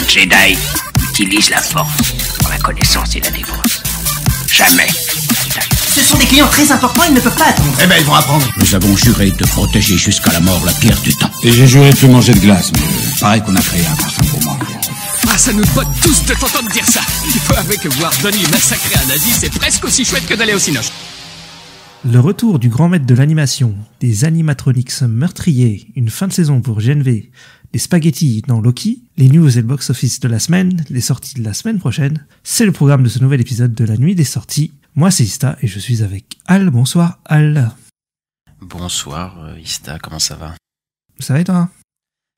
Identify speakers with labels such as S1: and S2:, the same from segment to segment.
S1: Jedi utilise la force pour la connaissance et la défense. Jamais.
S2: Ce sont des clients très importants, ils ne peuvent pas attendre.
S3: Eh ben, ils vont apprendre.
S4: Nous avons juré de protéger jusqu'à la mort la pierre du temps.
S3: Et j'ai juré de plus manger de glace, mais pareil qu'on a créé un parfum pour moi.
S5: Ah, ça nous botte tous de t'entendre dire ça. Il faut avouer que voir Donnie massacrer un nazi, c'est presque aussi chouette que d'aller au cinoche.
S6: Le retour du grand maître de l'animation, des animatronics meurtriers, une fin de saison pour GNV, des spaghettis dans Loki, les news et le box-office de la semaine, les sorties de la semaine prochaine, c'est le programme de ce nouvel épisode de la nuit des sorties. Moi c'est Ista et je suis avec Al. Bonsoir Al.
S7: Bonsoir Ista, comment ça va?
S6: Ça va et toi?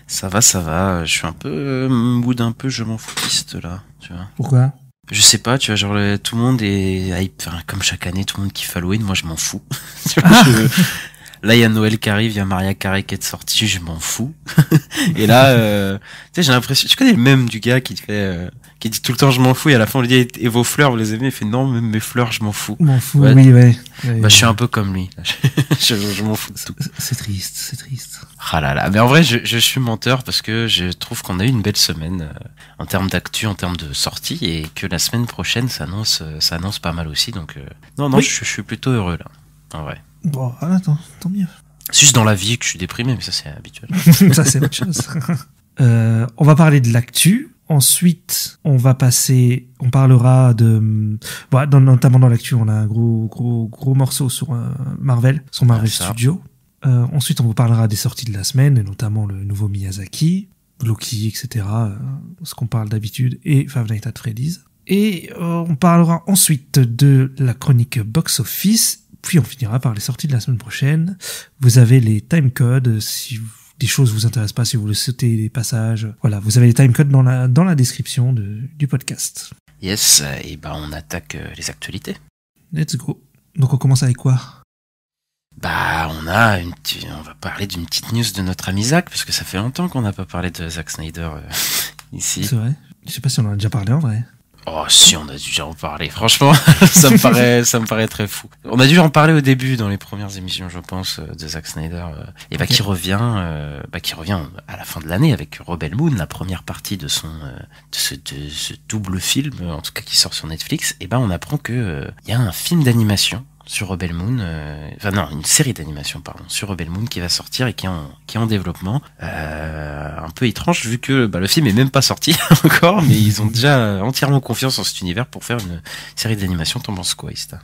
S7: Ça va, je suis un peu mood un peu je m'en foutiste là, tu vois.
S6: Pourquoi?
S7: Je sais pas, tu vois, genre tout le monde est hype, enfin, comme chaque année, tout le monde kiffe Halloween, moi je m'en fous. Tu vois, là il y a Noël qui arrive, il y a Mariah Carey qui est sortie, je m'en fous. Et là, tu sais, j'ai l'impression, tu connais le mème du gars qui fait, qui dit tout le temps je m'en fous et à la fin on lui dit et vos fleurs vous les aimez, il fait non même mes fleurs je m'en fous.
S6: M'en fous,
S7: ouais.
S6: Oui ouais.
S7: Bah je suis un peu comme lui, je m'en fous de tout.
S6: C'est triste.
S7: Ah là là, mais en vrai je suis menteur parce que je trouve qu'on a eu une belle semaine en termes d'actu, en termes de sortie et que la semaine prochaine ça annonce pas mal aussi donc non oui. je suis plutôt heureux là, en vrai.
S6: Bon, attends, tant mieux.
S7: C'est juste dans la vie que je suis déprimé mais ça c'est habituel.
S6: Ça c'est autre chose. On va parler de l'actu. Ensuite, on parlera de, notamment dans l'actu, on a un gros morceau sur Marvel Studios. Ensuite, on vous parlera des sorties de la semaine, et notamment le nouveau Miyazaki, Loki, etc., ce qu'on parle d'habitude, et Five Nights at Freddy's. Et on parlera ensuite de la chronique Box Office, puis on finira par les sorties de la semaine prochaine. Vous avez les timecodes, si des choses vous intéressent pas, si vous voulez sauter des passages. Voilà, vous avez les timecodes dans la description du podcast.
S7: Yes, et ben on attaque les actualités.
S6: Let's go. Donc on commence avec quoi?
S7: Bah on va parler d'une petite news de notre ami Zach, parce que ça fait longtemps qu'on n'a pas parlé de Zack Snyder ici.
S6: C'est vrai. Je sais pas si on en a déjà parlé en vrai.
S7: Oh si, on a dû déjà en parler. Franchement, ça me paraît très fou. On a dû en parler au début dans les premières émissions, je pense, de Zack Snyder, et bah okay. qui revient à la fin de l'année avec Rebel Moon, la première partie de ce double film, en tout cas qui sort sur Netflix. Et ben on apprend que il y a un film d'animation sur Rebel Moon, une série d'animation sur Rebel Moon qui va sortir et qui est en développement, un peu étrange vu que le film est même pas sorti encore, mais ils ont déjà entièrement confiance en cet univers pour faire une série d'animation. T'en penses quoi, Ista?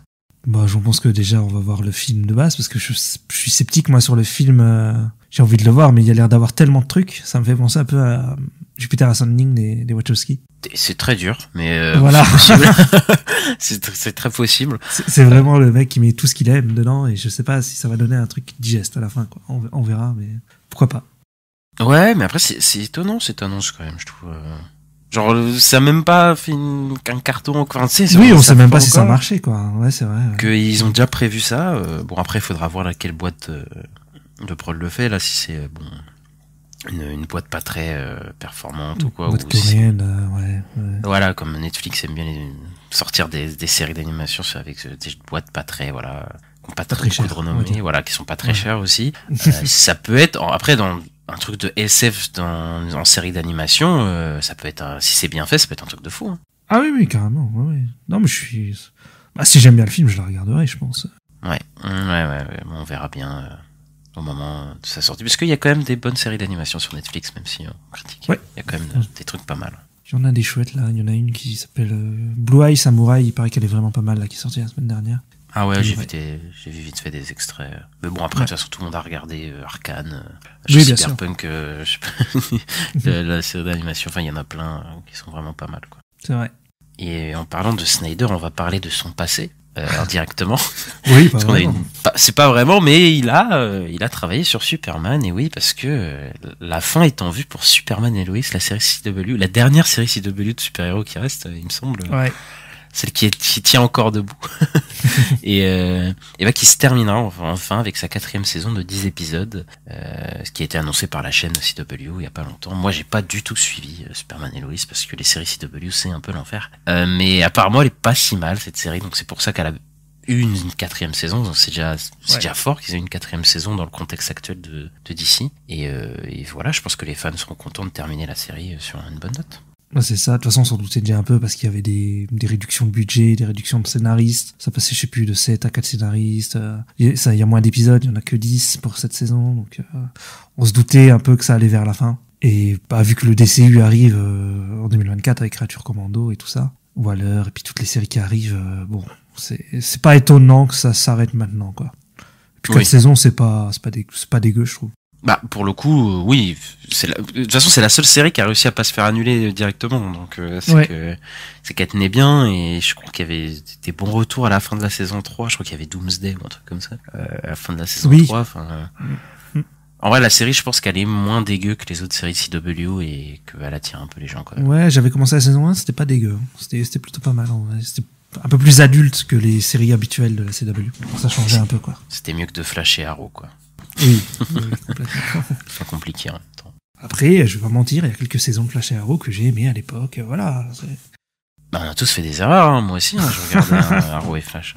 S6: Bah, je pense que déjà on va voir le film de base parce que je suis sceptique moi sur le film. J'ai envie de le voir, mais il y a l'air d'avoir tellement de trucs, ça me fait penser un peu à Jupiter Ascending des Wachowski.
S7: C'est très dur, mais
S6: voilà.
S7: c'est très possible.
S6: C'est vraiment le mec qui met tout ce qu'il aime dedans et je sais pas si ça va donner un truc digeste à la fin, quoi. On verra, mais pourquoi pas.
S7: Ouais, mais après c'est étonnant cette annonce quand même, je trouve. Genre ça a même pas fait qu'un carton. Enfin,
S6: oui, on sait même pas si ça a marché, quoi. Ouais, c'est vrai. Ouais.
S7: Qu'ils ont déjà prévu ça. Bon après, il faudra voir laquelle boîte de prod le fait. Là, si c'est une boîte pas très performante ou quoi.
S6: Boîte coréenne, ouais.
S7: Voilà, comme Netflix aime bien sortir des séries d'animation avec des boîtes pas très, voilà, qui n'ont pas très beaucoup de renommée, voilà, qui sont pas très chères aussi. Ça peut être, après, dans un truc de SF en série d'animation, ça peut être, si c'est bien fait, ça peut être un truc de fou. Hein.
S6: Ah oui, carrément, ouais. Non, mais si j'aime bien le film, je la regarderai, je pense.
S7: Ouais. On verra bien. Au moment de sa sortie, parce qu'il y a quand même des bonnes séries d'animation sur Netflix, même si on critique.
S6: Ouais.
S7: Il y a quand même des trucs pas mal.
S6: Il y en a des chouettes là, il y en a une qui s'appelle Blue Eye Samurai, il paraît qu'elle est vraiment pas mal là, qui est sortie la semaine dernière.
S7: Ah ouais, j'ai vu vite fait des extraits. Mais bon, après, de toute façon, tout le monde a regardé Arcane, Cyberpunk, la série d'animation, enfin, il y en a plein qui sont vraiment pas mal, quoi.
S6: C'est vrai.
S7: Et en parlant de Snyder, on va parler de son passé. Indirectement.
S6: Oui, pas vraiment.
S7: C'est pas vraiment, mais il a travaillé sur Superman, et oui, parce que la fin est en vue pour Superman et Lois, la série CW, la dernière série CW de super-héros qui reste, il me semble.
S6: Ouais.
S7: Celle qui tient encore debout. et qui se terminera enfin avec sa 4e saison de 10 épisodes, ce qui a été annoncé par la chaîne CW il y a pas longtemps. Moi, j'ai pas du tout suivi Superman et Lois parce que les séries CW, c'est un peu l'enfer. Mais apparemment, elle est pas si mal, cette série, donc c'est pour ça qu'elle a eu une 4e saison, donc c'est déjà fort qu'ils aient une 4e saison dans le contexte actuel de DC. Et voilà, je pense que les fans seront contents de terminer la série sur une bonne note.
S6: Ouais, c'est ça. De toute façon, on s'en doutait déjà un peu parce qu'il y avait des réductions de budget, des réductions de scénaristes. Ça passait, je sais plus, de 7 à 4 scénaristes. Il y a moins d'épisodes, il y en a que 10 pour cette saison. Donc, on se doutait un peu que ça allait vers la fin. Et bah, vu que le DCU arrive en 2024 avec Creature Commando et tout ça, Waller, et puis toutes les séries qui arrivent, bon, c'est pas étonnant que ça s'arrête maintenant, quoi. Et puis 4 saisons, c'est pas dégueu, je trouve.
S7: Bah, pour le coup, oui. De toute façon, c'est la seule série qui a réussi à pas se faire annuler directement. Donc, c'est qu'elle tenait bien, et je crois qu'il y avait des bons retours à la fin de la saison 3. Je crois qu'il y avait Doomsday ou un truc comme ça. À la fin de la saison 3. Enfin, en vrai, la série, je pense qu'elle est moins dégueu que les autres séries CW et qu'elle attire un peu les gens, quand même.
S6: Ouais, j'avais commencé la saison 1, c'était pas dégueu. C'était plutôt pas mal, en vrai. C'était un peu plus adulte que les séries habituelles de la CW. Ça changeait un peu, quoi.
S7: C'était mieux que de Flash et Arrow, quoi.
S6: Oui, complètement.
S7: C'est pas compliqué en même temps.
S6: Après, je vais pas mentir, il y a quelques saisons de Flash et Arrow que j'ai aimé à l'époque, voilà.
S7: Bah, on a tous fait des erreurs, hein. Moi aussi, je regardais Arrow et Flash.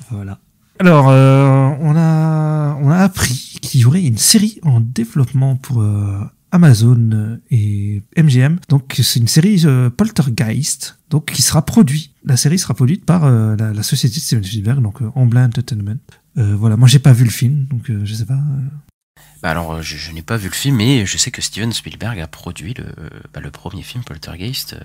S6: Voilà. Alors, on a appris qu'il y aurait une série en développement pour Amazon et MGM. Donc, c'est une série Poltergeist, donc qui sera produite. La série sera produite par la société de Steven Spielberg, donc Amblin Entertainment. Voilà, moi j'ai pas vu le film, donc je sais pas.
S7: Bah alors, je n'ai pas vu le film, mais je sais que Steven Spielberg a produit le premier film Poltergeist.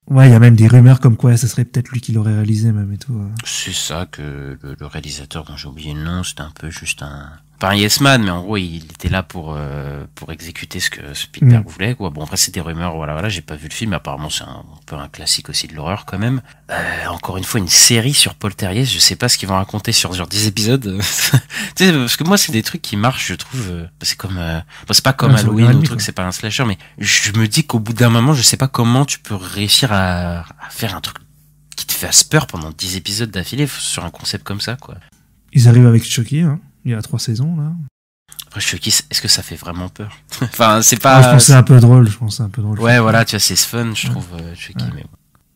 S6: Ouais, il y a même des rumeurs comme quoi ça serait peut-être lui qui l'aurait réalisé même et tout.
S7: C'est ça, que le réalisateur dont j'ai oublié le nom, c'était un peu juste pas un yes man, mais en gros il était là pour exécuter ce que Spielberg voulait, quoi. Bon, après c'est des rumeurs, voilà, j'ai pas vu le film, apparemment c'est un peu un classique aussi de l'horreur quand même. Encore une fois, une série sur Poltergeist, je sais pas ce qu'ils vont raconter sur 10 épisodes. Tu sais, parce que moi c'est des trucs qui marchent, je trouve. C'est comme c'est pas comme Halloween ou truc, c'est pas un slasher, mais je me dis qu'au bout d'un moment, je sais pas comment tu peux réussir à faire un truc qui te fasse peur pendant 10 épisodes d'affilée sur un concept comme ça, quoi.
S6: Ils arrivent avec Chucky, hein. Il y a 3 saisons, là.
S7: Après, Chucky, est-ce que ça fait vraiment peur? Enfin, c'est pas...
S6: Moi, je pense que c'est un peu drôle,
S7: Ouais, voilà, tu vois, c'est fun, je trouve, Chucky, mais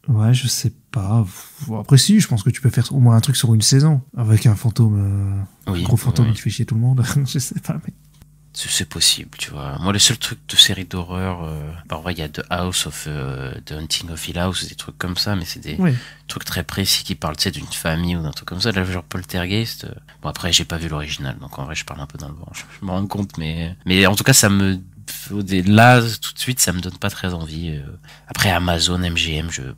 S7: bon.
S6: Ouais, je sais pas. Bon, après, si, je pense que tu peux faire au moins un truc sur une saison. Avec un fantôme, un gros fantôme qui fait chier tout le monde. Je sais pas, mais...
S7: C'est possible, tu vois. Moi, le seul truc de série d'horreur, en vrai, il y a The House of The Hunting of Hill House, des trucs comme ça, mais c'est des trucs très précis qui parlent, tu sais, d'une famille ou d'un truc comme ça. Là, genre Poltergeist. Bon, après, j'ai pas vu l'original, donc en vrai, je parle un peu dans le vent. Je me rends compte, mais en tout cas, là, tout de suite, ça me donne pas très envie. Après, Amazon, MGM, je ne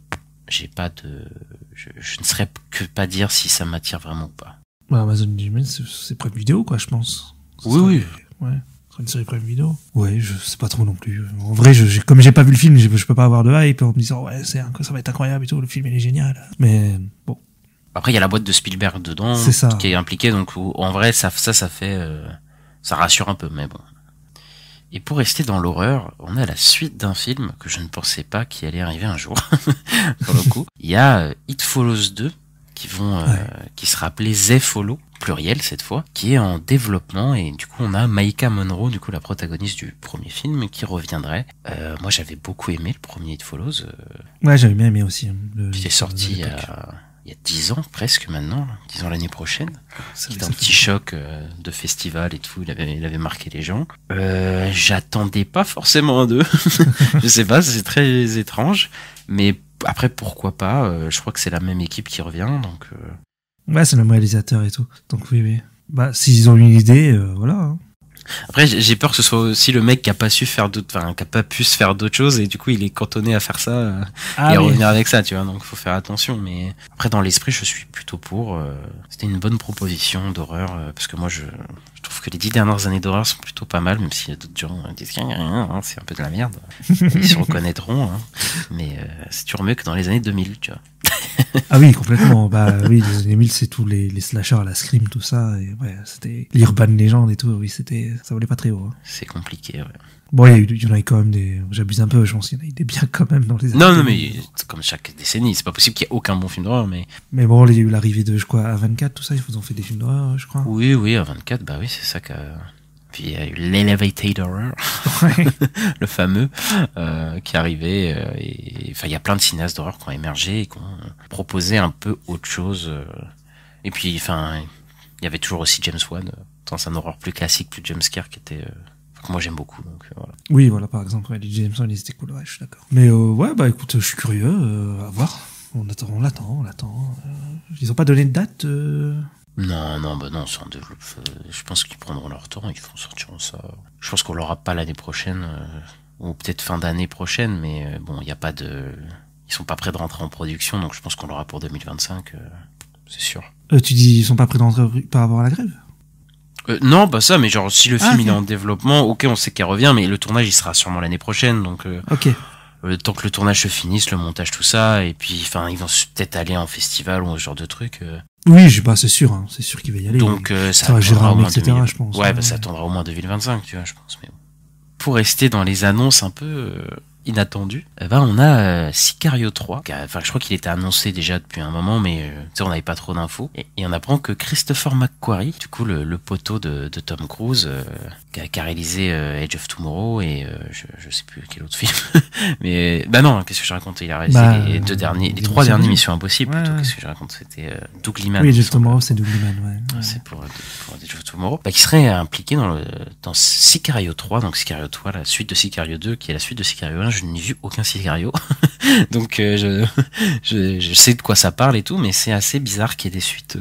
S7: saurais que pas dire si ça m'attire vraiment ou pas.
S6: Ouais, Amazon, MGM, c'est Prime Vidéo, quoi, je pense.
S7: Oui.
S6: Ouais, c'est une série Prime Video. Ouais, je sais pas trop non plus. En vrai, comme j'ai pas vu le film, je peux pas avoir de hype en me disant ouais, ça va être incroyable et tout, le film il est génial. Mais bon.
S7: Après, il y a la boîte de Spielberg dedans, qui est impliquée, donc en vrai, ça fait, ça rassure un peu, mais bon. Et pour rester dans l'horreur, on a la suite d'un film que je ne pensais pas qu'il allait arriver un jour, pour le coup. Il y a It Follows 2, qui sera appelé They Follow, pluriel cette fois, qui est en développement, et du coup on a Maïka Monroe, du coup la protagoniste du premier film, qui reviendrait. Moi j'avais beaucoup aimé le premier It Follows.
S6: Ouais, j'avais bien aimé aussi.
S7: Qui est sorti il y a 10 ans presque maintenant, 10 ans l'année prochaine. C'était un petit choc de festival et tout, il avait marqué les gens. J'attendais pas forcément un 2, je sais pas, c'est très étrange, mais après, pourquoi pas, je crois que c'est la même équipe qui revient, donc...
S6: Ouais, c'est le même réalisateur et tout, donc oui. Bah, s'ils ont une idée, voilà. Hein.
S7: Après, j'ai peur que ce soit aussi le mec qui a pas pu se faire d'autres choses, et du coup, il est cantonné à faire ça, et à revenir avec ça, tu vois, donc faut faire attention, mais... Après, dans l'esprit, je suis plutôt pour... C'était une bonne proposition d'horreur, parce que moi, je trouve que les 10 dernières années d'horreur sont plutôt pas mal, même s'il y a d'autres gens qui disent qu'il n'y a rien, hein, c'est un peu de la merde. Ils se reconnaîtront, hein, mais c'est toujours mieux que dans les années 2000, tu vois.
S6: Ah oui, complètement. Bah oui, les années 2000, c'est tous les slashers à la Scream, tout ça. Et ouais, c'était l'Urban Legend et tout. Oui, ça volait pas très haut. Hein.
S7: C'est compliqué, ouais.
S6: Bon, il y en a quand même des... J'abuse un peu, je pense qu'il y en a eu des biens quand même dans les années.
S7: Non, mais comme chaque décennie, c'est pas possible qu'il y ait aucun bon film d'horreur, mais...
S6: Mais bon, il y a eu l'arrivée de, A24, tout ça, ils ont fait des films d'horreur, je crois.
S7: Oui, A24, bah oui, c'est ça qu'a... Puis il y a eu l'Elevated Horror, le fameux, qui arrivait, et enfin il y a plein de cinéastes d'horreur qui ont émergé et qui ont proposé un peu autre chose. Et puis enfin il y avait toujours aussi James Wan dans un horreur plus classique, plus jumpscare, qui était que moi j'aime beaucoup. Donc voilà.
S6: Oui, voilà, par exemple, les Jameson, ils étaient cool, ouais, je suis d'accord. Mais ouais, bah écoute, je suis curieux, à voir. On l'attend. Ils ont pas donné de date
S7: Non, bah non, c'est un développement. Je pense qu'ils prendront leur temps, ils sortiront ça. Je pense qu'on l'aura pas l'année prochaine, ou peut-être fin d'année prochaine, mais bon, il y a pas de. Ils sont pas prêts de rentrer en production, donc je pense qu'on l'aura pour 2025, c'est sûr.
S6: Tu dis, ils sont pas prêts d'entrer par rapport à la grève?
S7: Non, pas ça, mais genre si le film
S6: ok.
S7: il est en développement, ok, on sait qu'elle revient, mais le tournage il sera sûrement l'année prochaine, donc
S6: Ok.
S7: le temps que le tournage se finisse, le montage, tout ça, et puis enfin ils vont peut-être aller en festival ou ce genre de truc.
S6: Oui, c'est sûr, hein, c'est sûr qu'il va y aller.
S7: Donc
S6: ça va
S7: attendra au moins
S6: etc.,
S7: 2000.
S6: je pense.
S7: Ouais, bah ça attendra au moins 2025, tu vois, je pense. Mais bon. Pour rester dans les annonces un peu inattendues, on a Sicario 3. Enfin, je crois qu'il était annoncé déjà depuis un moment, mais tu sais, on n'avait pas trop d'infos. Et on apprend que Christopher McQuarrie, du coup le poteau de Tom Cruise, qui a réalisé Edge of Tomorrow et je sais plus quel autre film. Mais bah non, qu'est-ce que je raconte? Il a réalisé les trois dernières Missions Impossibles.
S6: Ouais,
S7: plutôt,
S6: ouais.
S7: qu'est-ce que je raconte? C'était Doug Liman.
S6: Oui, justement, c'est Doug Liman, ouais.
S7: C'est pour Edge of Tomorrow. Qui serait impliqué dans Sicario 3. Donc Sicario 3, la suite de Sicario 2, qui est la suite de Sicario 1. Je n'ai vu aucun Sicario. Donc je sais de quoi ça parle et tout, mais c'est assez bizarre qu'il y ait des suites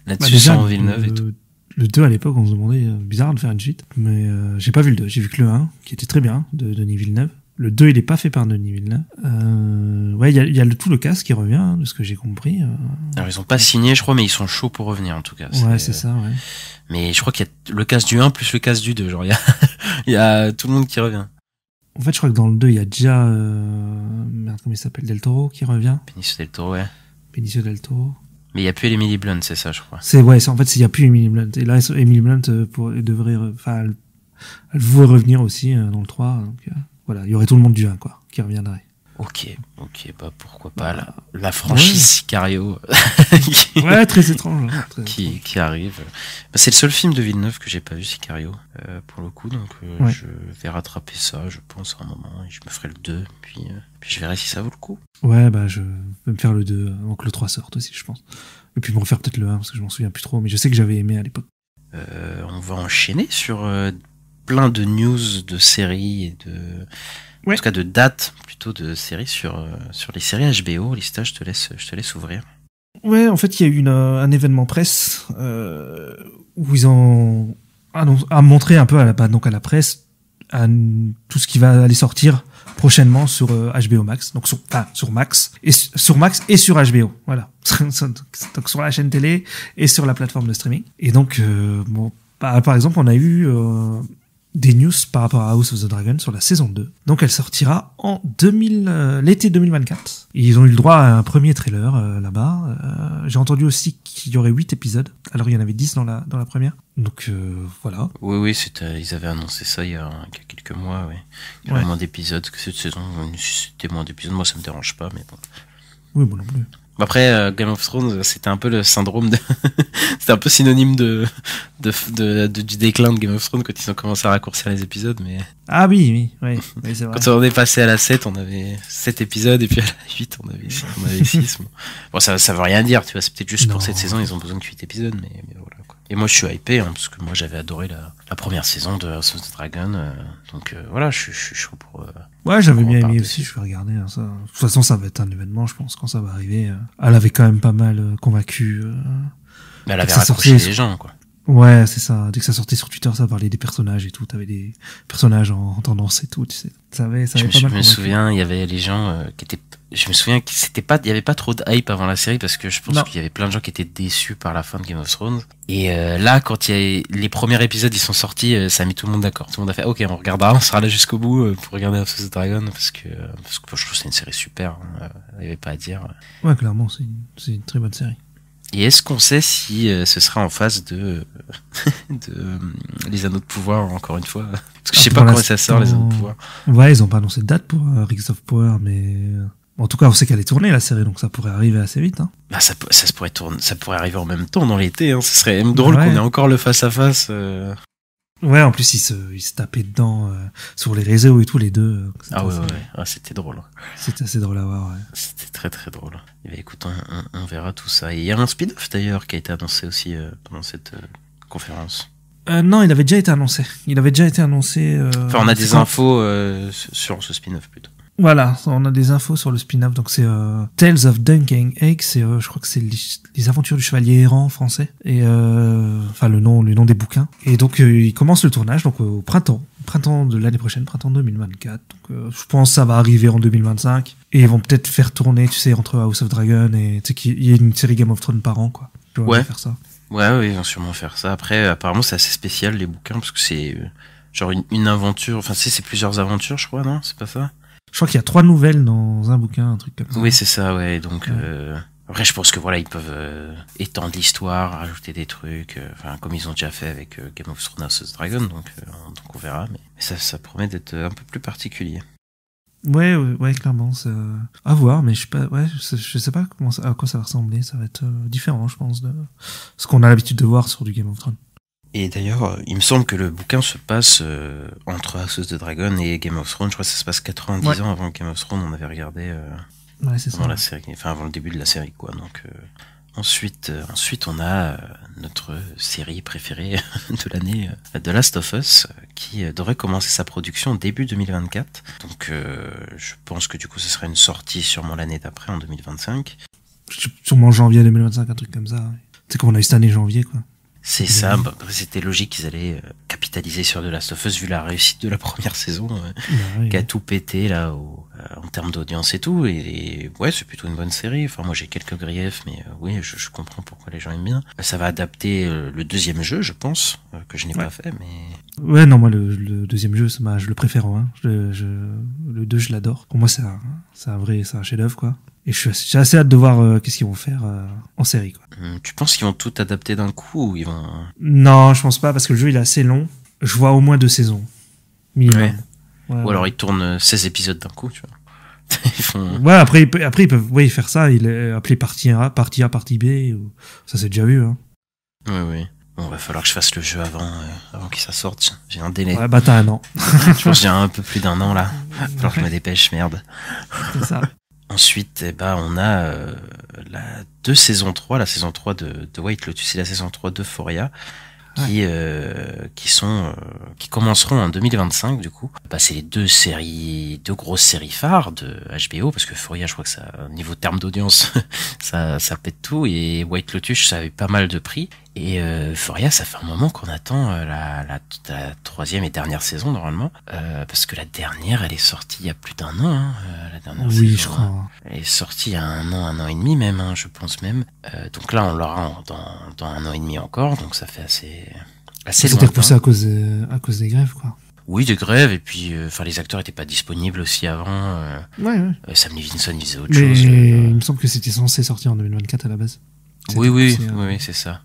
S7: là-dessus
S6: déjà,
S7: sans Villeneuve et tout.
S6: Le 2 à l'époque, on se demandait, bizarre de faire une suite, mais j'ai pas vu le 2, j'ai vu que le 1, qui était très bien, de Denis Villeneuve. Le 2, il est pas fait par Denis Villeneuve. Ouais, il y a tout le cast qui revient, hein, de ce que j'ai compris.
S7: Alors ils ont pas signé, je crois, mais ils sont chauds pour revenir en tout cas.
S6: Ouais, c'est ça, ouais.
S7: Mais je crois qu'il y a le cast du 1 plus le cast du 2, genre il y a tout le monde qui revient.
S6: En fait, je crois que dans le 2, il y a déjà, merde, comment il s'appelle, Del Toro qui revient.
S7: Benicio del Toro, ouais.
S6: Benicio del Toro.
S7: Mais il y a plus Emily Blunt, c'est ça, je crois.
S6: En fait, il y a plus Emily Blunt. Et là, Emily Blunt elle voulait revenir aussi dans le 3. Donc, voilà, il y aurait tout le monde du 1, quoi, qui reviendrait.
S7: Ok, bah pourquoi pas la franchise Sicario
S6: Ouais, très étrange. Hein,
S7: qui arrive. Bah, c'est le seul film de Villeneuve que j'ai pas vu, Sicario, pour le coup, donc je vais rattraper ça, je pense, à un moment, et je me ferai le 2, puis je verrai si ça vaut le coup.
S6: Ouais, bah je vais me faire le 2 avant que le 3 sorte aussi, je pense. Et puis me refaire peut-être le 1, parce que je m'en souviens plus trop, mais je sais que j'avais aimé à l'époque.
S7: On va enchaîner sur plein de news de séries et en tout cas de dates plutôt de séries sur les séries HBO. Lista, je te laisse ouvrir.
S6: Ouais, en fait, il y a eu un événement presse où ils ont montré un peu à la presse tout ce qui va aller sortir prochainement sur HBO Max, donc sur Max et sur HBO, voilà. Donc sur la chaîne télé et sur la plateforme de streaming. Et donc par exemple, on a eu des news par rapport à House of the Dragon sur la saison 2. Donc elle sortira en l'été 2024. Et ils ont eu le droit à un premier trailer là-bas. J'ai entendu aussi qu'il y aurait 8 épisodes. Alors il y en avait 10 dans la première. Donc voilà.
S7: Oui, ils avaient annoncé ça il y a quelques mois, oui. Il y aurait moins d'épisodes que cette saison. Si c'était moins d'épisodes, moi ça me dérange pas, mais bon.
S6: Oui, moi non plus.
S7: Après, Game of Thrones, c'était un peu le syndrome c'était un peu synonyme du déclin de Game of Thrones quand ils ont commencé à raccourcir les épisodes, mais.
S6: Ah oui, c'est vrai.
S7: Quand on est passé à la 7, on avait 7 épisodes, et puis à la 8, on avait 6. Bon, ça veut rien dire, tu vois, c'est peut-être juste pour cette saison, ils ont besoin de 8 épisodes, mais voilà, quoi. Et moi, je suis hypé, hein, parce que moi, j'avais adoré la première saison de House of the Dragon, donc voilà, je suis chaud pour.
S6: Ouais, j'avais bien aimé aussi, je vais regarder hein, ça. De toute façon, ça va être un événement, je pense, quand ça va arriver. Elle avait quand même pas mal convaincu.
S7: Mais elle avait raccroché les gens, quoi.
S6: Ouais, c'est ça. Dès que ça sortait sur Twitter, ça parlait des personnages et tout. T'avais des personnages en tendance et tout, tu sais. Ça avait pas mal
S7: Je me souviens, il y avait les gens qui étaient... Je me souviens il y avait pas trop de hype avant la série parce que je pense qu'il y avait plein de gens qui étaient déçus par la fin de Game of Thrones. Et là, quand les premiers épisodes ils sont sortis, ça a mis tout le monde d'accord. Tout le monde a fait OK, on regardera, on sera là jusqu'au bout pour regarder House of the Dragon parce que je trouve que c'est une série super. Hein, il y avait pas à dire.
S6: Ouais, clairement, c'est une très bonne série.
S7: Et est-ce qu'on sait si ce sera en phase de les Anneaux de Pouvoir encore une fois? Parce que je sais pas quand ça sort les Anneaux de Pouvoir.
S6: Ouais, ils ont pas annoncé de date pour Rings of Power, mais en tout cas, on sait qu'elle est tournée la série, donc ça pourrait arriver assez vite. Hein.
S7: Bah ça pourrait arriver en même temps dans l'été. Hein. Ce serait même drôle qu'on ait encore le face à face.
S6: Ouais, en plus ils se tapaient dedans sur les réseaux et tout les deux.
S7: Ah ouais, c'était drôle.
S6: C'était assez drôle à voir. Ouais.
S7: C'était très très drôle. Et bah écoute, on verra tout ça. Et il y a un spin-off d'ailleurs qui a été annoncé aussi pendant cette conférence.
S6: Non, il avait déjà été annoncé.
S7: Enfin, on a des infos sur ce spin-off plutôt.
S6: Voilà, on a des infos sur le spin-off. Donc c'est Tales of Dunking Egg. C'est, je crois que c'est les aventures du chevalier errant en français. Et enfin le nom des bouquins. Et donc il commence le tournage donc au printemps de l'année prochaine, printemps 2024. Donc je pense que ça va arriver en 2025. Et ils vont peut-être faire tourner, tu sais, entre House of Dragon et tu sais qu'il y a une série Game of Thrones par an, quoi. Tu vois,
S7: Ouais.
S6: faire ça.
S7: Ouais, ils vont sûrement faire ça. Après, apparemment, c'est assez spécial les bouquins parce que c'est genre une aventure. Enfin, tu sais, c'est plusieurs aventures, je crois, non? C'est pas ça?
S6: Je crois qu'il y a 3 nouvelles dans un bouquin, un truc comme ça.
S7: Oui, c'est ça, ouais. Donc, après, je pense que voilà, ils peuvent étendre l'histoire, rajouter des trucs, enfin, comme ils ont déjà fait avec Game of Thrones, House of Dragon. Donc on verra. Mais ça promet d'être un peu plus particulier.
S6: Ouais, clairement, c'est à voir, mais je sais pas à quoi ça va ressembler. Ça va être différent, je pense, de ce qu'on a l'habitude de voir sur du Game of Thrones.
S7: Et d'ailleurs, il me semble que le bouquin se passe entre House of the Dragon et Game of Thrones. Je crois que ça se passe 90 ans avant Game of Thrones. On avait regardé
S6: C'est
S7: avant
S6: ça.
S7: la série, enfin avant le début de la série, quoi. Donc ensuite, on a notre série préférée de l'année, The Last of Us, qui devrait commencer sa production début 2024. Donc je pense que du coup, ce sera une sortie sûrement l'année d'après, en 2025.
S6: Sûrement janvier 2025, un truc comme ça. C'est comme on a eu cette année janvier, quoi.
S7: C'est ça, bah, c'était logique qu'ils allaient capitaliser sur The Last of Us vu la réussite de la première saison, qui a tout pété là en termes d'audience et tout. Et ouais, c'est plutôt une bonne série. Enfin, moi j'ai quelques griefs, mais oui, je comprends pourquoi les gens aiment bien. Ça va adapter le deuxième jeu, je pense, que je n'ai pas fait, mais...
S6: Ouais, non, moi le deuxième jeu, je le préfère en 1. Le 2, je l'adore. Pour moi, c'est un chef-d'œuvre, quoi. Et j'ai assez hâte de voir qu'est-ce qu'ils vont faire en série, quoi.
S7: Tu penses qu'ils vont tout adapter d'un coup ou ils vont...
S6: Non, je pense pas, parce que le jeu il est assez long. Je vois au moins 2 saisons. Minimum.
S7: Ouais.
S6: Ouais,
S7: Ou alors ils tournent 16 épisodes d'un coup, tu vois. Ils font...
S6: Ouais, après ils peuvent faire ça, il est appelé partie A, partie B, ou... ça c'est déjà vu, hein.
S7: Ouais. Bon, va falloir que je fasse le jeu avant qu'il ça sorte. J'ai un délai.
S6: Ouais, bah t'as un an.
S7: Je pense que j'ai un peu plus d'un an là. Va falloir que je me dépêche, merde.
S6: C'est ça.
S7: Ensuite, on a la saison 3 de White Lotus et la saison 3 d'Euphoria qui commenceront en 2025 du coup. Bah, c'est les deux grosses séries phares de HBO parce que Euphoria, je crois que ça, au niveau terme d'audience, ça pète tout, et White Lotus, ça avait pas mal de prix. Et Euphoria, ça fait un moment qu'on attend la troisième et dernière saison normalement, parce que la dernière, elle est sortie il y a plus d'un an. Hein, la dernière saison,
S6: je crois.
S7: Elle est sortie il y a un an et demi même, hein, je pense même. Donc là, on l'aura dans un an et demi encore, donc ça fait assez
S6: C'était
S7: lointain.
S6: repoussé à cause des grèves, quoi.
S7: Oui, des grèves, et puis les acteurs étaient pas disponibles aussi avant.
S6: Ouais.
S7: Sam Levinson, il faisait autre
S6: Mais
S7: chose.
S6: il me semble que c'était censé sortir en 2024 à la base.
S7: Oui, c'est ça.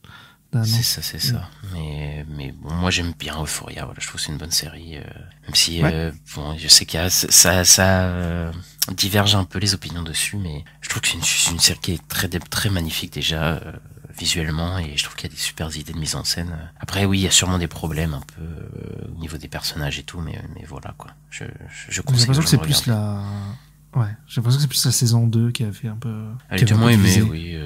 S6: d'un an.
S7: C'est ça. Mais bon, moi j'aime bien Euphoria. Voilà, je trouve que c'est une bonne série. Même si bon, je sais qu'il y a ça diverge un peu les opinions dessus, mais je trouve que c'est une série qui est très magnifique déjà visuellement, et je trouve qu'il y a des super idées de mise en scène. Après oui, il y a sûrement des problèmes un peu au niveau des personnages et tout, mais voilà quoi. Je
S6: J'ai
S7: conseille.
S6: l'impression que c'est plus
S7: regarder.
S6: j'ai l'impression que c'est plus la saison 2 qui a fait un peu...
S7: Elle était moins aimée, oui,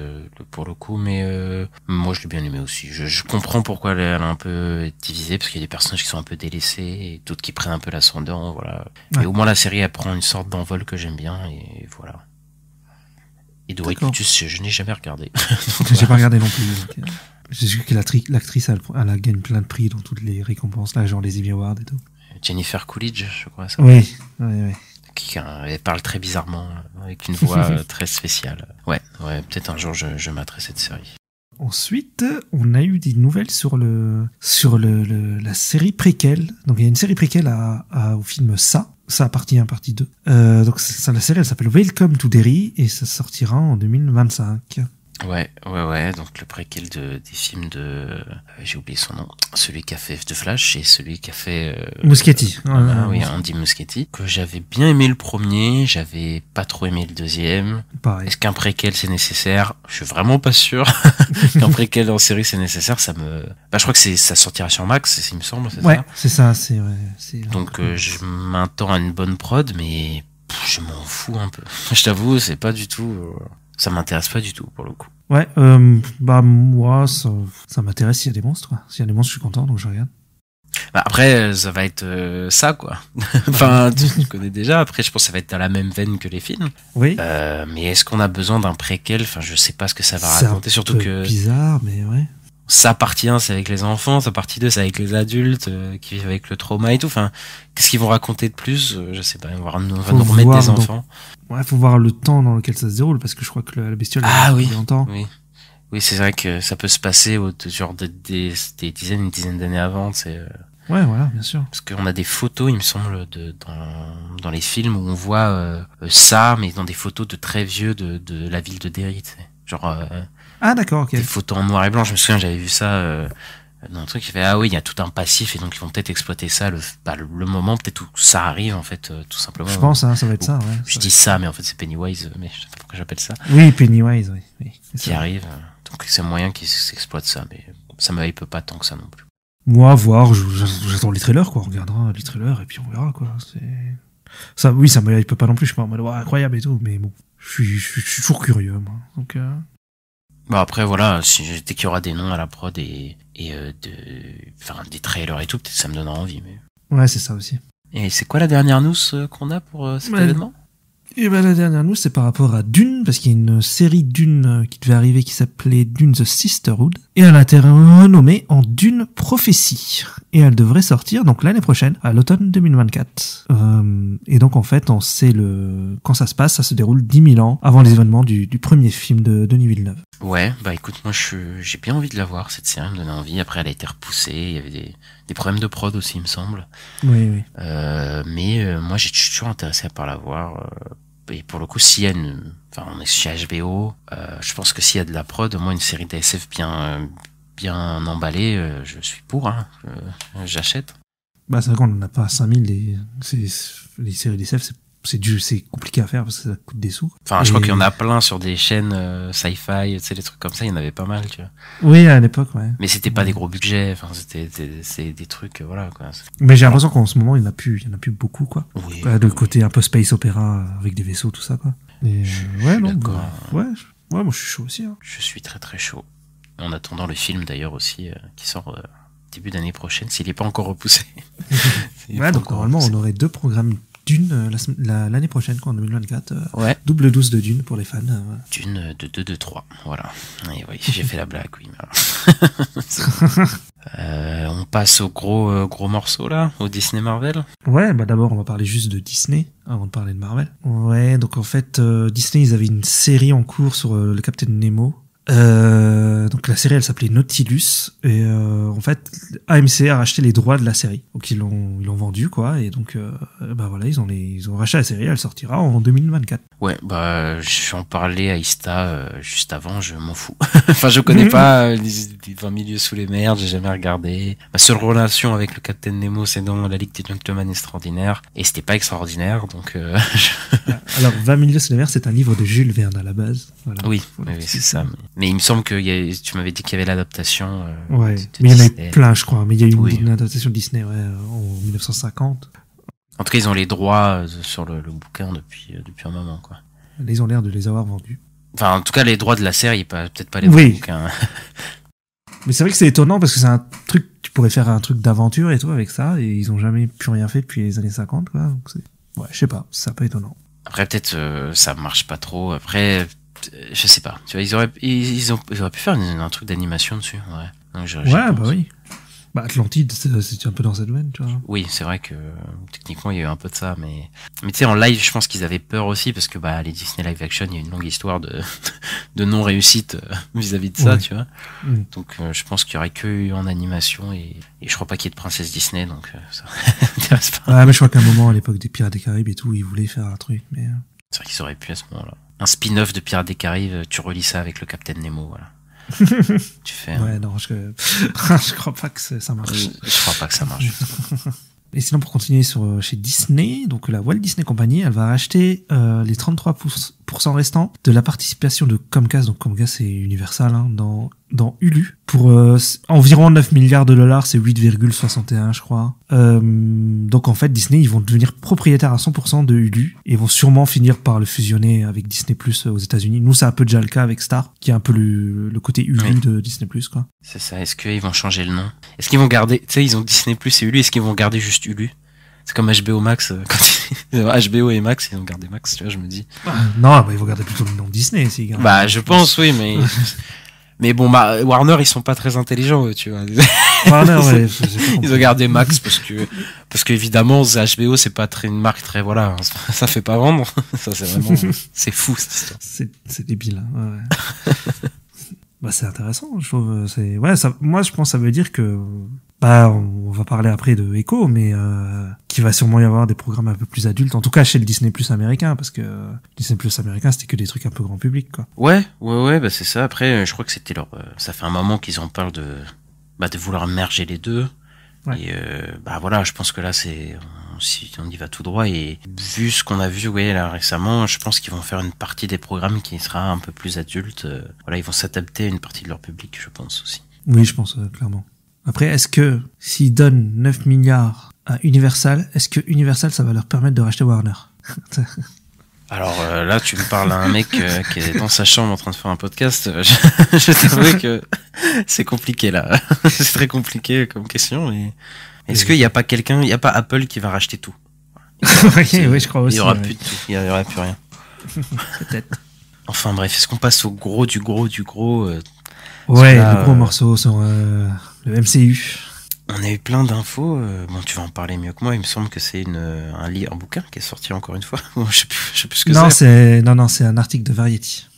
S7: pour le coup, mais moi je l'ai bien aimée aussi. Je comprends pourquoi elle a un peu divisée, parce qu'il y a des personnages qui sont un peu délaissés, et d'autres qui prennent un peu l'ascendant, voilà.
S6: Ouais.
S7: Et au moins la série, elle prend une sorte d'envol que j'aime bien, et voilà. Et de White
S6: D'accord.
S7: Lotus, je n'ai jamais regardé.
S6: J'ai pas regardé non plus. Donc, j'ai vu que l'actrice, elle a gagné plein de prix dans toutes les récompenses, là, genre les Emmy Awards et tout.
S7: Jennifer Coolidge, je crois, ça.
S6: Oui.
S7: Elle parle très bizarrement, avec une voix très spéciale. Ouais, peut-être un jour je materai cette série.
S6: Ensuite, on a eu des nouvelles sur la série préquelle. Donc il y a une série préquelle au film Ça partie 1, partie 2. Donc la série, elle s'appelle Welcome to Derry, et ça sortira en 2025.
S7: Ouais, donc le préquel des films de... j'ai oublié son nom. Celui qui a fait The Flash et celui qui a fait...
S6: Muschietti.
S7: Oui, Andy Muschietti. Que j'avais bien aimé le premier, j'avais pas trop aimé le deuxième.
S6: Pareil.
S7: Est-ce qu'un préquel c'est nécessaire? Je suis vraiment pas sûr qu'un préquel en série c'est nécessaire, ça me... Bah, je crois que ça sortira sur Max, il me semble, c'est
S6: Ouais,
S7: ça?
S6: c'est ça,
S7: Donc je m'attends à une bonne prod, mais je m'en fous un peu. Je t'avoue, c'est pas du tout... Ça m'intéresse pas du tout, pour le coup.
S6: Ouais, bah moi, ça m'intéresse s'il y a des monstres. Quoi. S'il y a des monstres, je suis content, donc je regarde.
S7: Bah après, ça va être ça, quoi. Enfin, tu connais déjà. Après, je pense que ça va être dans la même veine que les films.
S6: Oui.
S7: Mais est-ce qu'on a besoin d'un préquel? Enfin, je sais pas ce que ça va
S6: C'est
S7: raconter. Surtout que
S6: bizarre, mais ouais.
S7: sa partie 1, c'est avec les enfants. Sa partie 2, c'est avec les adultes qui vivent avec le trauma et tout. Enfin, qu'est-ce qu'ils vont raconter de plus? Je sais pas. On va nous remettre des enfants.
S6: Ouais, faut voir le temps dans lequel ça se déroule, parce que je crois que la bestiole...
S7: Oui.
S6: Longtemps.
S7: Oui, c'est vrai que ça peut se passer genre des dizaines, une dizaine d'années avant, c'est...
S6: Ouais, voilà, bien sûr.
S7: Parce qu'on a des photos, il me semble, dans les films où on voit ça, mais dans des photos de très vieux de la ville de Derry, tu sais. Genre...
S6: Ah, d'accord, ok.
S7: Des photos en noir et blanc, je me souviens, j'avais vu ça dans un truc qui fait, ah oui, il y a tout un passif, et donc ils vont peut-être exploiter ça, le moment peut-être où ça arrive, en fait, tout simplement.
S6: Je pense, hein, ça va être ça, ouais.
S7: Je dis ça, mais en fait c'est Pennywise, mais je sais pas pourquoi j'appelle ça.
S6: Oui, Pennywise, oui.
S7: Qui arrive, donc c'est moyen qu'ils s'exploitent ça, mais ça me hype pas tant que ça non plus.
S6: Moi, voir, j'attends les trailers, quoi. On regardera les trailers, et puis on verra, quoi. Ça, oui, ça me hype pas non plus, je suis pas en mode, incroyable et tout, mais bon. Je suis toujours curieux, moi. Donc,
S7: Bon, après, voilà, dès qu'il y aura des noms à la prod et des trailers et tout, peut-être ça me donnera envie, mais.
S6: Ouais, c'est ça aussi.
S7: Et c'est quoi la dernière news qu'on a pour cet événement?
S6: Et ben la dernière news, c'est par rapport à Dune, parce qu'il y a une série Dune qui devait arriver qui s'appelait Dune The Sisterhood, et elle a été renommée en Dune Prophétie. Et elle devrait sortir donc l'année prochaine, à l'automne 2024. Et donc en fait, on sait quand ça se passe, ça se déroule 10 000 ans avant les événements du premier film de Denis Villeneuve.
S7: Ouais, bah écoute, moi j'ai bien envie de la voir, cette série me donnait envie. Après, elle a été repoussée, il y avait des problèmes de prod aussi, il me semble.
S6: Oui.
S7: Mais moi, j'ai toujours intéressé par la voir. Et pour le coup, s'il y a on est chez HBO, je pense que s'il y a de la prod, moi, une série d'ASF bien emballée, je suis pour, hein. J'achète.
S6: Bah, c'est vrai qu'on n'en a pas 5000, les séries d'ASF, c'est compliqué à faire parce que ça coûte des sous.
S7: Enfin, je crois qu'il y en a plein sur des chaînes sci-fi, tu sais, des trucs comme ça, il y en avait pas mal, tu vois.
S6: Oui, à l'époque, ouais.
S7: Mais c'était pas des gros budgets, enfin, c'est des trucs, voilà, quoi.
S6: Mais j'ai l'impression qu'en ce moment, il y en a plus beaucoup, quoi.
S7: Oui.
S6: Le côté un peu space opéra avec des vaisseaux, tout ça, quoi. Et ouais, non,
S7: d'accord.
S6: Ouais, moi je suis chaud aussi, hein.
S7: Je suis très très chaud. En attendant le film d'ailleurs aussi, qui sort début d'année prochaine, s'il n'est pas encore repoussé.
S6: Ouais, donc normalement, on aurait 2 programmes Dune l'année prochaine, quoi, en 2024.
S7: Ouais.
S6: Double dose de Dune pour les fans.
S7: Dune de 2-2-3, voilà. Et oui, j'ai fait la blague, oui. On passe au gros morceau là, au Disney Marvel.
S6: Ouais, bah d'abord on va parler juste de Disney avant de parler de Marvel. Ouais, donc en fait Disney ils avaient une série en cours sur le Captain Nemo. Donc la série elle s'appelait Nautilus et en fait AMC a racheté les droits de la série, donc ils l'ont vendu quoi, et donc bah voilà ils ont racheté la série, elle sortira en 2024.
S7: Ouais, bah je vais en parler à Ista juste avant, je m'en fous. Enfin je connais pas les 20 milieux sous les mers, j'ai jamais regardé. Ma seule relation avec le Captain Nemo c'est dans la Ligue des Gentlemen Extraordinaires et c'était pas extraordinaire donc
S6: Alors 20 milieux sous les mers c'est un livre de Jules Verne à la base. Voilà.
S7: Oui, c'est ça. Mais il me semble que tu m'avais dit qu'il y avait l'adaptation.
S6: Ouais, mais il y en avait plein, je crois. Mais il y a eu une adaptation Disney en 1950.
S7: En tout cas, ils ont les droits sur le bouquin depuis un moment, quoi.
S6: Ils ont l'air de les avoir vendus.
S7: Enfin, en tout cas, les droits de la série, peut-être pas les droits du bouquin.
S6: Mais c'est vrai que c'est étonnant parce que c'est un truc, tu pourrais faire un truc d'aventure et tout avec ça, et ils ont jamais plus rien fait depuis les années 50, quoi. Donc ouais, je sais pas, c'est un peu étonnant.
S7: Après, peut-être ça marche pas trop. Après, je sais pas. Tu vois, ils auraient pu faire un truc d'animation dessus. Ouais. Donc,
S6: bah oui. Bah Atlantide, c'est un peu dans cette veine, tu vois.
S7: Oui, c'est vrai que techniquement il y a eu un peu de ça, mais tu sais en live, je pense qu'ils avaient peur aussi parce que bah les Disney live action, il y a une longue histoire de non réussite vis-à-vis de ça, tu vois. Donc je pense qu'il y aurait que eu en animation et je crois pas qu'il y ait de princesse Disney, donc ça m'intéresse pas.
S6: Ouais, mais je crois qu'à un moment à l'époque des Pirates des Caraïbes et tout, ils voulaient faire un truc, mais
S7: c'est vrai qu'ils auraient pu à ce moment-là. Un spin-off de Pirates des Caraïbes, tu relis ça avec le Captain Nemo, voilà. Tu fais.
S6: Ouais, non, je crois pas que ça marche.
S7: Je crois pas que ça marche.
S6: Et sinon, pour continuer chez Disney, donc la Walt Disney Company, elle va racheter les 33% 50% restants de la participation de Comcast, donc Comcast c'est Universal, hein, dans Hulu, pour environ 9 milliards de dollars, c'est 8,61 je crois. Donc en fait Disney, ils vont devenir propriétaires à 100% de Hulu et vont sûrement finir par le fusionner avec Disney Plus aux États-Unis. Nous c'est un peu déjà le cas avec Star, qui est un peu le côté Hulu de Disney Plus, quoi.
S7: C'est ça. Est-ce qu'ils vont changer le nom? Est-ce qu'ils vont garder, tu sais, ils ont Disney Plus et Hulu, est-ce qu'ils vont garder juste Hulu? C'est comme HBO Max, HBO et Max, ils ont gardé Max, tu vois, je me dis.
S6: Non, bah, ils vont garder plutôt le nom Disney, s'ils gardent.
S7: Bah, je pense, oui, mais... Mais bon, bah, Warner, ils sont pas très intelligents, eux, tu vois.
S6: Warner, ouais,
S7: ils ont gardé Max parce que évidemment, HBO, c'est pas très une marque très, voilà, ça fait pas vendre. Ça, c'est vraiment, c'est fou, cette histoire.
S6: C'est débile, hein, ouais. Bah, c'est intéressant, je trouve, moi, je pense que ça veut dire que, bah, on va parler après de Echo, mais, qu'il va sûrement y avoir des programmes un peu plus adultes, en tout cas chez le Disney Plus américain, parce que Disney Plus américain, c'était que des trucs un peu grand public, quoi.
S7: Ouais, bah, c'est ça. Après, je crois que c'était ça fait un moment qu'ils en parlent de vouloir merger les deux. Ouais. Et, bah, voilà, je pense que là, si on y va tout droit, et vu ce qu'on a vu, ouais, là, récemment, je pense qu'ils vont faire une partie des programmes qui sera un peu plus adulte. Voilà, ils vont s'adapter à une partie de leur public, je pense aussi.
S6: Oui, je pense, clairement. Après, est-ce que s'ils donnent 9 milliards à Universal, est-ce que Universal, ça va leur permettre de racheter Warner?
S7: Alors là, tu me parles à un mec qui est dans sa chambre en train de faire un podcast. Je t'avoue que c'est compliqué là. C'est très compliqué comme question. Mais est-ce qu'il n'y a pas il n'y a pas Apple qui va racheter tout?
S6: Oui, je crois aussi.
S7: Il y aura plus de tout. Il y aura plus rien.
S6: Peut-être.
S7: Enfin bref, est-ce qu'on passe au gros du gros du gros?
S6: Ouais, le gros morceau sur le MCU.
S7: On a eu plein d'infos. Bon, tu vas en parler mieux que moi. Il me semble que c'est un bouquin qui est sorti encore une fois. Je sais plus ce que c'est.
S6: Non, c'est un article de Variety.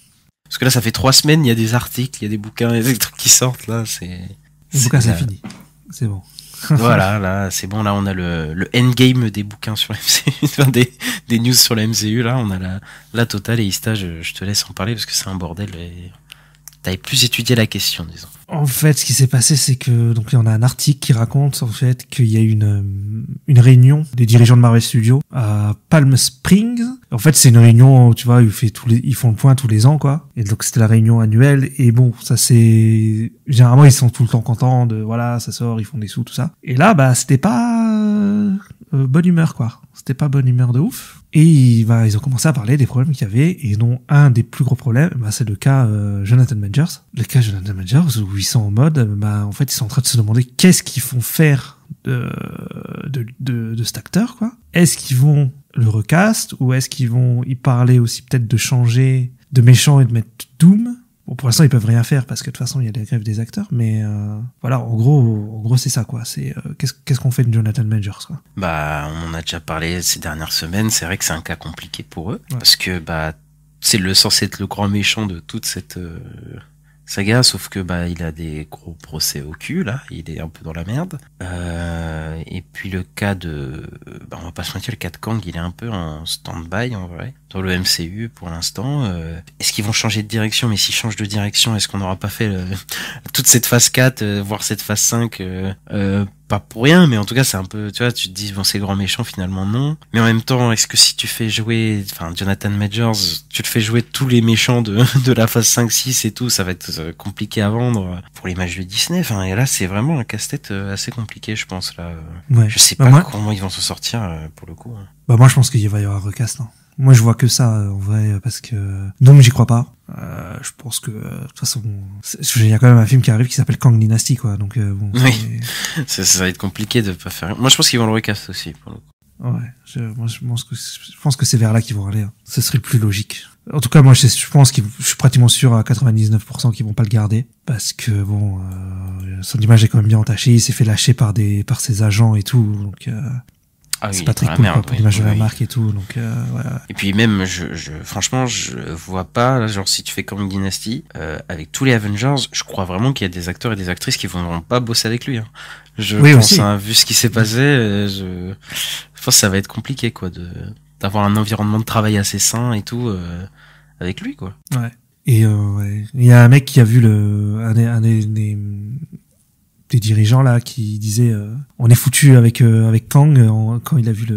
S7: Parce que là, ça fait 3 semaines, il y a des articles, il y a des bouquins, il y a des trucs qui sortent, là,
S6: Le bouquin, c'est fini. C'est bon.
S7: Voilà, là, c'est bon, là, on a le endgame des bouquins sur la MCU, enfin, des news sur la MCU, là, on a la totale, et Ista, je te laisse en parler, parce que c'est un bordel, et t'avais plus étudié la question, disons.
S6: En fait, ce qui s'est passé, c'est que donc on a un article qui raconte en fait qu'il y a eu une réunion des dirigeants de Marvel Studios à Palm Springs. En fait, c'est une réunion, tu vois, ils font le point tous les ans, quoi. Et donc c'était la réunion annuelle. Et bon, ça c'est généralement ils sont tout le temps contents de voilà, ça sort, ils font des sous, tout ça. Et là, bah c'était pas bonne humeur, quoi. C'était pas bonne humeur de ouf. Et ils ont commencé à parler des problèmes qu'il y avait, et dont un des plus gros problèmes, bah, c'est le cas Jonathan Majors. Le cas Jonathan Majors, où ils sont en mode, bah, en fait, ils sont en train de se demander qu'est-ce qu'ils vont faire de cet acteur, quoi. Est-ce qu'ils vont le recast, ou est-ce qu'ils vont y parler aussi peut-être de changer de méchant et de mettre Doom? Bon, pour l'instant, ils peuvent rien faire parce que de toute façon, il y a des grèves des acteurs, mais voilà, en gros, c'est ça, quoi. C'est qu'est-ce qu'on fait de Jonathan Majors, quoi.
S7: Bah, on en a déjà parlé ces dernières semaines. C'est vrai que c'est un cas compliqué pour eux, parce que bah, c'est censé être le grand méchant de toute cette saga, sauf que bah, il a des gros procès au cul là, il est un peu dans la merde. Et puis le cas on va pas se mentir, le cas de Kang, il est un peu en stand-by en vrai dans le MCU pour l'instant. Est-ce qu'ils vont changer de direction? Mais s'ils changent de direction, est-ce qu'on n'aura pas fait toute cette phase 4, voire cette phase 5 pas pour rien, mais en tout cas c'est un peu, tu vois, tu te dis bon, c'est grand méchant, finalement non. Mais en même temps, est-ce que si tu fais jouer, enfin, Jonathan Majors, tu te fais jouer tous les méchants de la phase 5, 6 et tout, ça va être compliqué à vendre pour l'image de Disney. Enfin, et là c'est vraiment un casse-tête assez compliqué, je pense là.
S6: Ouais.
S7: Je sais pas comment ils vont s'en sortir pour le coup.
S6: Bah moi je pense qu'il va y avoir un recast. Hein. Moi je vois que ça en vrai, parce que donc j'y crois pas. Je pense que de toute façon il y a quand même un film qui arrive qui s'appelle Kang Dynasty, quoi, donc bon,
S7: oui. Ça va être compliqué de pas faire. Moi je pense qu'ils vont le recast aussi pour le coup.
S6: Ouais, je pense que c'est vers là qu'ils vont aller, hein. Ce serait le plus logique. En tout cas, moi je pense je suis pratiquement sûr à 99% qu'ils vont pas le garder, parce que bon, son image est quand même bien entachée, il s'est fait lâcher par ses agents et tout, donc c'est pas très cool, quoi, pour l'image de la marque et tout, donc voilà.
S7: Et puis même franchement je vois pas là, genre si tu fais Kang Dynasty avec tous les Avengers, je crois vraiment qu'il y a des acteurs et des actrices qui vont pas bosser avec lui, hein. Je pense, hein, vu ce qui s'est passé, je pense que ça va être compliqué, quoi, d'avoir un environnement de travail assez sain et tout avec lui, quoi.
S6: Ouais. Et ouais, il y a un mec qui a vu un des dirigeants là qui disait on est foutu avec Kang quand il a vu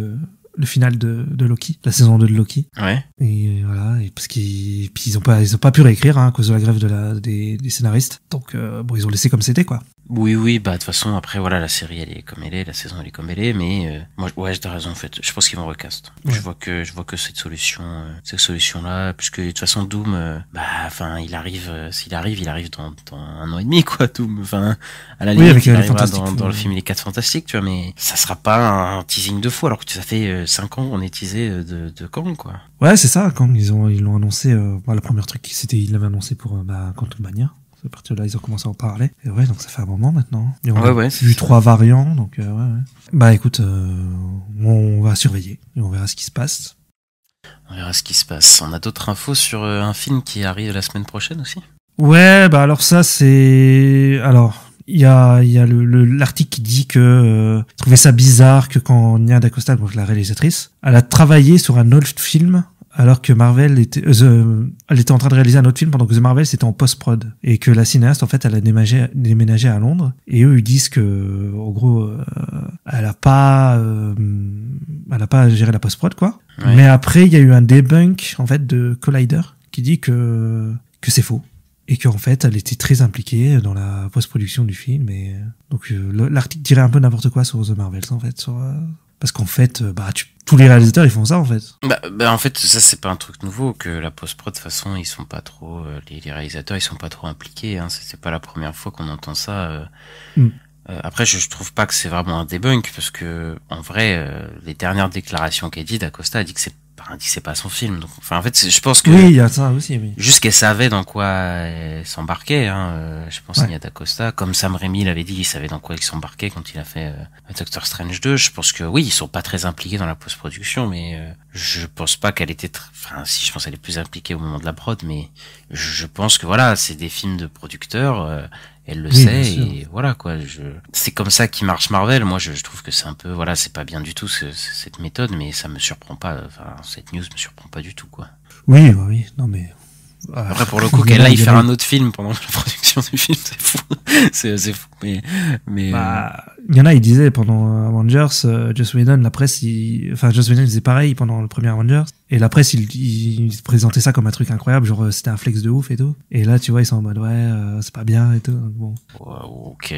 S6: le final de Loki, la saison 2 de Loki.
S7: Ouais.
S6: Et voilà, et parce puis ils ont pas pu réécrire à cause de la grève des scénaristes. Donc bon, ils ont laissé comme c'était quoi.
S7: Oui, bah de toute façon après voilà, la série elle est comme elle est, la saison elle est comme elle est, mais moi ouais, t'as raison en fait. Je pense qu'ils vont recast.
S6: Ouais.
S7: Je vois que cette solution là, puisque de toute façon Doom, bah enfin il arrive dans 1 an et demi quoi, Doom. Enfin à la limite
S6: avec
S7: il
S6: les
S7: arrivera
S6: Fantastiques,
S7: dans le film Les 4 Fantastiques, tu vois, mais ça sera pas un teasing de fou alors que ça fait 5 ans qu'on est teasé de Kang quoi.
S6: Ouais, c'est ça. Quand ils l'ont annoncé, la première truc c'était ils l'avaient annoncé pour Quantumania. À partir de là, ils ont commencé à en parler. Et ouais, donc ça fait un moment maintenant. Et on a vu 3 variants, donc ouais. Bah écoute, on va surveiller et on verra ce qui se passe.
S7: On verra ce qui se passe. On a d'autres infos sur un film qui arrive la semaine prochaine aussi.
S6: Ouais, bah alors ça c'est... Alors, il y a l'article qui dit que trouvait ça bizarre que quand Nia DaCosta, donc la réalisatrice, elle a travaillé sur un autre film alors que Marvel elle était en train de réaliser un autre film pendant que The Marvel c'était en post-prod et que la cinéaste en fait elle a déménagé à Londres et eux ils disent que en gros elle a pas géré la post-prod quoi. Ouais. Mais après il y a eu un debunk en fait de Collider qui dit que c'est faux et qu'en fait elle était très impliquée dans la post-production du film et donc l'article dirait un peu n'importe quoi sur The Marvels en fait parce qu'en fait, tous les réalisateurs ils font ça en fait.
S7: Bah en fait ça c'est pas un truc nouveau que la post-prod de toute façon ils sont pas trop les réalisateurs ils sont pas trop impliqués. Hein, c'est pas la première fois qu'on entend ça. Après je trouve pas que c'est vraiment un debunk parce que en vrai les dernières déclarations qu'a dit d'Acosta a dit que c'est pas son film. Donc, enfin, en fait, je pense que.
S6: Oui, il y a ça aussi, oui.
S7: Juste qu'elle savait dans quoi elle s'embarquait, hein. Je pense qu'il y a d'Acosta. Comme Sam Raimi l'avait dit, il savait dans quoi il s'embarquait quand il a fait Doctor Strange 2. Je pense que oui, ils sont pas très impliqués dans la post-production, mais je pense pas qu'elle était enfin, si, je pense qu'elle est plus impliquée au moment de la prod, mais je pense que voilà, c'est des films de producteurs, elle le sait, et voilà, quoi. C'est comme ça qui marche Marvel. Moi, je trouve que c'est un peu, voilà, c'est pas bien du tout, cette méthode, mais ça me surprend pas, enfin, cette news me surprend pas du tout, quoi.
S6: Oui, non, mais.
S7: Après, pour le coup, qu'elle aille faire un autre film pendant la production du film, c'est fou. C'est fou, mais.
S6: Il y en a, ils disaient pendant Avengers, Joss Whedon, la presse, Joss Whedon disait pareil pendant le premier Avengers, et la presse, il présentait ça comme un truc incroyable, genre c'était un flex de ouf et tout. Et là, tu vois, ils sont en mode c'est pas bien et tout. Donc bon.
S7: Ok,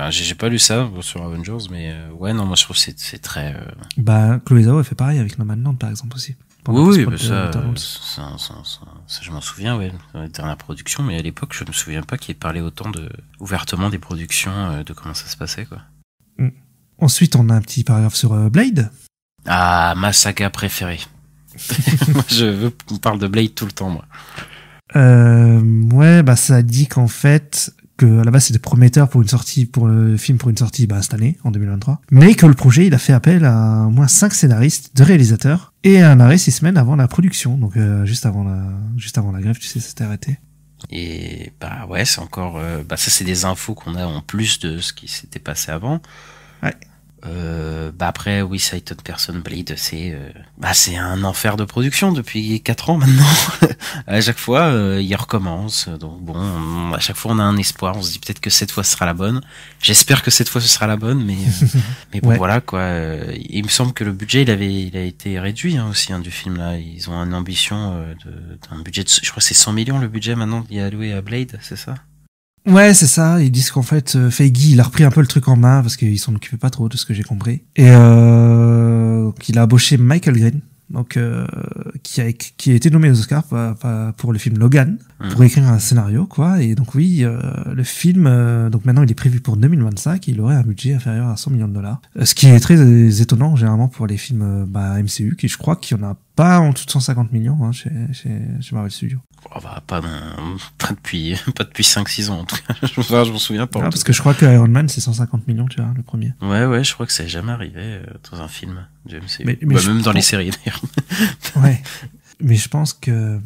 S7: j'ai pas lu ça sur Avengers, mais ouais, non, moi je trouve que c'est très.
S6: Chloé Zhao, elle fait pareil avec Nomadland par exemple aussi.
S7: Oui, ça, je m'en souviens, ouais, dans les dernières productions, mais à l'époque, je me souviens pas qu'il ait parlé autant ouvertement des productions, de comment ça se passait, quoi.
S6: Ensuite, on a un petit paragraphe sur Blade.
S7: Ah, ma saga préférée. Moi, je veux qu'on parle de Blade tout le temps, moi.
S6: Ouais, ça dit qu'en fait, que à la base c'était prometteur pour le film pour une sortie cette année, en 2023, mais que le projet il a fait appel à au moins 5 scénaristes, 2 réalisateurs et un arrêt 6 semaines avant la production, donc juste avant la grève, tu sais, c'était arrêté.
S7: Et ouais, c'est encore ça c'est des infos qu'on a en plus de ce qui s'était passé avant.
S6: Ouais.
S7: Après oui, Sighted Person Blade c'est un enfer de production depuis 4 ans maintenant. À chaque fois il recommence, donc bon, à chaque fois on a un espoir, on se dit peut-être que cette fois ce sera la bonne. J'espère que cette fois ce sera la bonne, mais bon ouais. Voilà quoi. Il me semble que le budget il a été réduit aussi du film là. Ils ont une ambition d'un budget je crois que c'est 100 millions le budget maintenant il est alloué à Blade, c'est ça?
S6: Ouais, c'est ça. Ils disent qu'en fait, Feige, il a repris un peu le truc en main parce qu'il s'en occupait pas trop de ce que j'ai compris. Et qu'il a embauché Michael Green, donc qui a été nommé aux Oscars pour le film Logan, pour écrire un scénario, quoi. Et donc oui, le film, donc maintenant il est prévu pour 2025. Il aurait un budget inférieur à 100 millions de dollars. Ce qui est très étonnant généralement pour les films MCU, qui je crois qu'il y en a pas en dessous de 150 millions chez Marvel Studios.
S7: Pas depuis 5-6 ans en tout cas. Je m'en souviens pas.
S6: Parce que je crois que Iron Man c'est 150 millions, tu vois, le premier.
S7: Ouais, je crois que ça n'est jamais arrivé dans un film du MCU.
S6: Mais
S7: même dans les séries d'ailleurs.
S6: Ouais. Mais je pense que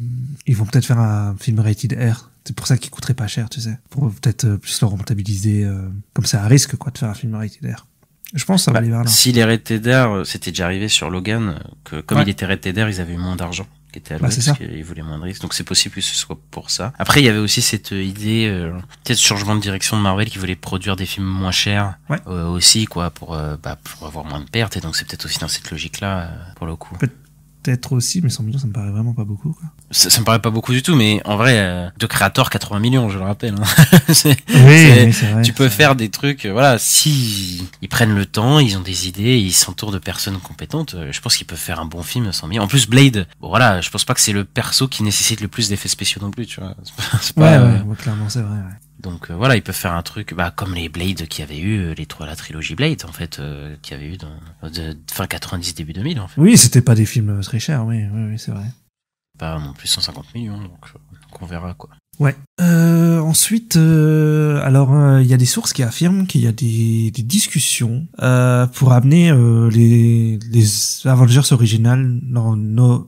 S6: ils vont peut-être faire un film rated R. C'est pour ça qu'il coûterait pas cher, tu sais. Pour peut-être plus le rentabiliser. Comme c'est un risque, quoi, de faire un film rated R. Je pense que ça va aller vers là.
S7: Si les rated R, c'était déjà arrivé sur Logan, que comme il était rated R, ils avaient eu moins d'argent. qui était alloué parce qu'il voulait moins de risques. Donc c'est possible que ce soit pour ça. Après, il y avait aussi cette idée, peut-être changement de direction de Marvel qui voulait produire des films moins chers aussi, quoi, pour avoir moins de pertes. Et donc c'est peut-être aussi dans cette logique-là, pour le coup.
S6: Peut-être aussi, mais 100 millions, ça me paraît vraiment pas beaucoup, quoi.
S7: Ça me paraît pas beaucoup du tout, mais en vrai, de Creator, 80 millions, je le rappelle. Hein.
S6: C'est vrai.
S7: Tu peux faire des trucs, voilà, si ils prennent le temps, ils ont des idées, ils s'entourent de personnes compétentes, je pense qu'ils peuvent faire un bon film à 100 millions. En plus, Blade, bon voilà, je pense pas que c'est le perso qui nécessite le plus d'effets spéciaux non plus, tu vois. C'est pas,
S6: ouais, clairement, c'est vrai, ouais.
S7: Donc voilà, ils peuvent faire un truc comme les Blade qui avaient eu, la trilogie Blade en fait, qui avait eu fin 90 début 2000 en fait.
S6: Oui, c'était pas des films très chers, oui, c'est vrai.
S7: Pas non plus 150 millions, donc on verra quoi.
S6: Ouais. Ensuite, alors il y a des sources qui affirment qu'il y a des discussions pour amener les Avengers originales,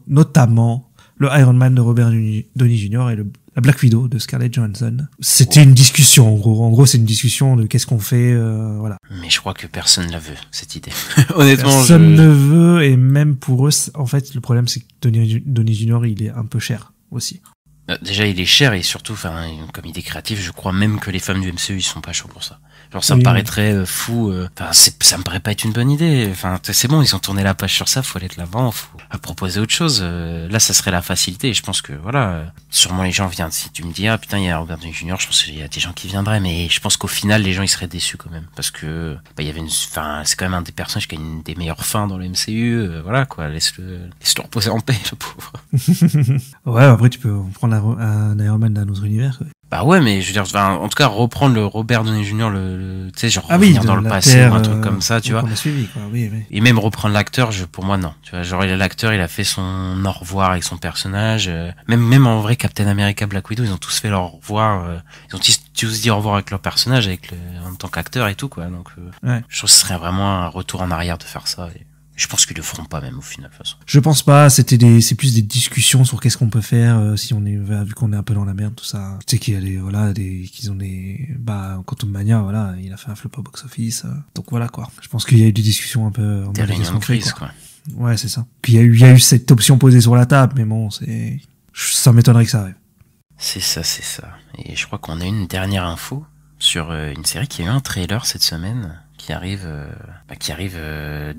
S6: notamment le Iron Man de Robert Downey Jr. et la Black Widow de Scarlett Johansson. C'était une discussion, en gros. En gros, c'est une discussion de qu'est-ce qu'on fait, voilà.
S7: Mais je crois que personne ne la veut, cette idée. Honnêtement,
S6: personne ne veut, et même pour eux, en fait, le problème, c'est que Downey Jr., il est un peu cher, aussi.
S7: Déjà, il est cher, et surtout, comme idée créative, je crois même que les fans du MCU, ils sont pas chauds pour ça. Genre, ça me paraîtrait fou, ça me paraît pas être une bonne idée. Enfin, c'est bon, ils ont tourné la page sur ça, faut aller de l'avant, faut proposer autre chose. Là, ça serait la facilité, et je pense que, voilà, sûrement les gens viennent, si tu me dis, putain, il y a Robert Downey Jr., je pense qu'il y a des gens qui viendraient, mais je pense qu'au final, les gens, ils seraient déçus quand même. Parce que, il y avait c'est quand même un des personnages qui a une des meilleures fins dans le MCU, voilà, quoi, laisse-le reposer en paix, le pauvre.
S6: Ouais, après, tu peux prendre un Iron Man d'un autre univers, quoi.
S7: Bah ouais, mais je veux dire, en tout cas, reprendre le Robert Downey Jr., tu sais, genre revenir dans le passé ou un truc comme ça, tu vois.
S6: On a suivi, quoi. Oui.
S7: Et même reprendre l'acteur, pour moi, non. Tu vois, genre, l'acteur, il a fait son au revoir avec son personnage. Même en vrai, Captain America, Black Widow, ils ont tous fait leur au revoir. Ils ont tous dit au revoir avec leur personnage, en tant qu'acteur et tout, quoi. Donc, je trouve que ce serait vraiment un retour en arrière de faire ça. Et je pense qu'ils le feront pas même au final, de toute façon.
S6: Je pense pas, c'est plus des discussions sur qu'est-ce qu'on peut faire si on est, vu qu'on est un peu dans la merde, tout ça. Tu sais qu'il y a qu'ils ont Quantum Mania, voilà, il a fait un flop au box-office. Donc voilà, quoi. Je pense qu'il y a eu des discussions un peu en
S7: réunion de crise, quoi.
S6: Ouais, c'est ça. Puis il y a eu cette option posée sur la table, mais bon, ça m'étonnerait que ça arrive.
S7: C'est ça. Et je crois qu'on a une dernière info sur une série qui a eu un trailer cette semaine, qui arrive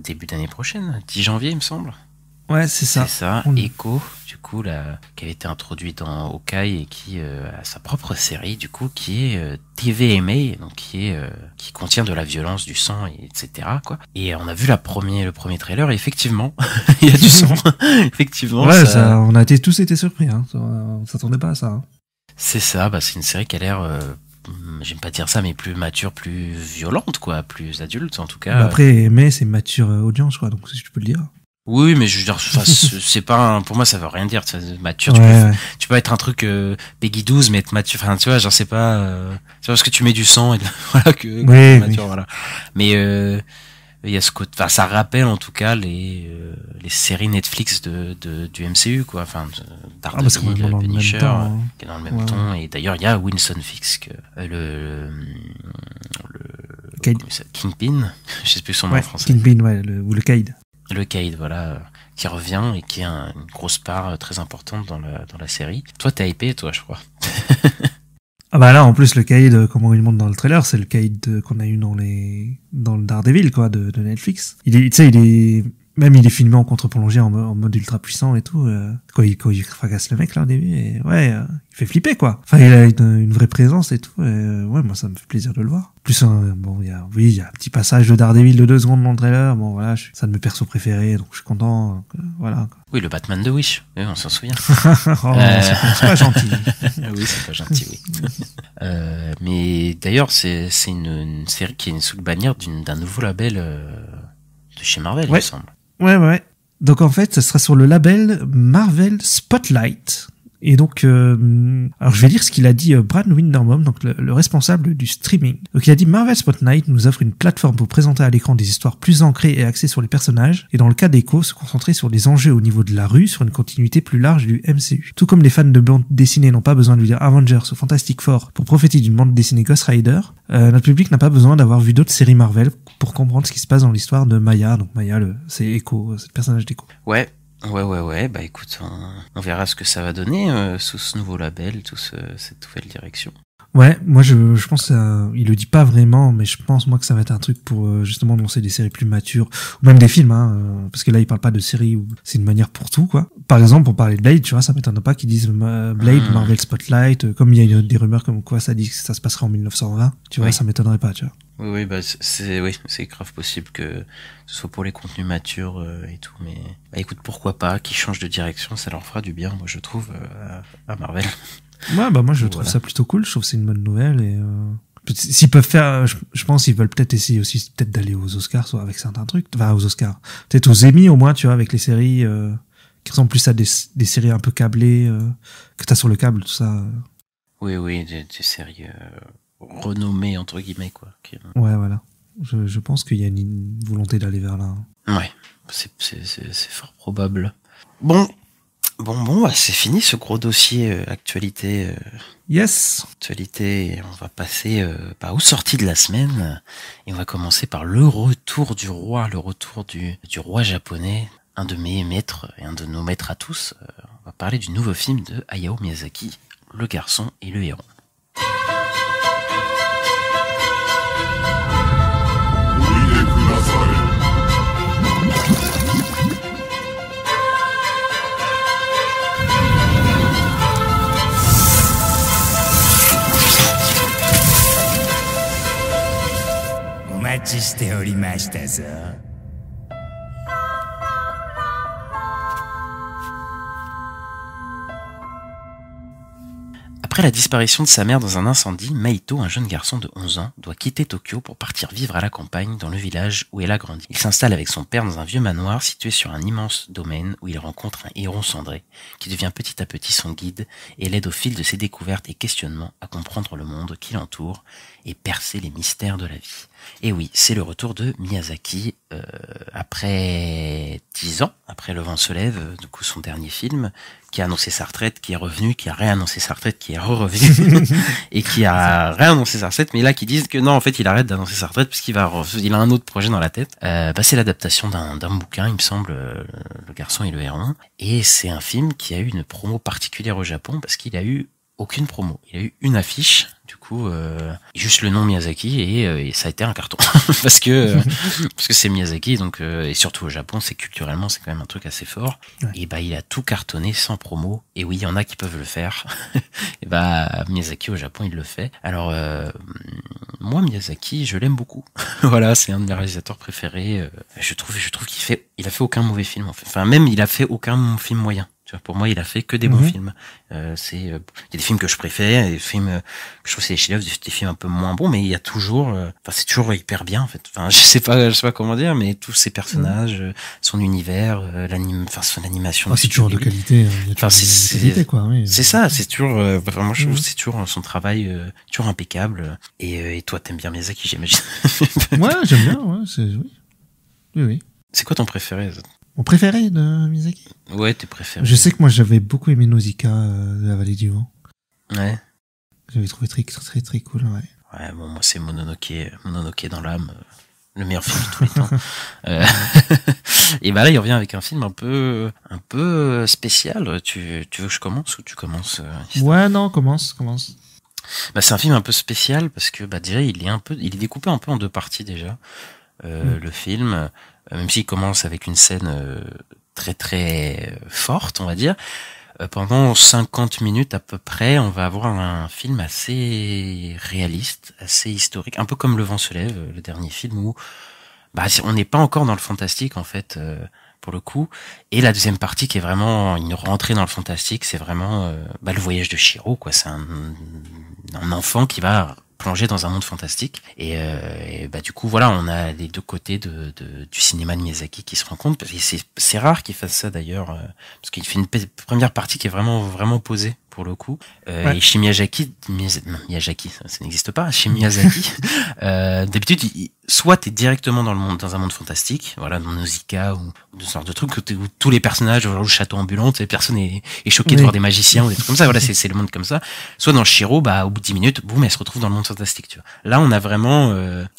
S7: début d'année prochaine, 10 janvier, il me semble.
S6: Ouais, c'est ça.
S7: C'est ça. Echo, du coup, qui avait été introduit dans Hawkeye et qui a sa propre série, du coup, qui est TVMA, donc qui contient de la violence, du sang, etc., quoi. Et on a vu le premier trailer, et effectivement, il y a du sang. Effectivement.
S6: Ouais, on a tous été surpris, hein. On s'attendait pas à ça, hein.
S7: C'est ça, c'est une série qui a l'air, j'aime pas dire ça, mais plus mature, plus violente, quoi, plus adulte, en tout cas.
S6: Après, mais c'est mature audience, quoi, donc si tu peux le dire.
S7: Oui, mais je veux dire, c'est pas pour moi, ça veut rien dire, mature, tu peux être un truc, Peggy 12, mais être mature, enfin, tu vois, genre, c'est pas, c'est parce que tu mets du sang, et voilà, que mature, voilà. Mais, il y a ce côté, enfin, ça rappelle, en tout cas, les séries Netflix du MCU, quoi, enfin, Daredevil, Punisher, qui est dans le même ton, et d'ailleurs, il y a Winston Fisk, Kingpin, je sais plus son nom en français.
S6: Kingpin, ou le Cade.
S7: Le Cade, voilà, qui revient et qui a une grosse part très importante dans la série. Toi, t'es hypé, toi, je crois.
S6: Ah bah là, en plus, le Cade, comment il monte dans le trailer, c'est le Cade qu'on a eu dans le Daredevil, quoi, de Netflix. Il est filmé en contre-plongée en mode ultra puissant et tout, quand il fracasse le mec, là, au début, et il fait flipper, quoi. Enfin, il a une vraie présence et tout, et moi, ça me fait plaisir de le voir. Plus, il y a un petit passage de Daredevil de 2 secondes dans le trailer, bon, voilà, c'est un de mes persos préférés, donc je suis content, donc, voilà, quoi.
S7: Oui, le Batman de Wish, oui, on s'en souvient.
S6: C'est pas gentil.
S7: Oui, c'est pas gentil, oui. Mais d'ailleurs, c'est une série qui est sous le bannière d'un nouveau label de chez Marvel, il me semble.
S6: Ouais. Donc en fait, ça sera sur le label Marvel Spotlight. Et donc, alors je vais lire ce qu'il a dit Brad Winderbaum, donc le responsable du streaming. Donc il a dit: Marvel Spotlight nous offre une plateforme pour présenter à l'écran des histoires plus ancrées et axées sur les personnages, et dans le cas d'Echo, se concentrer sur les enjeux au niveau de la rue, sur une continuité plus large du MCU. Tout comme les fans de bande dessinée n'ont pas besoin de lire Avengers ou Fantastic Four pour profiter d'une bande dessinée Ghost Rider, notre public n'a pas besoin d'avoir vu d'autres séries Marvel pour comprendre ce qui se passe dans l'histoire de Maya. Donc Maya, c'est Echo, c'est le personnage d'Echo.
S7: Ouais. Ouais, bah écoute, on verra ce que ça va donner sous ce nouveau label, cette nouvelle direction.
S6: Ouais, moi je pense il le dit pas vraiment, mais je pense moi que ça va être un truc pour justement lancer des séries plus matures ou même des films, parce que là il parle pas de séries où c'est une manière pour tout quoi. Par exemple, pour parler de Blade, tu vois, ça m'étonne pas qu'ils disent Blade, Marvel Spotlight, comme il y a des rumeurs comme quoi ça dit que ça se passerait en 1920, tu vois, ça m'étonnerait pas, tu vois.
S7: Oui, bah c'est grave possible que ce soit pour les contenus matures et tout, mais bah écoute, pourquoi pas, qu'ils changent de direction, ça leur fera du bien, moi je trouve, à Marvel.
S6: Ouais, bah moi je trouve ça plutôt cool, je trouve que c'est une bonne nouvelle et s'ils peuvent faire, je pense qu'ils veulent peut-être essayer aussi peut-être d'aller aux Oscars, soit avec certains trucs, enfin aux Oscars, peut-être aux Emmy au moins, tu vois, avec les séries qui ressemblent plus à des séries un peu câblées que t'as sur le câble, tout ça.
S7: Oui, des séries renommées entre guillemets quoi.
S6: Ouais, voilà. Je pense qu'il y a une volonté d'aller vers là.
S7: Ouais, c'est fort probable. Bon, c'est fini ce gros dossier actualité.
S6: Yes.
S7: Actualité, et on va passer aux sorties de la semaine et on va commencer par le retour du roi japonais, un de mes maîtres et un de nos maîtres à tous. On va parler du nouveau film de Hayao Miyazaki, Le Garçon et le Héron. Après la disparition de sa mère dans un incendie, Maito, un jeune garçon de 11 ans, doit quitter Tokyo pour partir vivre à la campagne dans le village où elle a grandi. Il s'installe avec son père dans un vieux manoir situé sur un immense domaine où il rencontre un héron cendré qui devient petit à petit son guide et l'aide au fil de ses découvertes et questionnements à comprendre le monde qui l'entoure et percer les mystères de la vie. Et oui, c'est le retour de Miyazaki après 10 ans, après Le Vent se lève, du coup son dernier film, qui a annoncé sa retraite, qui est revenu, qui a réannoncé sa retraite, qui est revenu et qui a réannoncé sa retraite, mais là qui disent que non, en fait, il arrête d'annoncer sa retraite parce qu'il a un autre projet dans la tête. C'est l'adaptation d'un bouquin, il me semble, Le Garçon et le Héron, et c'est un film qui a eu une promo particulière au Japon parce qu'il a eu aucune promo. Il a eu une affiche, du coup, juste le nom Miyazaki et ça a été un carton parce que c'est Miyazaki, donc et surtout au Japon, c'est culturellement c'est quand même un truc assez fort. Ouais. Et il a tout cartonné sans promo. Et oui, il y en a qui peuvent le faire. Et Miyazaki au Japon, il le fait. Alors moi Miyazaki, je l'aime beaucoup. Voilà, c'est un de mes réalisateurs préférés. Je trouve il a fait aucun mauvais film en fait. Enfin même il a fait aucun film moyen. Pour moi, il a fait que des bons films. Il y a des films que je préfère, des films que je trouve c'est des chefs-d'œuvre, des films un peu moins bons, mais il y a toujours, c'est toujours hyper bien en fait. Enfin, je sais pas comment dire, mais tous ces personnages, son univers, son animation.
S6: C'est toujours de qualité. C'est qualité quoi. Oui.
S7: C'est ça, c'est toujours. Moi, je trouve que c'est toujours son travail, toujours impeccable. Et toi, t'aimes bien Miyazaki, j'imagine.
S6: Ouais, j'aime bien. Ouais, oui.
S7: C'est quoi ton préféré?
S6: Mon préféré de Miyazaki?
S7: Ouais, tes préférés.
S6: Je sais que moi j'avais beaucoup aimé Nausicaa de la Vallée du Vent.
S7: Ouais.
S6: J'avais trouvé très très très cool, ouais.
S7: Ouais, bon, moi c'est Mononoke dans l'âme, le meilleur film de tous les temps. Et là il revient avec un film un peu spécial. Tu veux que je commence ou tu commences?
S6: Ouais, non, commence.
S7: C'est un film un peu spécial parce que déjà il est découpé un peu en deux parties déjà. Le film, même s'il commence avec une scène très très forte, on va dire, pendant 50 minutes à peu près, on va avoir un film assez réaliste, assez historique, un peu comme Le Vent se lève, le dernier film où on n'est pas encore dans le fantastique en fait, pour le coup. Et la deuxième partie qui est vraiment une rentrée dans le fantastique, c'est vraiment le voyage de Chihiro, quoi. C'est un enfant qui va plonger dans un monde fantastique et du coup voilà, on a les deux côtés du cinéma de Miyazaki qui se rencontrent. C'est rare qu'il fasse ça d'ailleurs, parce qu'il fait une première partie qui est vraiment posée pour le coup. Et chez Miyazaki, ça n'existe pas. Chez Miyazaki, d'habitude soit t'es directement dans un monde fantastique, voilà, dans Nausicaa ou de ce genre de trucs où tous les personnages, genre le château ambulant, personne est choqué de voir des magiciens ou des trucs comme ça, voilà, c'est le monde comme ça. Soit dans Shiro, au bout de 10 minutes, boum, elle se retrouve dans le monde fantastique, tu vois. Là, on a vraiment,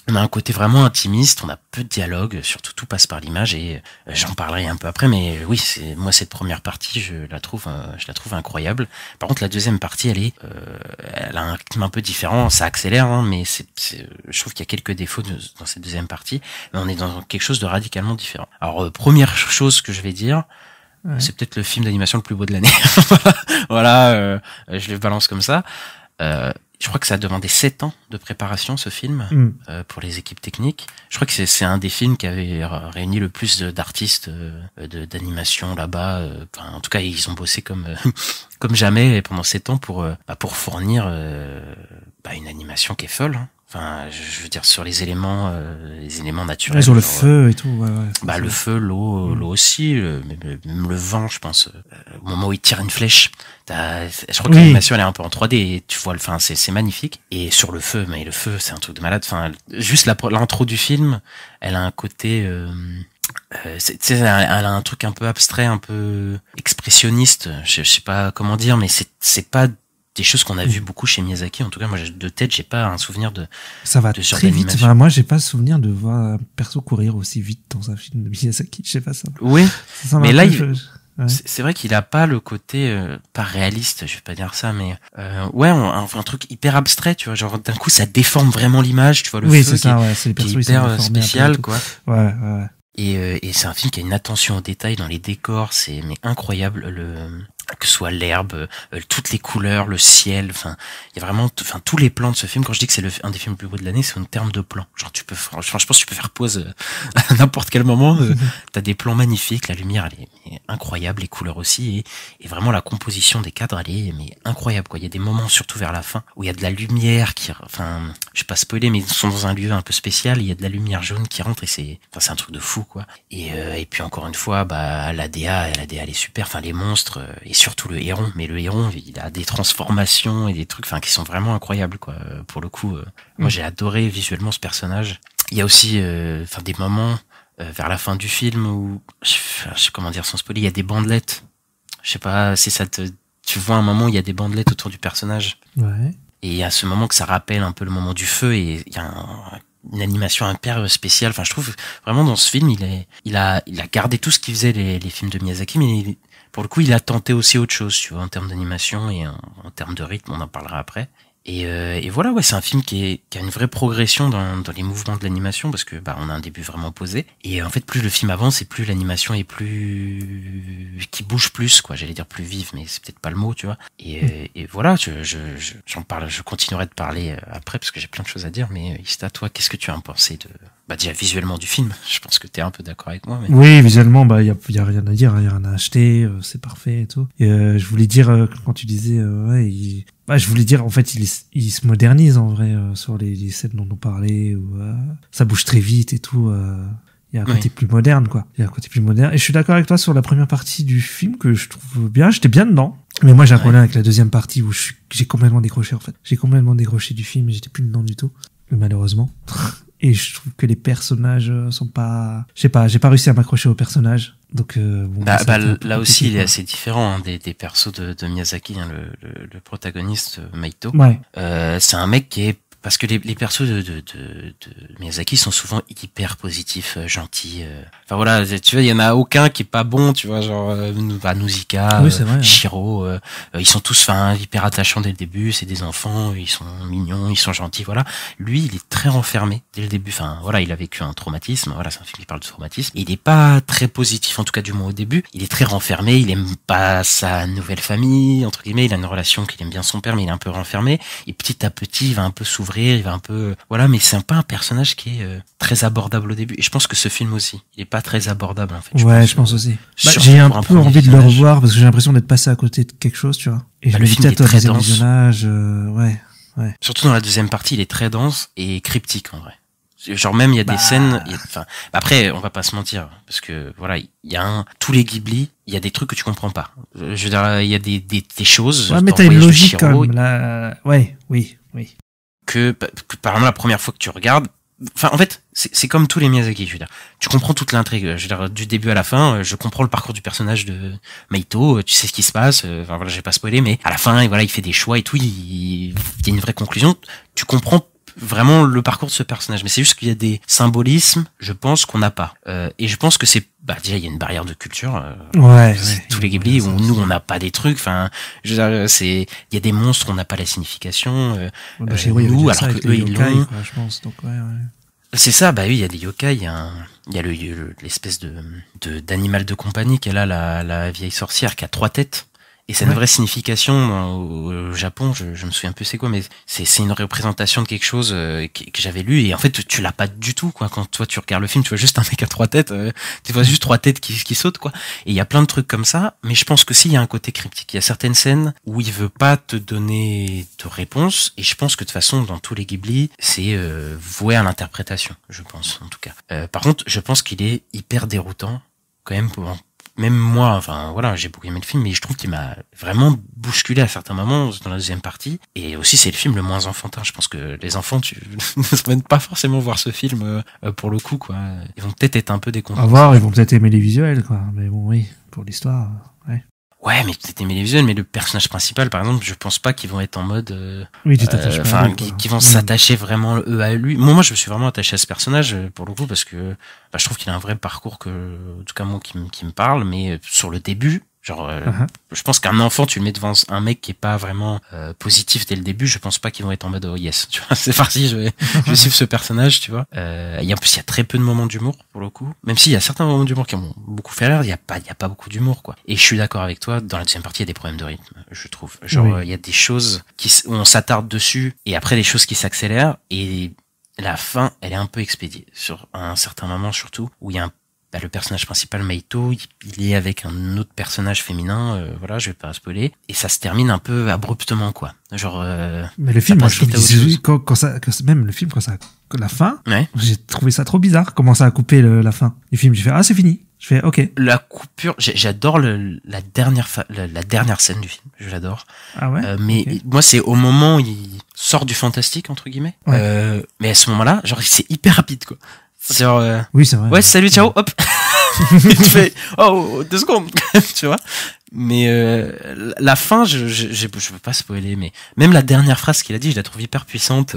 S7: on a un côté vraiment intimiste, on a peu de dialogue, surtout tout passe par l'image et j'en parlerai un peu après, mais oui, moi cette première partie, je la trouve incroyable. Par contre, la deuxième partie, elle a un rythme un peu différent, ça accélère, hein, mais je trouve qu'il y a quelques défauts dans cette deuxième partie, mais on est dans quelque chose de radicalement différent. Alors, première chose que je vais dire, c'est peut-être le film d'animation le plus beau de l'année. Voilà, je le balance comme ça. Je crois que ça a demandé 7 ans de préparation, ce film, pour les équipes techniques. Je crois que c'est un des films qui avait réuni le plus d'artistes d'animation là-bas. En tout cas, ils ont bossé comme jamais pendant 7 ans pour fournir une animation qui est folle, hein. Enfin, je veux dire, sur les éléments naturels.
S6: Ouais, sur le feu et tout,
S7: le feu, l'eau aussi, même le vent, je pense. Au moment où il tire une flèche, je crois que l'animation, elle est un peu en 3D et tu vois, c'est magnifique. Et sur le feu, mais le feu, c'est un truc de malade. Enfin, juste l'intro du film, elle a un côté, elle a un truc un peu abstrait, un peu expressionniste. Je sais pas comment dire, mais c'est pas des choses qu'on a vu beaucoup chez Miyazaki. En tout cas, moi, de tête, j'ai pas un souvenir de.
S6: Ça va très vite. Enfin, moi, j'ai pas le souvenir de voir un perso courir aussi vite dans un film de Miyazaki. Je sais pas ça.
S7: Oui. Mais là, c'est vrai qu'il a pas le côté pas réaliste. Je vais pas dire ça, mais un truc hyper abstrait. Tu vois, genre d'un coup, ça déforme vraiment l'image. Tu vois le feu
S6: c'est ça. Ouais, c'est les persos,
S7: qui est hyper spécial, quoi.
S6: Ouais.
S7: Et c'est un film qui a une attention aux détails dans les décors. C'est incroyable. Que ce soit l'herbe, toutes les couleurs, le ciel, enfin, il y a vraiment, tous les plans de ce film. Quand je dis que c'est un des films les plus beaux de l'année, c'est en termes de plans. Genre, je pense que tu peux faire pause à n'importe quel moment. T'as des plans magnifiques, la lumière, elle est incroyable, les couleurs aussi, et vraiment la composition des cadres, elle est incroyable, quoi. Il y a des moments, surtout vers la fin, où il y a de la lumière je vais pas spoiler, mais ils sont dans un lieu un peu spécial, il y a de la lumière jaune qui rentre et c'est un truc de fou, quoi. Et puis encore une fois, la DA, elle est super, enfin, les monstres, et surtout le héron, mais le héron, il a des transformations et des trucs, qui sont vraiment incroyables, quoi. Pour le coup, moi j'ai adoré visuellement ce personnage. Il y a aussi, des moments vers la fin du film où, je sais comment dire sans spoiler, il y a des bandelettes. Je sais pas si tu vois un moment où il y a des bandelettes autour du personnage.
S6: Ouais.
S7: Et il y a ce moment que ça rappelle un peu le moment du feu et il y a une animation hyper spéciale. Enfin, je trouve vraiment dans ce film, il a gardé tout ce qu'il faisait les films de Miyazaki, mais pour le coup, il a tenté aussi autre chose, tu vois, en termes d'animation et en termes de rythme, on en parlera après. Et voilà, c'est un film qui a une vraie progression dans les mouvements de l'animation parce que on a un début vraiment posé et en fait plus le film avance et plus l'animation est qui bouge plus, quoi. J'allais dire plus vive, mais c'est peut-être pas le mot, tu vois. Et voilà, j'en parle, je continuerai de parler après parce que j'ai plein de choses à dire. Mais Ista, toi, qu'est-ce que tu as pensé déjà visuellement du film? Je pense que t'es un peu d'accord avec moi. Mais...
S6: Oui, visuellement, y a rien à dire, y a rien à acheter, c'est parfait et tout. Et je voulais dire quand tu disais je voulais dire en fait il se modernise en vrai sur les scènes dont on parlait où ça bouge très vite et tout. Il y a un côté plus moderne, quoi. Il y a un côté plus moderne. Et je suis d'accord avec toi sur la première partie du film que je trouve bien. J'étais bien dedans. Mais moi, j'ai un problème avec la deuxième partie où j'ai complètement décroché, en fait. J'ai complètement décroché du film et j'étais plus dedans du tout. Malheureusement. Et je trouve que les personnages sont pas... Je sais pas, j'ai pas réussi à m'accrocher aux personnages. Donc,
S7: là aussi, il est assez différent des persos de Miyazaki, hein, le protagoniste, Maito.
S6: Ouais.
S7: C'est un mec qui est... Parce que les persos de Miyazaki sont souvent hyper positifs, gentils. Enfin voilà, tu vois, il y en a aucun qui est pas bon, tu vois, genre Nausicaa, Shiro, ils sont tous hyper attachants dès le début, c'est des enfants, ils sont mignons, ils sont gentils, voilà. Lui, il est très renfermé dès le début. Enfin voilà, il a vécu un traumatisme, voilà, c'est un film qui parle de traumatisme. Il est pas très positif, en tout cas du moins au début. Il est très renfermé, il aime pas sa nouvelle famille, entre guillemets, il a une relation qu'il aime bien son père, mais il est un peu renfermé. Et petit à petit, il va un peu s'ouvrir. Il va un peu, voilà, mais c'est pas un personnage qui est très abordable au début. Et je pense que ce film aussi, il est pas très abordable en fait.
S6: Je pense aussi. J'ai un peu envie de le revoir parce que j'ai l'impression d'être passé à côté de quelque chose, tu vois. Et je
S7: le film est très dense.
S6: Visionnage,
S7: Surtout dans la deuxième partie, il est très dense et cryptique en vrai. Genre même il y a des scènes, après on va pas se mentir parce que voilà, il y a tous les Ghibli, il y a des trucs que tu comprends pas. Je veux dire, il y a des choses.
S6: Ouais, mais t'as une logique quand même là. Ouais, oui.
S7: Que par exemple la première fois que tu regardes, enfin, en fait, c'est comme tous les Miyazaki, je veux dire. Tu comprends toute l'intrigue, je veux dire, du début à la fin, je comprends le parcours du personnage de Maito, tu sais ce qui se passe, enfin voilà, j'ai pas spoilé, mais à la fin, voilà, il fait des choix et tout, il y a une vraie conclusion, tu comprends vraiment le parcours de ce personnage, mais c'est juste qu'il y a des symbolismes, je pense, qu'on n'a pas. Et je pense que c'est, déjà, il y a une barrière de culture. Tous les Ghibli, où nous, on n'a pas des trucs, enfin, je veux dire, il y a des monstres, on n'a pas la signification, nous, alors que eux, ils l'ont.
S6: Je pense, donc, ouais.
S7: C'est ça, oui, il y a des yokai, il y a l'espèce d'animal de compagnie qu'elle a, la vieille sorcière qui a 3 têtes. Et c'est une vraie signification au Japon, je me souviens plus c'est quoi, mais c'est une représentation de quelque chose que j'avais lu, et en fait tu l'as pas du tout, quoi. Quand toi tu regardes le film, tu vois juste un mec à 3 têtes, tu vois juste 3 têtes qui sautent, quoi. Et il y a plein de trucs comme ça, mais je pense que il y a un côté cryptique. Il y a certaines scènes où il veut pas te donner de réponse, et je pense que de toute façon dans tous les Ghibli, c'est voué à l'interprétation, je pense en tout cas. Par contre, je pense qu'il est hyper déroutant quand même même moi, enfin voilà, j'ai beaucoup aimé le film, mais je trouve qu'il m'a vraiment bousculé à certains moments dans la deuxième partie. Et aussi, c'est le film le moins enfantin. Je pense que les enfants, ne se mettent pas forcément voir ce film pour le coup, quoi. Ils vont peut-être être un peu déconcertés.
S6: À voir, ils vont peut-être aimer les visuels, quoi. Mais bon, oui, pour l'histoire, ouais.
S7: Ouais, mais peut-être aimer les visuels, mais le personnage principal, par exemple, je pense pas qu'ils vont être en mode,
S6: oui, tu t'attaches pas à lui,
S7: qu'ils vont s'attacher vraiment eux à lui. Moi, je me suis vraiment attaché à ce personnage pour le coup parce que je trouve qu'il a un vrai parcours en tout cas moi, qui me parle, mais sur le début. Genre, je pense qu'un enfant, tu le mets devant un mec qui est pas vraiment positif dès le début, je pense pas qu'ils vont être en mode oh yes, tu vois, c'est parti, je vais suivre ce personnage, tu vois. Et en plus, il y a très peu de moments d'humour pour le coup, même s'il y a certains moments d'humour qui m'ont beaucoup fait rire, il y a pas beaucoup d'humour, quoi. Et je suis d'accord avec toi, dans la deuxième partie, il y a des problèmes de rythme, je trouve. Genre, il y a des choses où on s'attarde dessus, et après des choses qui s'accélèrent, et la fin, elle est un peu expédiée sur un certain moment surtout où il y a le personnage principal Maito, il est avec un autre personnage féminin, voilà, je vais pas spoiler, et ça se termine un peu abruptement, quoi. Genre.
S6: Mais le film, moi, je trouve même le film la fin,
S7: ouais.
S6: J'ai trouvé ça trop bizarre. Comment ça a coupé la fin du film. J'ai fait c'est fini. Je fais ok.
S7: La coupure, j'adore la dernière scène du film, je l'adore.
S6: Ah ouais.
S7: Mais moi, c'est au moment où il sort du fantastique entre guillemets. Ouais. Mais à ce moment-là, genre c'est hyper rapide, quoi. Genre,
S6: oui, c'est vrai.
S7: Ouais, salut, ciao, hop. Tu fais, 2 secondes, tu vois. Mais la fin, je peux pas spoiler, mais même la dernière phrase qu'il a dit, je la trouve hyper puissante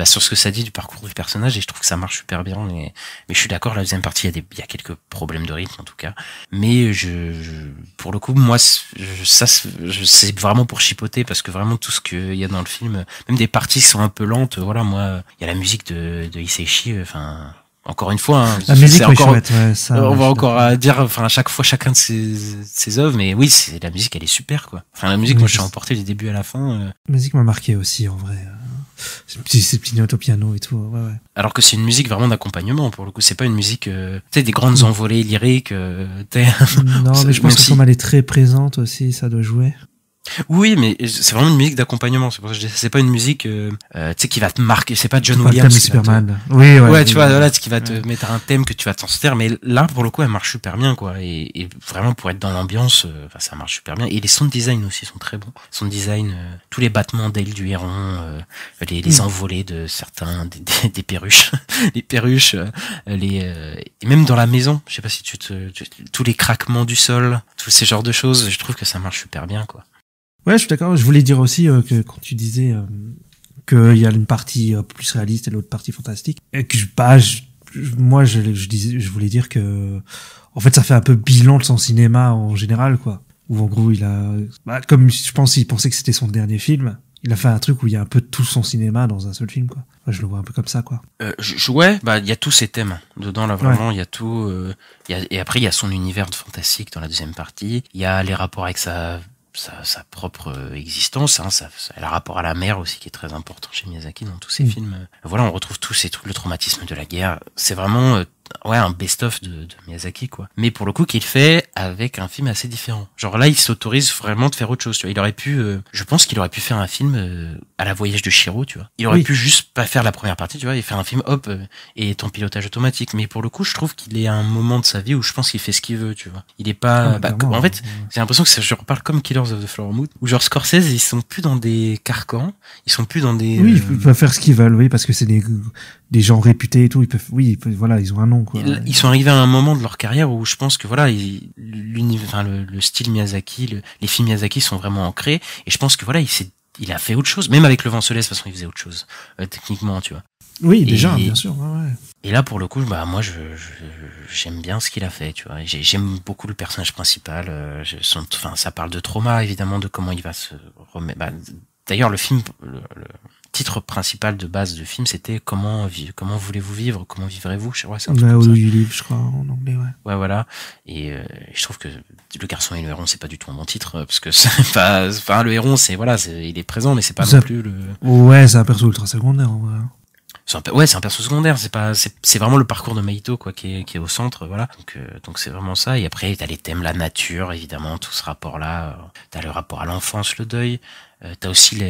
S7: sur ce que ça dit du parcours du personnage, et je trouve que ça marche super bien. Mais je suis d'accord, la deuxième partie, il y a quelques problèmes de rythme en tout cas. Mais pour le coup, moi, c'est vraiment pour chipoter, parce que vraiment tout ce qu'il y a dans le film, même des parties qui sont un peu lentes, voilà, moi, il y a la musique de Hisaishi, enfin. Encore une fois,
S6: la musique est
S7: encore,
S6: chouette, ouais, ça,
S7: on va encore dire, enfin, à chaque fois, chacun de ses œuvres, mais oui, la musique, elle est super, quoi. Enfin, la musique, oui, moi, je suis emporté du début à la fin.
S6: La musique m'a marqué aussi, en vrai. Ces petits notes au piano et tout, ouais.
S7: Alors que c'est une musique vraiment d'accompagnement, pour le coup. C'est pas une musique, tu sais, des grandes envolées lyriques,
S6: non, mais je pense que comme elle est très présente aussi, ça doit jouer.
S7: Oui, mais c'est vraiment une musique d'accompagnement. C'est pour ça que je dis, c'est pas une musique, tu sais, qui va te marquer. C'est pas John Williams.
S6: Qui Superman. Oui,
S7: ouais, tu vois, voilà, qui va te mettre un thème que tu vas t'en sortir. Mais là, pour le coup, elle marche super bien, quoi. Et vraiment, pour être dans l'ambiance, ça marche super bien. Et les sound design aussi sont très bons. Sound design, tous les battements d'ailes du héron, les envolées de certains, des perruches, les perruches, et même dans la maison. Je sais pas si tous les craquements du sol, tous ces genres de choses, je trouve que ça marche super bien, quoi.
S6: Ouais, je suis d'accord. Je voulais dire aussi que quand tu disais qu'il y a une partie plus réaliste et l'autre partie fantastique, et que moi je voulais dire que en fait ça fait un peu bilan de son cinéma en général, quoi. Où en gros il a, comme je pense il pensait que c'était son dernier film, il a fait un truc où il y a un peu tout son cinéma dans un seul film, quoi. Enfin, je le vois un peu comme ça, quoi.
S7: Ouais, il y a tous ces thèmes dedans là, vraiment. Il y a tout. Et après il y a son univers de fantastique dans la deuxième partie. Il y a les rapports avec sa propre existence, hein, elle a rapport à la mer aussi qui est très important chez Miyazaki dans tous ses films. Voilà, on retrouve tous ces trucs, le traumatisme de la guerre. C'est vraiment un best-of de Miyazaki, quoi. Mais pour le coup, qu'il fait avec un film assez différent. Genre là, il s'autorise vraiment de faire autre chose, tu vois. Il aurait pu, je pense qu'il aurait pu faire un film à la Voyage de Chihiro, tu vois. Il aurait pu juste pas faire la première partie, tu vois, et faire un film, et ton pilotage automatique. Mais pour le coup, je trouve qu'il est à un moment de sa vie où je pense qu'il fait ce qu'il veut, tu vois. Il est pas, en fait, j'ai l'impression que je reparle comme Killers of the Flower Moon, où genre Scorsese, ils sont plus dans des carcans, ils sont plus dans des...
S6: Oui, ils peuvent faire ce qu'ils veulent, oui, parce que c'est des gens réputés et tout, voilà, ils ont un nom, quoi.
S7: Ils sont arrivés à un moment de leur carrière où je pense que voilà, le style Miyazaki, les films Miyazaki sont vraiment ancrés, et je pense que voilà, il a fait autre chose, même avec Le Vent se lève, de toute façon il faisait autre chose, techniquement, tu vois.
S6: Oui, déjà, bien sûr, ouais.
S7: Et là, pour le coup, moi, j'aime bien ce qu'il a fait, tu vois. J'aime beaucoup le personnage principal. Ça parle de trauma, évidemment, de comment il va se remettre. D'ailleurs, le titre principal de base du film, c'était comment voulez-vous vivre, comment vivrez-vous, je crois, c'est un truc comme ça.
S6: Live, je crois, en anglais, ouais.
S7: Ouais, voilà. Et je trouve que Le Garçon et le Héron, c'est pas du tout un bon titre, parce que c'est pas, enfin, le héron, il est présent, mais c'est pas non plus le.
S6: Ouais, c'est un perso ultra secondaire, en vrai.
S7: C'est un perso secondaire, c'est vraiment le parcours de Mahito, quoi, qui est au centre, voilà. Donc c'est vraiment ça. Et après, t'as les thèmes, la nature, évidemment, tout ce rapport-là. T'as le rapport à l'enfance, le deuil. T'as aussi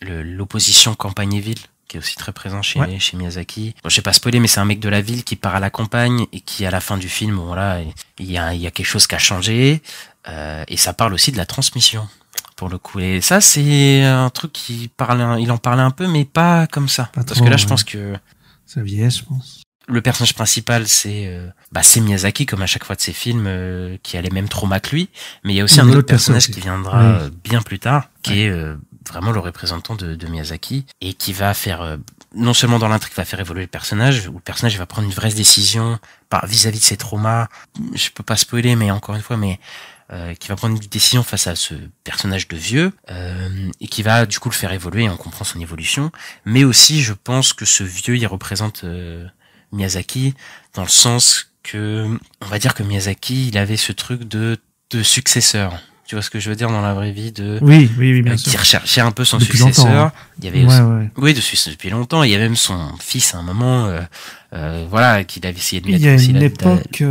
S7: l'opposition campagne et ville, qui est aussi très présent chez Miyazaki. Bon, je vais pas spoiler, mais c'est un mec de la ville qui part à la campagne et qui, à la fin du film, voilà, il y a quelque chose qui a changé. Et ça parle aussi de la transmission, pour le coup. Et ça, c'est un truc il en parlait un peu, mais pas comme ça. Parce que là, je pense que
S6: c'est la vieillesse, je pense.
S7: Le personnage principal, c'est Miyazaki, comme à chaque fois de ses films, qui a les mêmes traumas que lui. Mais il y a aussi un autre personnage qui viendra bien plus tard, qui est vraiment le représentant de Miyazaki, et qui va faire, non seulement dans l'intrigue, va faire évoluer le personnage, où le personnage va prendre une vraie décision vis-à-vis de ses traumas. Je peux pas spoiler, mais encore une fois, qui va prendre une décision face à ce personnage de vieux, et qui va du coup le faire évoluer, et on comprend son évolution. Mais aussi, je pense que ce vieux, il représente Miyazaki, dans le sens que, on va dire que Miyazaki, il avait ce truc de successeur. Tu vois ce que je veux dire dans la vraie vie,
S6: oui, bien sûr.
S7: Qui recherchait un peu son
S6: depuis
S7: successeur.
S6: Longtemps.
S7: Il y avait oui, depuis longtemps. Il y a même son fils à un moment, voilà, qu'il avait essayé de mettre.
S6: Il y a une époque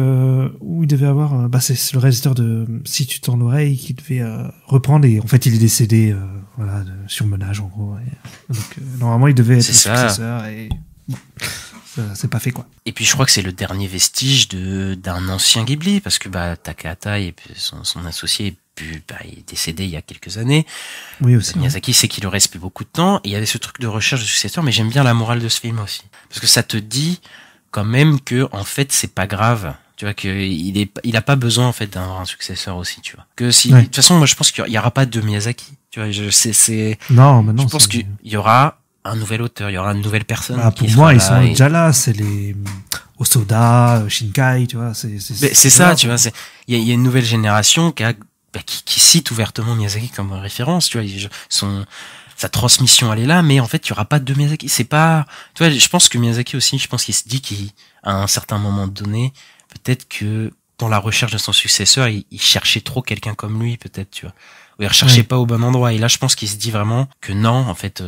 S6: où il devait avoir, c'est le réalisateur de Si tu tends l'oreille qui devait reprendre, et en fait il est décédé, voilà, de surmenage en gros. Et, donc normalement il devait être le successeur, et bon, c'est pas fait, quoi.
S7: Et puis je crois que c'est le dernier vestige d'un ancien Ghibli, parce que Takahata et puis son associé, il est décédé il y a quelques années.
S6: Oui, aussi.
S7: Miyazaki sait qu'il lui reste plus beaucoup de temps, et il y avait ce truc de recherche de successeur, mais j'aime bien la morale de ce film aussi. Parce que ça te dit quand même que, en fait, c'est pas grave. Tu vois, il a pas besoin, en fait, d'avoir un successeur aussi, tu vois. Que si, de toute façon, moi, je pense qu'il y aura pas de Miyazaki. Tu vois,
S6: non, maintenant.
S7: Je pense qu'il y aura un nouvel auteur, il y aura une nouvelle personne.
S6: Pour moi, ils sont déjà là, c'est les Osoda, Shinkai, tu vois, c'est
S7: ça, tu vois, il y a une nouvelle génération qui cite ouvertement Miyazaki comme référence, tu vois, sa transmission, elle est là, mais en fait, il y aura pas de Miyazaki. C'est pas, tu vois, je pense que Miyazaki aussi, je pense qu'il se dit qu'à un certain moment donné, peut-être que dans la recherche de son successeur, il cherchait trop quelqu'un comme lui, peut-être, tu vois. Ou il recherchait pas au bon endroit. Et là, je pense qu'il se dit vraiment que non, en fait,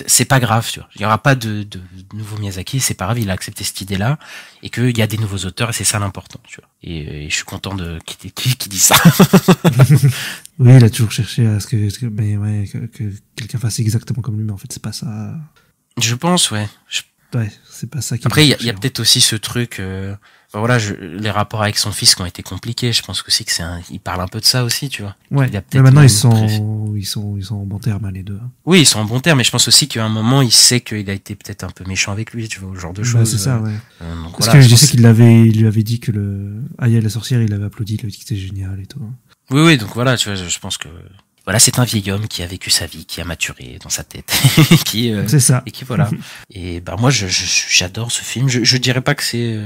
S7: c'est pas grave, tu vois. Il y aura pas de nouveau Miyazaki, c'est pas grave, il a accepté cette idée-là, et qu'il y a des nouveaux auteurs, et c'est ça l'important, tu vois. Et je suis content qui dit ça.
S6: Oui, il a toujours cherché à que quelqu'un fasse exactement comme lui, mais en fait, c'est pas ça.
S7: Je pense, ouais.
S6: Ouais, c'est pas ça qui.
S7: Après, il y a peut-être aussi ce truc, voilà, les rapports avec son fils qui ont été compliqués. Je pense aussi que il parle un peu de ça aussi, tu vois.
S6: Ouais. Mais maintenant, ils sont en bon terme, les deux.
S7: Oui, ils sont en bon terme, mais je pense aussi qu'à un moment, il sait qu'il a été peut-être un peu méchant avec lui, tu vois, ce genre de choses.
S6: C'est ça, ouais.
S7: Donc,
S6: parce que je sais qu'il lui avait dit que Aya la sorcière, il avait applaudi, il avait dit que c'était génial et tout.
S7: Oui, donc voilà, tu vois, je pense que, voilà, c'est un vieil homme qui a vécu sa vie, qui a maturé dans sa tête,
S6: c'est ça.
S7: Et qui, voilà. Et moi, j'adore ce film. Je dirais pas que c'est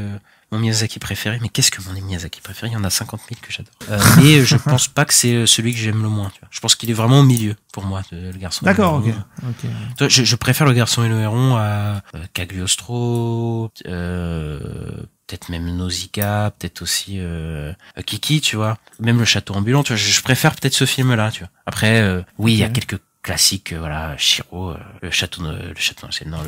S7: mon Miyazaki préféré, mais qu'est-ce que mon Miyazaki préféré? Il y en a 50 000 que j'adore. Mais je pense pas que c'est celui que j'aime le moins. Tu vois. Je pense qu'il est vraiment au milieu pour moi, le Garçon.
S6: D'accord,
S7: et le Héron.
S6: ok.
S7: Toi, je préfère le Garçon et le Héron à Cagliostro, peut-être même Nausicaa, peut-être aussi Kiki, tu vois. Même le Château ambulant, tu vois. Je préfère peut-être ce film-là, tu vois. Après, oui, il y a quelques classiques, voilà, Shiro, le château, c'est dans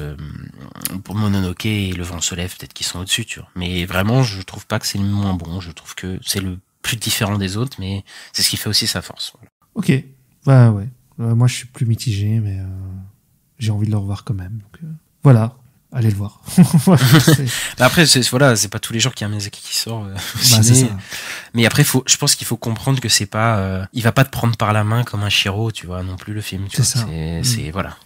S7: pour Mononoke et Le Vent se lève, peut-être qu'ils sont au-dessus, tu vois. Mais vraiment, je trouve pas que c'est le moins bon. Je trouve que c'est le plus différent des autres, mais c'est ce qui fait aussi sa force. Voilà.
S6: Ok. Bah ouais. Moi, je suis plus mitigé, mais j'ai envie de le revoir quand même. Donc, voilà. Allez le voir.
S7: Après, c'est pas tous les jours qu'il y a un Miyazaki qui sort.
S6: C'est ça.
S7: Mais après, je pense qu'il faut comprendre que c'est pas, il va pas te prendre par la main comme un Shiro, tu vois, non plus le film. Tu vois.
S6: Ça.
S7: C'est voilà,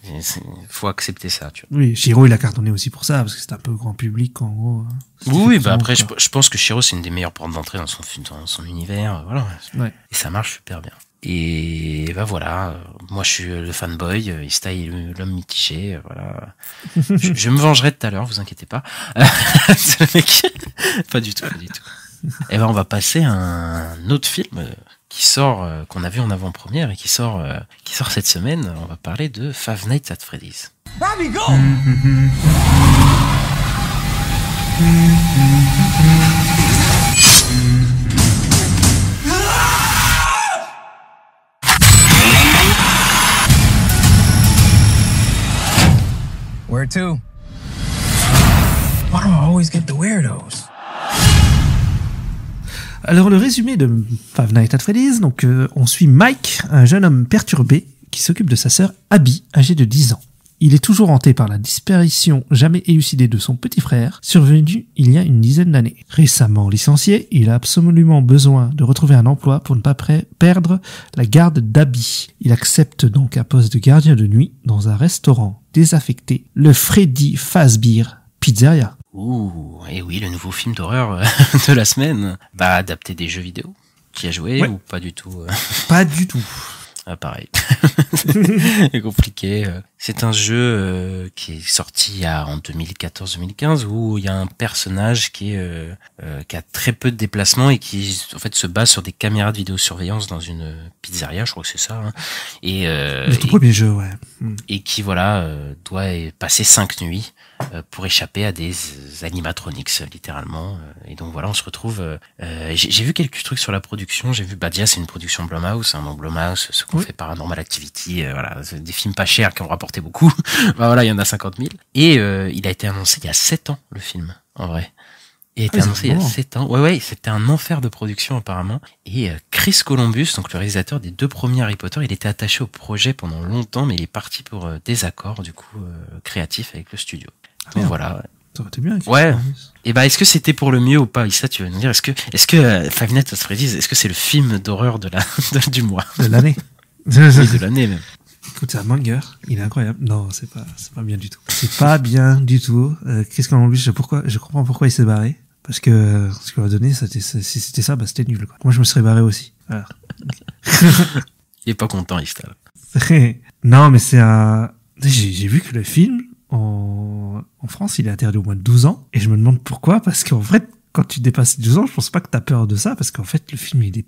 S7: faut accepter ça, tu vois.
S6: Oui, Shiro il a cartonné aussi pour ça parce que c'est un peu grand public en gros.
S7: Oui, bah après, je pense que Shiro c'est une des meilleures portes d'entrée dans son univers, voilà.
S6: Ouais.
S7: Et ça marche super bien. Et bah voilà, moi je suis le fanboy, Ista est l'homme mitigé, voilà. je me vengerai tout à l'heure, vous inquiétez pas. C'est le mec. Pas du tout. Et ben on va passer à un autre film qui sort, qu'on a vu en avant-première et qui sort cette semaine. On va parler de Five Nights at Freddy's.
S2: Bobby, go!
S8: Where to? Why do I always get the weirdos?
S6: Alors le résumé de Five Nights at Freddy's, donc on suit Mike, un jeune homme perturbé qui s'occupe de sa sœur Abby, âgée de 10 ans. Il est toujours hanté par la disparition jamais élucidée de son petit frère, survenue il y a une dizaine d'années. Récemment licencié, il a absolument besoin de retrouver un emploi pour ne pas perdre la garde d'Abby. Il accepte donc un poste de gardien de nuit dans un restaurant désaffecté, le Freddy Fazbear Pizzeria.
S7: Ouh, et oui, le nouveau film d'horreur de la semaine. Bah, adapté des jeux vidéo. Tu y as joué ou pas du tout
S6: Pas du tout.
S7: Ah, pareil. C'est compliqué. C'est un jeu qui est sorti en 2014-2015 où il y a un personnage qui a très peu de déplacements et qui en fait se base sur des caméras de vidéosurveillance dans une pizzeria, je crois que c'est ça. Hein. Et
S6: le tout premier jeu, ouais.
S7: Et qui doit passer 5 nuits pour échapper à des animatronics littéralement. Et donc voilà, on se retrouve. J'ai vu quelques trucs sur la production. J'ai vu déjà c'est une production Blumhouse. Hein, Blumhouse, ce qu'on fait Paranormal Activity, voilà, des films pas chers qui ont rapporté beaucoup. Bah voilà, il y en a 50 000. Et il a été annoncé il y a 7 ans le film, en vrai. Il a été annoncé il y a 7 ans. Ouais, c'était un enfer de production apparemment. Et Chris Columbus, donc le réalisateur des 2 premiers Harry Potter, il était attaché au projet pendant longtemps, mais il est parti pour désaccord du coup créatif avec le studio. Donc voilà.
S6: Ça aurait été bien.
S7: Ouais. Et bah, est-ce que c'était pour le mieux ou pas? Ça, tu vas me dire. Est-ce que Five Nights at Freddy's, est-ce que c'est le film d'horreur du mois?
S6: De l'année.
S7: Oui, de l'année même.
S6: Écoute, c'est un manga, il est incroyable. Non, c'est pas bien du tout. C'est pas bien du tout. Qu'est-ce qu'on en je comprends pourquoi il s'est barré. Parce que ce qu'on a donné, si c'était ça, bah c'était nul, quoi. Moi, je me serais barré aussi. Voilà.
S7: Il est pas content, Istal.
S6: Non, mais j'ai vu que le film, en France, il est interdit au moins de 12 ans. Et je me demande pourquoi, parce qu'en fait, quand tu dépasses 12 ans, je pense pas que t'as peur de ça, parce qu'en fait, le film, il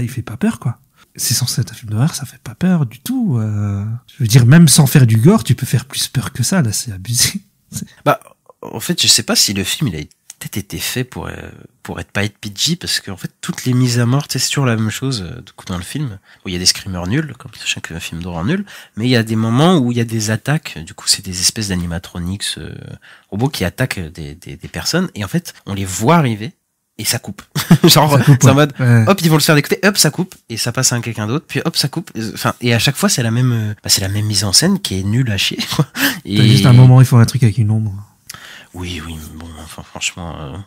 S6: fait pas peur, quoi. C'est censé être un film d'horreur, ça fait pas peur du tout. Je veux dire, même sans faire du gore, tu peux faire plus peur que ça, là, c'est abusé.
S7: Bah, en fait, je sais pas si le film, il a peut-être été fait pour pas être PG, parce qu'en fait, toutes les mises à mort, c'est toujours la même chose, du coup, dans le film, où il y a des screamers nuls, comme chaque film d'horreur nul, mais il y a des moments où il y a des attaques, du coup, c'est des espèces d'animatronics, robots qui attaquent des personnes, et en fait, on les voit arriver, et ça coupe. Genre, c'est en mode, hop, ils vont le faire d'écouter, hop, ça coupe, et ça passe à quelqu'un d'autre, puis hop, ça coupe. Enfin, et à chaque fois, c'est la même mise en scène qui est nulle à chier, quoi. Et
S6: t'as juste un moment, il faut un truc avec une ombre.
S7: Oui, bon, enfin, franchement,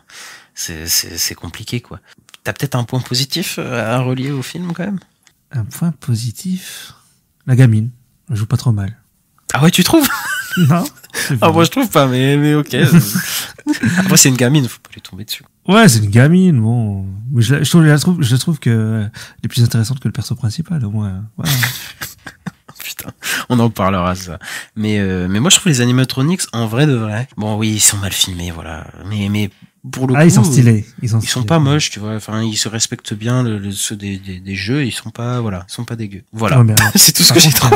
S7: c'est compliqué, quoi. T'as peut-être un point positif à relier au film, quand même?
S6: Un point positif? La gamine. Elle joue pas trop mal.
S7: Ah ouais, tu trouves?
S6: Non.
S7: Ah, moi, je trouve pas, mais ok. Après, c'est une gamine, faut pas lui tomber dessus.
S6: Ouais, c'est une gamine, bon. Mais je trouve que elle est plus intéressante que le perso principal, au moins. Voilà.
S7: Putain, on en parlera, ça. Mais moi, je trouve les animatronics, en vrai de vrai. Bon, oui, ils sont mal filmés, voilà. Mais pour le coup.
S6: Ils sont stylés. Ils
S7: sont pas moches, tu vois. Enfin, ils se respectent bien, ceux des jeux, ils sont pas dégueux. Voilà.
S6: Ouais,
S7: c'est tout ce que j'ai trouvé.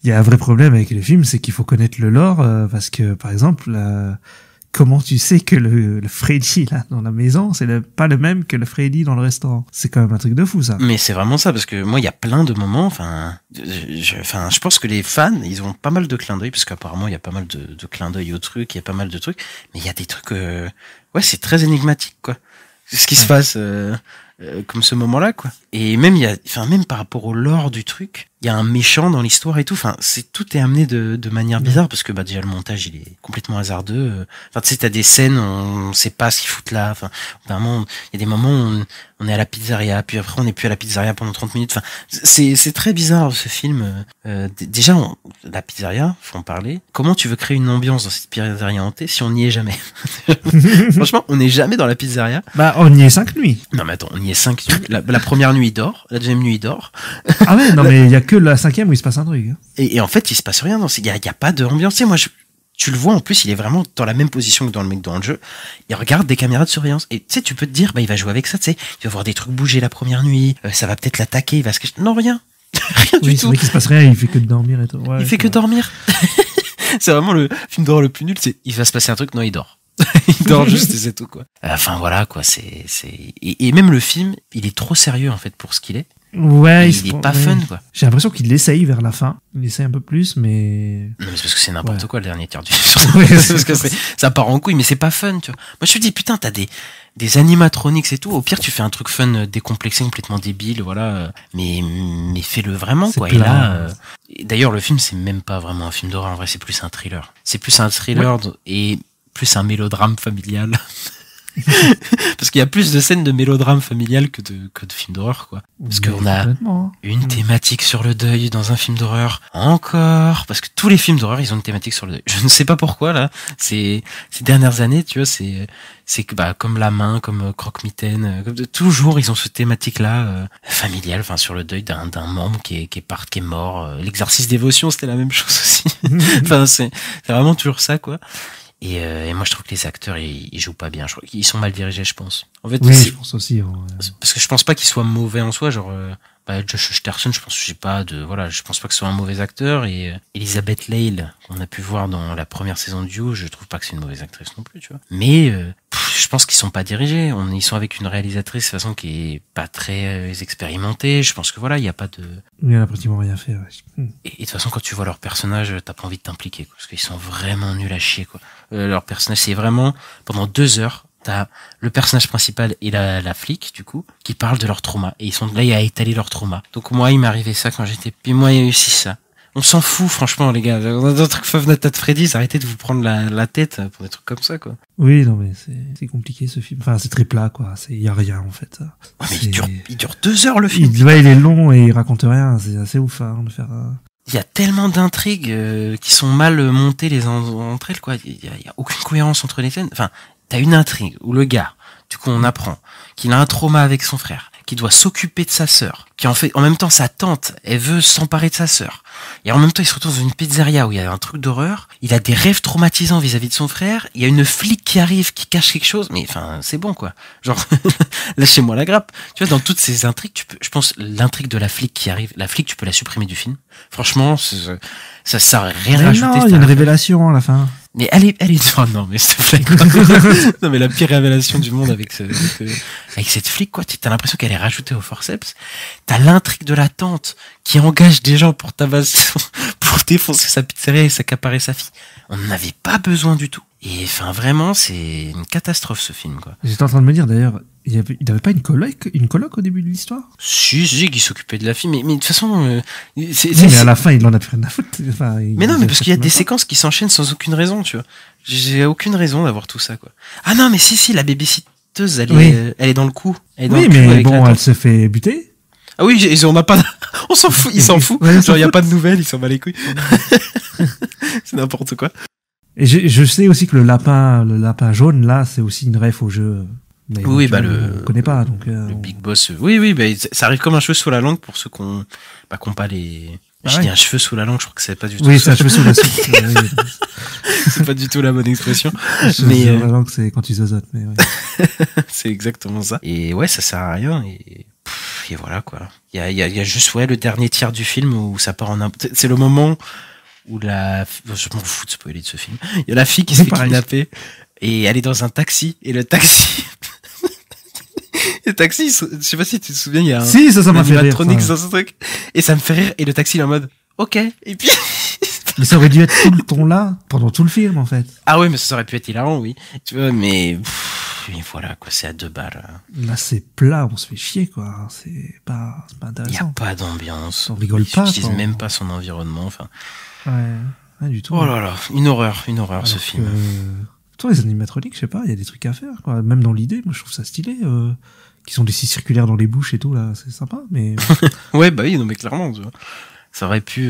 S6: Il y a un vrai problème avec les films, c'est qu'il faut connaître le lore, parce que, par exemple, comment tu sais que le Freddy, là, dans la maison, c'est pas le même que le Freddy dans le restaurant? C'est quand même un truc de fou, ça.
S7: Mais c'est vraiment ça, parce que moi, il y a plein de moments, je pense que les fans, ils ont pas mal de clins d'œil, parce qu'apparemment, il y a pas mal de clins d'œil au truc, il y a pas mal de trucs, mais il y a des trucs, ouais, c'est très énigmatique, quoi. C'est ce qui se passe, comme ce moment-là, quoi. Et même même par rapport au lore du truc, il y a un méchant dans l'histoire et tout. Enfin, tout est amené de manière bizarre parce que déjà le montage il est complètement hasardeux. Enfin, tu sais, t'as des scènes, on sait pas ce qu'ils foutent là. Enfin, vraiment, il y a des moments où on est à la pizzeria, puis après on n'est plus à la pizzeria pendant 30 minutes. Enfin, c'est très bizarre ce film. Déjà, la pizzeria, faut en parler. Comment tu veux créer une ambiance dans cette pizzeria hantée si on n'y est jamais? Franchement, on n'est jamais dans la pizzeria.
S6: Bah, on y est 5 nuits.
S7: Non mais attends, on y est 5 nuits. La première nuit il dort, la deuxième nuit il dort.
S6: Ah ouais, non mais il y a que la 5e où il se passe un truc. Hein.
S7: Et en fait, il se passe rien. Il y a pas d'ambiance. Tu sais, moi, tu le vois en plus, il est vraiment dans la même position que dans le mec dans le jeu. Il regarde des caméras de surveillance. Et tu sais, tu peux te dire, bah il va jouer avec ça. Tu sais, il va voir des trucs bouger la première nuit. Ça va peut-être l'attaquer. Il va se cacher. Non, rien. Rien du tout.
S6: C'est vrai qu'il se passe rien. Il fait que dormir et tout. Ouais,
S7: il fait que dormir. C'est vraiment le film d'horreur le plus nul. C'est il va se passer un truc. Non, il dort. Il dort juste et c'est tout quoi. Enfin voilà quoi. Et même le film, il est trop sérieux en fait pour ce qu'il est.
S6: Ouais,
S7: il est pas fun quoi.
S6: J'ai l'impression qu'il essaye vers la fin. Il essaye un peu plus, mais.
S7: Non, mais c'est parce que c'est n'importe quoi le dernier tiers du film. C'est parce que ça part en couille, mais c'est pas fun, tu vois. Moi je me dis putain, t'as des animatronics et tout. Au pire, tu fais un truc fun décomplexé, complètement débile, voilà. Mais fais-le vraiment quoi. Et là, d'ailleurs, le film c'est même pas vraiment un film d'horreur. En vrai, c'est plus un thriller. C'est plus un thriller et plus un mélodrame familial. Parce qu'il y a plus de scènes de mélodrame familial que de films d'horreur quoi. Parce qu'on a une thématique sur le deuil dans un film d'horreur encore, parce que tous les films d'horreur ils ont une thématique sur le deuil. Je ne sais pas pourquoi là, ces dernières années, tu vois, c'est que bah comme La Main, comme Croque-Mitaine, toujours ils ont cette thématique là familiale, enfin sur le deuil d'un membre qui est mort. L'Exorcisme Dévotion c'était la même chose aussi. Enfin c'est vraiment toujours ça quoi. Et moi je trouve que les acteurs ils jouent pas bien, je crois qu'ils sont mal dirigés je pense. En fait
S6: oui, je pense aussi
S7: parce que je pense pas qu'ils soient mauvais en soi, genre Josh Hutcherson, je pense je pense pas que ce soit un mauvais acteur, et Elizabeth Lale qu'on a pu voir dans la première saison de You, je trouve pas que c'est une mauvaise actrice non plus, tu vois. Mais je pense qu'ils sont pas dirigés, ils sont avec une réalisatrice de façon qui est pas très expérimentée, je pense que voilà, il y a pas de
S6: il a pratiquement rien fait. Ouais.
S7: Et de toute façon quand tu vois leurs personnages, t'as pas envie de t'impliquer quoi, parce qu'ils sont vraiment nuls à chier quoi. Leur personnage c'est vraiment pendant 2 heures t'as le personnage principal et la flic du coup qui parlent de leur trauma et ils sont là à étaler leur trauma. Donc moi il m'est arrivé ça quand j'étais, puis moi il y a eu aussi ça. On s'en fout franchement les gars, on a d'autres trucs Five Nights at Freddy's, arrêtez de vous prendre la tête pour des trucs comme ça quoi.
S6: Oui non mais c'est compliqué ce film, enfin c'est très plat quoi, il y a rien en fait.
S7: Ouais, mais il dure 2 heures le film.
S6: Il est long et il raconte rien, c'est assez ouf hein, de faire
S7: il y a tellement d'intrigues qui sont mal montées les entre elles quoi, il y a aucune cohérence entre les scènes. Enfin t'as une intrigue où le gars, du coup on apprend qu'il a un trauma avec son frère, qu'il doit s'occuper de sa sœur, qui en même temps sa tante, elle veut s'emparer de sa sœur. Et en même temps il se retrouve dans une pizzeria où il y a un truc d'horreur, il a des rêves traumatisants vis-à-vis de son frère, il y a une flic qui arrive, qui cache quelque chose, mais enfin c'est bon quoi. Genre lâchez-moi la grappe. Tu vois, dans toutes ces intrigues, je pense l'intrigue de la flic qui arrive, la flic tu peux la supprimer du film. Franchement, ça sert à rien
S6: mais
S7: rajouter.
S6: Non, il y a une révélation à la fin.
S7: Mais elle est oh non mais s'il te plaît quoi. Non mais la pire révélation du monde avec cette flic quoi, t'as l'impression qu'elle est rajoutée au forceps. T'as l'intrigue de la tante qui engage des gens pour défoncer sa pizzeria et s'accaparer sa fille. On n'en avait pas besoin du tout. Et enfin vraiment c'est une catastrophe ce film quoi.
S6: J'étais en train de me dire d'ailleurs, il avait pas une coloc au début de l'histoire.
S7: Si qui s'occupait de la fille, mais de toute façon
S6: mais à la fin il en a plus rien à foutre. Enfin,
S7: mais non mais parce qu'il y a des séquences qui s'enchaînent sans aucune raison, tu vois. J'ai aucune raison d'avoir tout ça quoi. Ah non mais si la babysitteuse elle est dans le coup.
S6: Oui mais bon elle se fait buter.
S7: Ah oui, on n'a pas on s'en fout, il s'en fout. Ouais, genre il y a pas de nouvelles, il s'en bat les couilles. C'est n'importe quoi.
S6: Et je sais aussi que le lapin jaune là, c'est aussi une ref au jeu. Mais
S7: oui, bah
S6: on connaît pas donc.
S7: Le Big Boss. Oui, bah ça arrive comme un cheveu sous la langue pour ceux qui ont pas les. Je dis un cheveu sous la langue, je crois que c'est pas du tout.
S6: Oui, c'est un cheveu sous la langue.
S7: C'est pas du tout la bonne expression.
S6: Mais sous la langue, c'est quand tu zozotes, mais ouais.
S7: C'est exactement ça. Et ouais, ça sert à rien et voilà quoi. Il y a juste le dernier tiers du film où ça part en c'est le moment où je m'en fous de spoiler de ce film. Il y a la fille qui se fait kidnapper et elle est dans un taxi et le taxi je sais pas si tu te souviens, il y a
S6: ça m'a fait rire,
S7: animatronics dans ce truc et ça me fait rire et le taxi il est en mode OK et puis
S6: mais ça aurait dû être tout le ton là pendant tout le film en fait.
S7: Ah ouais mais ça aurait pu être hilarant oui tu vois mais oui, voilà, quoi, c'est à 2 balles.
S6: Là, c'est plat, on se fait chier, quoi. C'est pas
S7: Il n'y a
S6: intéressant.
S7: pas d'ambiance.
S6: On rigole
S7: Il
S6: pas.
S7: n'utilise
S6: quoi.
S7: même pas son environnement. Enfin,
S6: Ouais, pas du tout.
S7: oh là là, une horreur ce
S6: Alors
S7: film.
S6: Toi, les animatroniques, je sais pas, il y a des trucs à faire, quoi. Même dans l'idée, moi, je trouve ça stylé. Qui sont des scies circulaires dans les bouches et tout, là, c'est sympa, mais...
S7: Ouais, bah oui, non, mais clairement, tu vois. Ça aurait pu...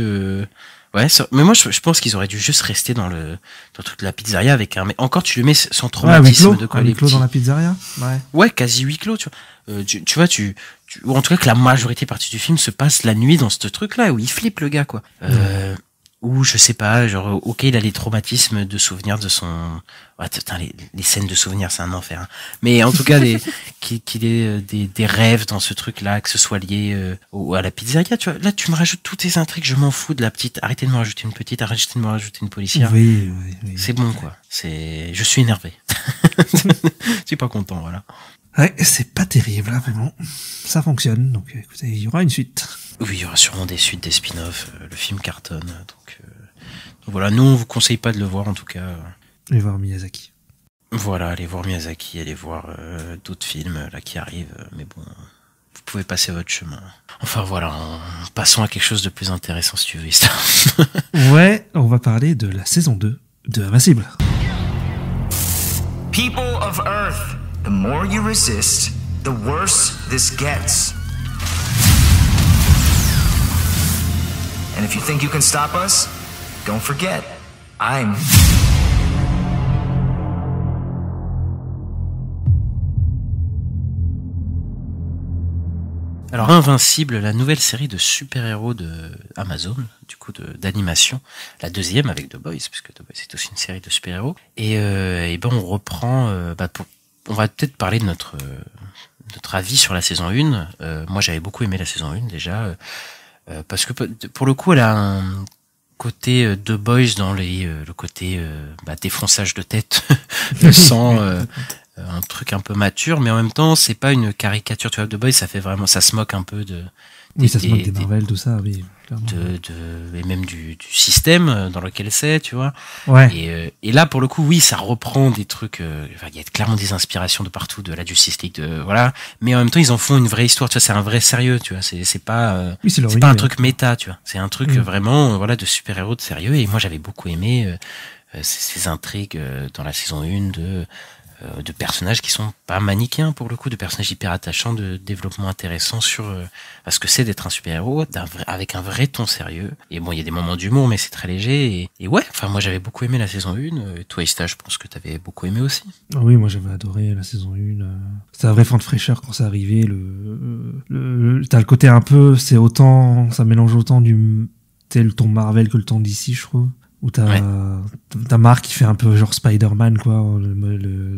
S7: Ouais, mais moi, je pense qu'ils auraient dû juste rester dans toute la pizzeria avec un... Mais encore, tu lui mets son traumatisme de quoi
S6: huis
S7: les
S6: clos
S7: petits...
S6: dans la pizzeria. Ouais.
S7: Ouais, quasi huis clos, tu vois. Tu vois, ou en tout cas que la majorité partie du film se passe la nuit dans ce truc-là, où il flippe le gars, quoi. Ou je sais pas, genre, ok, il a les traumatismes de souvenirs de son... Ouais, putain, les scènes de souvenirs, c'est un enfer. Hein. Mais en tout cas, qu'il ait des rêves dans ce truc-là, que ce soit lié à la pizzeria, tu vois. Là, tu me rajoutes toutes tes intrigues, je m'en fous de la petite. Arrêtez de me rajouter une petite, arrêtez de me rajouter une policière.
S6: Oui.
S7: C'est bon, quoi. Je suis énervé. Je suis pas content, voilà.
S6: Ouais, c'est pas terrible, là, mais bon. Ça fonctionne, donc écoutez, il y aura une suite.
S7: Oui, il y aura sûrement des suites, des spin-offs. Le film cartonne, donc voilà. Nous, on vous conseille pas de le voir, en tout cas.
S6: Et voir Miyazaki.
S7: Voilà, allez voir Miyazaki, allez voir d'autres films là qui arrivent, mais bon, vous pouvez passer votre chemin. Enfin voilà, passons à quelque chose de plus intéressant si tu veux, Ista.
S6: Ouais, on va parler de la saison 2 de Invincible.
S8: People of Earth, the more you resist, the worse this gets. And if you think you can stop us, don't forget, I'm...
S7: Alors Invincible, la nouvelle série de super-héros de Amazon, du coup d'animation, la deuxième avec The Boys, puisque The Boys c'est aussi une série de super-héros. Et ben on reprend, on va peut-être parler de notre avis sur la saison 1. Moi j'avais beaucoup aimé la saison 1 déjà, parce que pour le coup elle a un côté The Boys dans le côté défonçage de tête, le sang... un truc un peu mature, mais en même temps c'est pas une caricature, tu vois. The Boys ça fait vraiment, ça se moque un peu de
S6: ça se moque des Marvel, tout ça, oui, clairement.
S7: Et même du système dans lequel c'est, tu vois.
S6: Ouais.
S7: Et là pour le coup oui, ça reprend des trucs, il y a clairement des inspirations de partout, de la Justice League, voilà, mais en même temps ils en font une vraie histoire, tu vois. C'est un vrai sérieux, tu vois. C'est pas c'est pas un truc méta, tu vois. C'est un truc vraiment voilà de super-héros de sérieux. Et moi j'avais beaucoup aimé ces intrigues dans la saison 1 de personnages qui sont pas manichéens pour le coup, de personnages hyper attachants, de développement intéressant sur ce que c'est d'être un super-héros avec un vrai ton sérieux. Et bon, il y a des moments d'humour, mais c'est très léger. Et ouais, enfin moi j'avais beaucoup aimé la saison 1. Toi Ista, je pense que t'avais beaucoup aimé aussi.
S6: Oui, moi j'avais adoré la saison 1. C'était un vrai vent de fraîcheur quand c'est arrivé. T'as le côté un peu, ça mélange autant le ton Marvel que le ton DC, je trouve. Où t'as Mark qui fait un peu genre Spider-Man, quoi,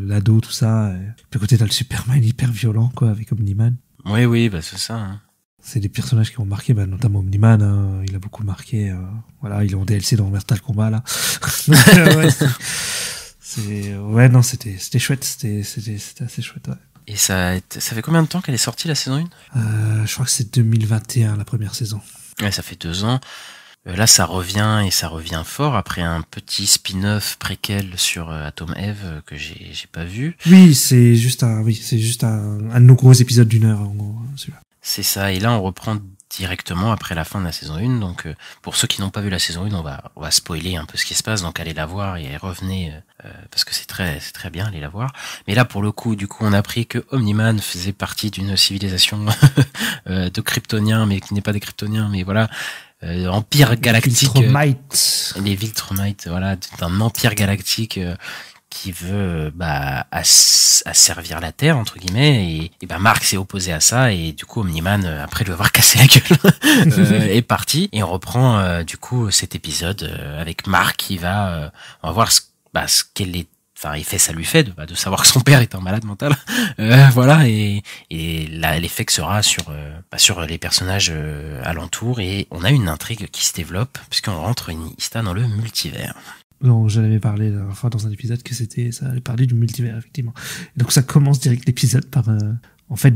S6: l'ado, tout ça. Et puis à côté, t'as le Superman hyper violent, quoi, avec Omni-Man.
S7: Oui, bah c'est ça. Hein.
S6: C'est des personnages qui ont marqué, notamment Omni-Man, hein, il a beaucoup marqué. Voilà, il est en DLC dans Mortal Kombat, là. Donc, c'était chouette, c'était assez chouette, ouais.
S7: Et ça fait combien de temps qu'elle est sortie, la saison
S6: 1 Je crois que c'est 2021, la première saison.
S7: Ouais, ça fait 2 ans. Là, ça revient fort après un petit spin-off préquel sur Atom Eve que j'ai pas vu.
S6: Oui, c'est juste un de nos gros épisodes d'1 heure, en gros, celui-là.
S7: C'est ça. Et là, on reprend directement après la fin de la saison 1. Donc, pour ceux qui n'ont pas vu la saison 1, on va spoiler un peu ce qui se passe. Donc, allez la voir et revenez, parce que c'est très bien, allez la voir. Mais là, pour le coup, on a appris que Omni-Man faisait partie d'une civilisation de Kryptoniens, mais qui n'est pas des Kryptoniens, mais voilà. Empire galactique, les Viltrumites, voilà, d'un empire galactique qui veut asservir la Terre entre guillemets, et Mark s'est opposé à ça, et du coup Omni-Man, après lui avoir cassé la gueule, est parti, et on reprend du coup cet épisode avec Mark qui on va voir ce qu'elle est. Enfin, ça lui fait de savoir que son père est un malade mental, voilà, et l'effet que sera sur les personnages alentours, et on a une intrigue qui se développe puisqu'on rentre dans le multivers.
S6: Non, j'en avais parlé la dernière fois dans un épisode que ça allait parler du multivers, effectivement. Et donc ça commence direct l'épisode par en fait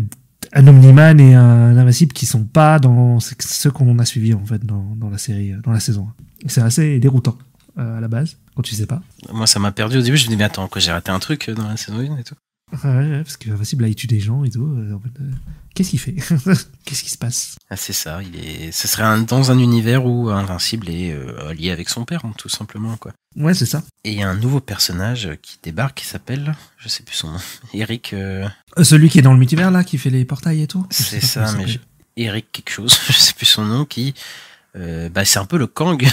S6: un Omni-Man et un Invincible qui sont pas dans ceux qu'on a suivis en fait dans la série, dans la saison. Et c'est assez déroutant. À la base, quand tu sais pas.
S7: Moi, ça m'a perdu au début. Je me dis, mais attends, quoi, j'ai raté un truc dans la saison 1 et tout.
S6: Ouais, parce que Invincible, là, il tue des gens et tout. En fait, qu'est-ce qu'il fait? Qu'est-ce qui se passe?
S7: Ah, c'est ça, ce serait dans un univers où Invincible est lié avec son père, hein, tout simplement, quoi.
S6: Ouais, c'est ça.
S7: Et il y a un nouveau personnage qui débarque, qui s'appelle, je sais plus son nom, Eric...
S6: Celui qui est dans le multivers, là, qui fait les portails et tout?
S7: C'est ça, mais Eric quelque chose, je sais plus son nom, qui... c'est un peu le Kang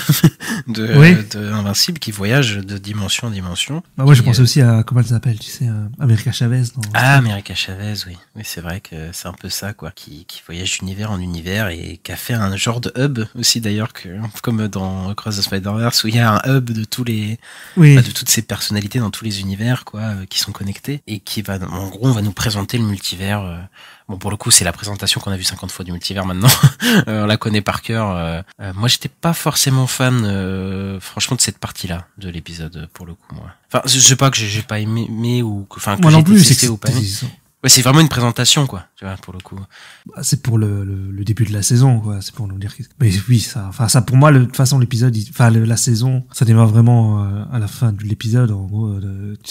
S7: de Invincible qui voyage de dimension en dimension.
S6: Bah ouais, je pensais aussi à, comment elle s'appelle, tu sais, America Chavez.
S7: America Chavez, oui. Oui, c'est vrai que c'est un peu ça, quoi. Qui voyage d'univers en univers et qui a fait un genre de hub aussi, d'ailleurs, comme dans Across the Spider-Verse, où il y a un hub de de toutes ces personnalités dans tous les univers, quoi, qui sont connectés et qui va, en gros, on va nous présenter le multivers. Bon, pour le coup, c'est la présentation qu'on a vue 50 fois du multivers maintenant. On la connaît par cœur. Moi, j'étais pas forcément fan, franchement, de cette partie-là de l'épisode, pour le coup, moi. Enfin, je sais pas que j'ai pas aimé ou que
S6: moi non plus,
S7: c'est ou pas aimé. Ouais, c'est vraiment une présentation, quoi, tu vois, pour le coup.
S6: Bah, c'est pour le début de la saison, quoi. C'est pour nous dire que... Mais oui, ça pour moi, de toute façon, l'épisode, la saison, ça démarre vraiment à la fin de l'épisode. En gros,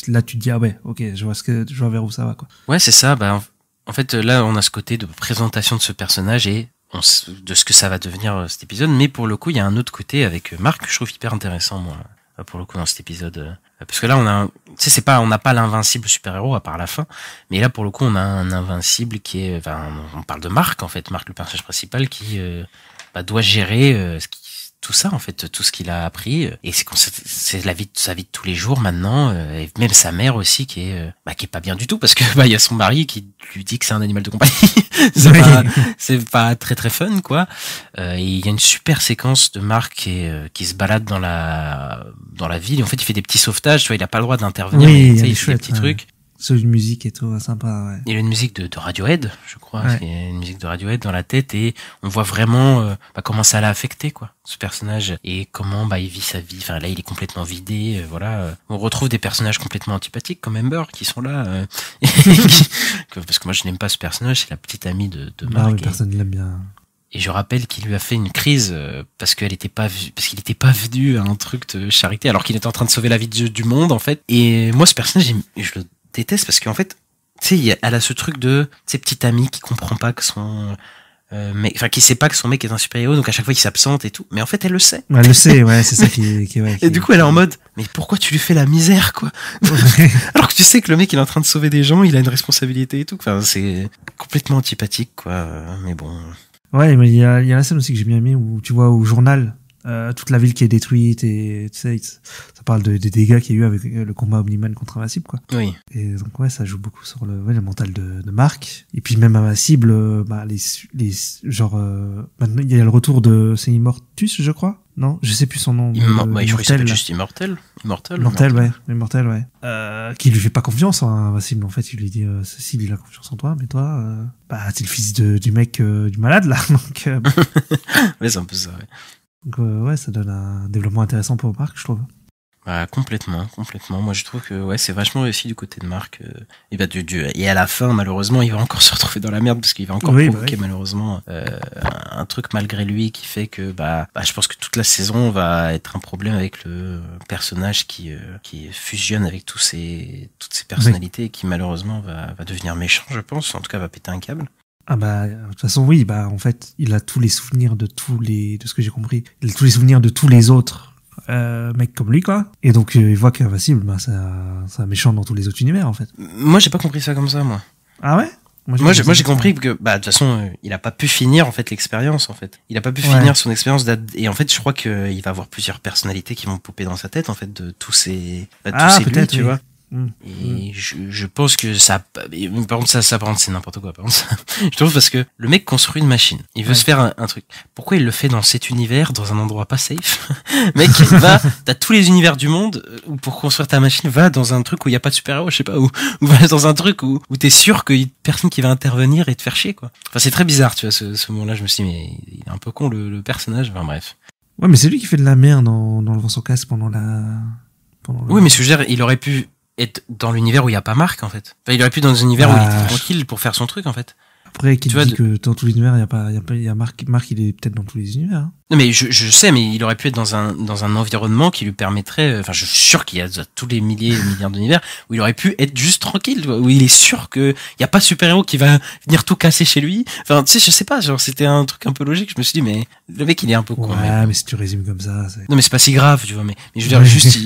S6: là, tu te dis, ah ouais, ok, je vois vers où ça va, quoi.
S7: Ouais, c'est ça, en fait, là, on a ce côté de présentation de ce personnage et de ce que ça va devenir cet épisode. Mais pour le coup, il y a un autre côté avec Marc que je trouve hyper intéressant, moi, pour le coup, dans cet épisode. Parce que là, on n'a pas l'invincible super-héros à part la fin. Mais là, pour le coup, on a un invincible qui est, on parle de Marc, en fait. Marc, le personnage principal, qui doit gérer tout ça, en fait, tout ce qu'il a appris. Et c'est sa vie de tous les jours maintenant. Et même sa mère aussi, qui est pas bien du tout, parce que il y a son mari qui lui dit que c'est un animal de compagnie. c'est pas très très fun, quoi. Et il y a une super séquence de Marc qui se balade dans la ville. Et en fait, il fait des petits sauvetages, tu vois, il a pas le droit d'intervenir.
S6: Oui,
S7: il fait des petits trucs.
S6: C'est une musique et tout, sympa, ouais.
S7: Il y a une musique de Radiohead, je crois. Ouais. Il y a une musique de Radiohead dans la tête et on voit vraiment comment ça l'a affecté, quoi, ce personnage. Et comment il vit sa vie. Enfin, là, il est complètement vidé, voilà. On retrouve des personnages complètement antipathiques comme Amber qui sont là. Parce que moi, je n'aime pas ce personnage, c'est la petite amie de Marc.
S6: Oui, personne ne l'aime bien.
S7: Et je rappelle qu'il lui a fait une crise parce qu'il n'était pas venu à un truc de charité alors qu'il était en train de sauver la vie du monde, en fait. Et moi, ce personnage, je le déteste parce qu'en fait, tu sais, elle a ce truc de ces petite amie qui comprend pas que son qui sait pas que son mec est un super-héros, donc à chaque fois il s'absente et tout, mais en fait elle le sait.
S6: Elle le sait, ouais, c'est ça
S7: et du coup elle est en mode, mais pourquoi tu lui fais la misère, quoi? Alors que tu sais que le mec il est en train de sauver des gens, il a une responsabilité et tout, enfin c'est complètement antipathique, quoi, mais bon.
S6: Ouais, mais il y a la scène aussi que j'ai bien aimé où tu vois au journal toute la ville qui est détruite et tu sais, ça parle des dégâts qu'il y a eu avec le combat Omni-Man contre Invincible, quoi.
S7: Oui.
S6: Et donc ouais, ça joue beaucoup sur le mental de Marc. Et puis même Invincible, maintenant il y a le retour de c'est Immortus, je crois. Non, je sais plus son nom.
S7: Je crois qu'il s'appelle juste Immortel,
S6: ouais. Qui lui fait pas confiance, hein, Invincible. En fait, il lui dit, Cécile, il a confiance en toi, mais toi, t'es le fils du mec, du malade, là. Donc,
S7: ouais, c'est un peu ça, ouais.
S6: Donc ouais, ça donne un développement intéressant pour Marc, je trouve.
S7: Complètement. Moi, je trouve que ouais, c'est vachement réussi du côté de Marc. Et à la fin, malheureusement, il va encore se retrouver dans la merde parce qu'il va encore provoquer malheureusement un truc malgré lui qui fait que je pense que toute la saison va être un problème avec le personnage qui fusionne avec toutes ces personnalités et qui malheureusement va devenir méchant, je pense. En tout cas, va péter un câble.
S6: De toute façon, oui, en fait, il a tous les souvenirs de ce que j'ai compris, il a tous les souvenirs de tous les autres mecs comme lui, quoi. Et donc, il voit qu'Invincible, c'est un méchant dans tous les autres univers, en fait.
S7: Moi, j'ai pas compris ça comme ça, moi.
S6: Ah ouais?
S7: Moi, j'ai compris que, de toute façon, il a pas pu finir, en fait, l'expérience, en fait. Il a pas pu finir son expérience et en fait, je crois qu'il va avoir plusieurs personnalités qui vont popper dans sa tête, en fait, de tous ces lui, tu vois. Et je pense que ça, par contre, ça par contre, c'est n'importe quoi, par contre. Je trouve parce que le mec construit une machine. Il veut se faire un truc. Pourquoi il le fait dans cet univers, dans un endroit pas safe? Mec, t'as tous les univers du monde, où pour construire ta machine, va dans un truc où il y a pas de super-héros, je sais pas, ou va dans un truc où t'es sûr qu'il y a personne qui va intervenir et te faire chier, quoi. Enfin, c'est très bizarre, tu vois, ce moment-là, je me suis dit, mais il est un peu con, le personnage, enfin, bref.
S6: Ouais, mais c'est lui qui fait de la merde dans le vent sans casque pendant
S7: Oui, mais ce que je veux dire, il aurait pu être dans l'univers où il y a pas Marc, en fait. Enfin, il aurait pu être dans un univers où il était tranquille pour faire son truc, en fait.
S6: Après, qui
S7: Tu
S6: te
S7: vois,
S6: dit que dans tous les univers, il y a Marc, il est peut-être dans tous les univers. Hein.
S7: Non mais je sais, mais il aurait pu être dans un environnement qui lui permettrait, enfin je suis sûr qu'il y a tous les milliers et milliards d'univers où il aurait pu être juste tranquille, tu vois, où il est sûr que il y a pas de super-héros qui va venir tout casser chez lui. Enfin tu sais, je sais pas, genre c'était un truc un peu logique. Je me suis dit mais le mec il est un peu con.
S6: Ouais, mais si tu résumes comme ça, c'est...
S7: Non mais c'est pas si grave, tu vois, mais je veux dire juste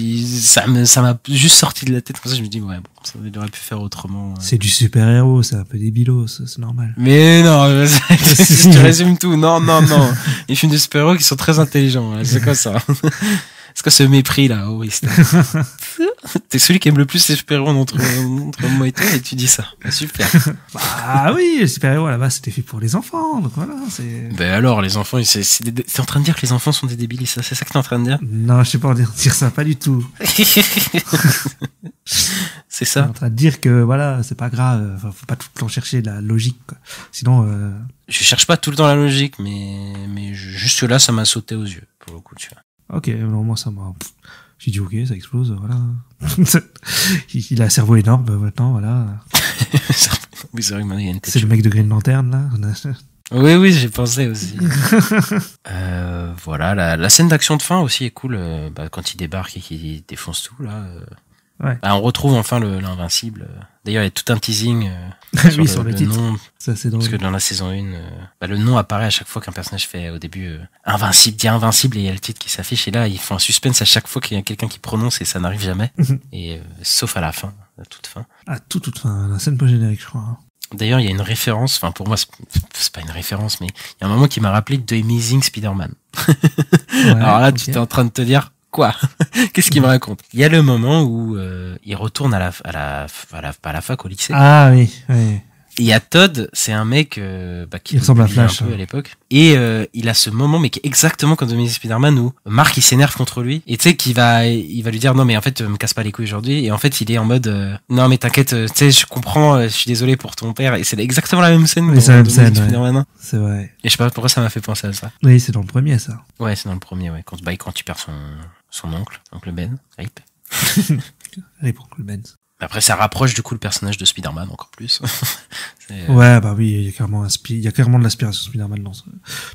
S7: ça m'a juste sorti de la tête comme ça. Je me dis ouais bon, ça il aurait pu faire autrement.
S6: C'est du super-héros, c'est un peu débilos, c'est normal.
S7: Mais non, tu résumes tout. Non. Les films de super-héros qui sont très intelligents. Là. C'est quoi ça? C'est quoi ce mépris là? Oh oui, t'es celui qui aime le plus les super-héros entre moi et toi et tu dis ça. Bah, super.
S6: Bah oui, les super-héros là-bas c'était fait pour les enfants, donc voilà.
S7: Ben alors, les enfants, c'est en train de dire que les enfants sont des débiles, c'est ça que t'es en train de dire?
S6: Non, je sais pas en dire ça, pas du tout.
S7: C'est ça.
S6: Je suis en train de dire que voilà, c'est pas grave, faut pas tout le temps chercher la logique, quoi. Sinon.
S7: Je cherche pas tout le temps la logique, mais juste là, ça m'a sauté aux yeux pour le coup, tu vois.
S6: Ok, non, moi ça m'a. J'ai dit ok, ça explose, voilà. Il a un cerveau énorme, maintenant, voilà.
S7: Oui, c'est vrai que maintenant il y a une tête.
S6: C'est le mec de Green Lantern là.
S7: Oui, j'ai pensé aussi. Voilà, la scène d'action de fin aussi est cool. Quand il débarque et qu'il défonce tout là.
S6: Ouais.
S7: On retrouve enfin l'invincible. D'ailleurs, il y a tout un teasing
S6: sur le titre.
S7: Nom.
S6: Ça, c'est drôle.
S7: Parce que dans la saison 1, le nom apparaît à chaque fois qu'un personnage fait au début invincible, dit invincible, et il y a le titre qui s'affiche. Et là, ils font un suspense à chaque fois qu'il y a quelqu'un qui prononce et ça n'arrive jamais. Et sauf à la fin, à toute fin.
S6: À toute fin, la scène post-générique, je crois. Hein.
S7: D'ailleurs, il y a une référence, enfin pour moi, c'est pas une référence, mais il y a un moment qui m'a rappelé The Amazing Spider-Man. Ouais, alors là, tu t'es en train de te dire, quoi? Qu'est-ce qu'il me raconte? Il y a le moment où il retourne à la fac, au lycée.
S6: Ah oui.
S7: Et il y a Todd, c'est un mec qui
S6: ressemble à Flash
S7: un peu à l'époque. Et il a ce moment, mais qui est exactement comme dans Amazing Spider-Man, où Mark il s'énerve contre lui. Et tu sais il va lui dire non mais en fait me casse pas les couilles aujourd'hui. Et en fait il est en mode non mais t'inquiète, tu sais je comprends, je suis désolé pour ton père. Et c'est exactement la même scène.
S6: C'est la même scène,
S7: Spider-Man 1.
S6: C'est vrai.
S7: Et je sais pas pourquoi ça m'a fait penser à ça.
S6: Oui, c'est dans le premier ça.
S7: Ouais, c'est dans le premier, ouais. Quand tu perds son oncle Ben, RIP.
S6: RIP Oncle Ben.
S7: Après, ça rapproche du coup le personnage de Spider-Man encore plus.
S6: Ouais, bah oui, il y a clairement de l'aspiration Spider-Man dans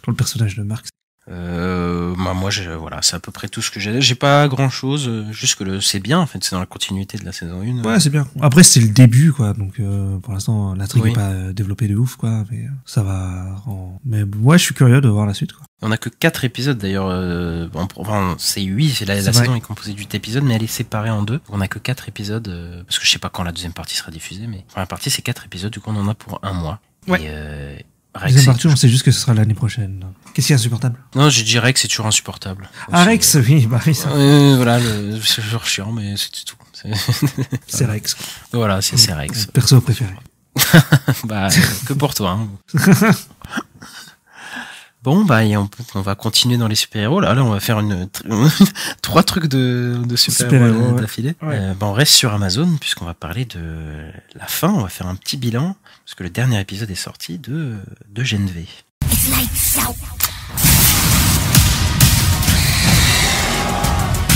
S6: le personnage de Mark.
S7: Moi, voilà, c'est à peu près tout ce que j'ai pas grand chose, juste que c'est bien, en fait, c'est dans la continuité de la saison 1.
S6: Ouais, c'est bien. Après, c'est le début, quoi, donc, pour l'instant, l'intrigue est pas développée de ouf, quoi, mais ça va mais ouais, je suis curieux de voir la suite, quoi.
S7: On a que 4 épisodes, d'ailleurs, enfin, c'est 8, la saison est composée de 8 épisodes, mais elle est séparée en 2. On a que 4 épisodes, parce que je sais pas quand la deuxième partie sera diffusée, mais la première partie, c'est 4 épisodes, du coup, on en a pour un mois.
S6: Ouais.
S7: Et,
S6: Rex, deuxième partie, on sait juste que ce sera l'année prochaine. Qu'est-ce qui est insupportable?
S7: Non, je dirais Rex, c'est toujours insupportable.
S6: Ah, Rex, oui, bah oui, ça.
S7: Voilà, c'est toujours chiant, mais c'est tout.
S6: C'est Rex, quoi.
S7: Voilà, c'est Rex.
S6: Perso préféré.
S7: Que pour toi, hein. Bon, on va continuer dans les super-héros. Là, on va faire 3 trucs de super-héros d'affilée. Ouais. On reste sur Amazon, puisqu'on va parler de la fin. On va faire un petit bilan, parce que le dernier épisode est sorti de Gen V.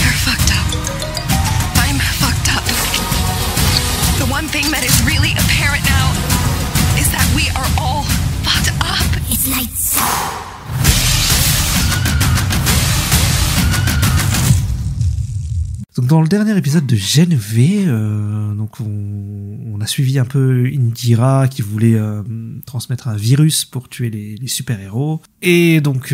S9: You're fucked up. I'm fucked up. The one thing that is really apparent now is that we are all fucked up. It's lights out.
S6: Donc dans le dernier épisode de Gen V, donc on a suivi un peu Indira qui voulait transmettre un virus pour tuer les super-héros. Et donc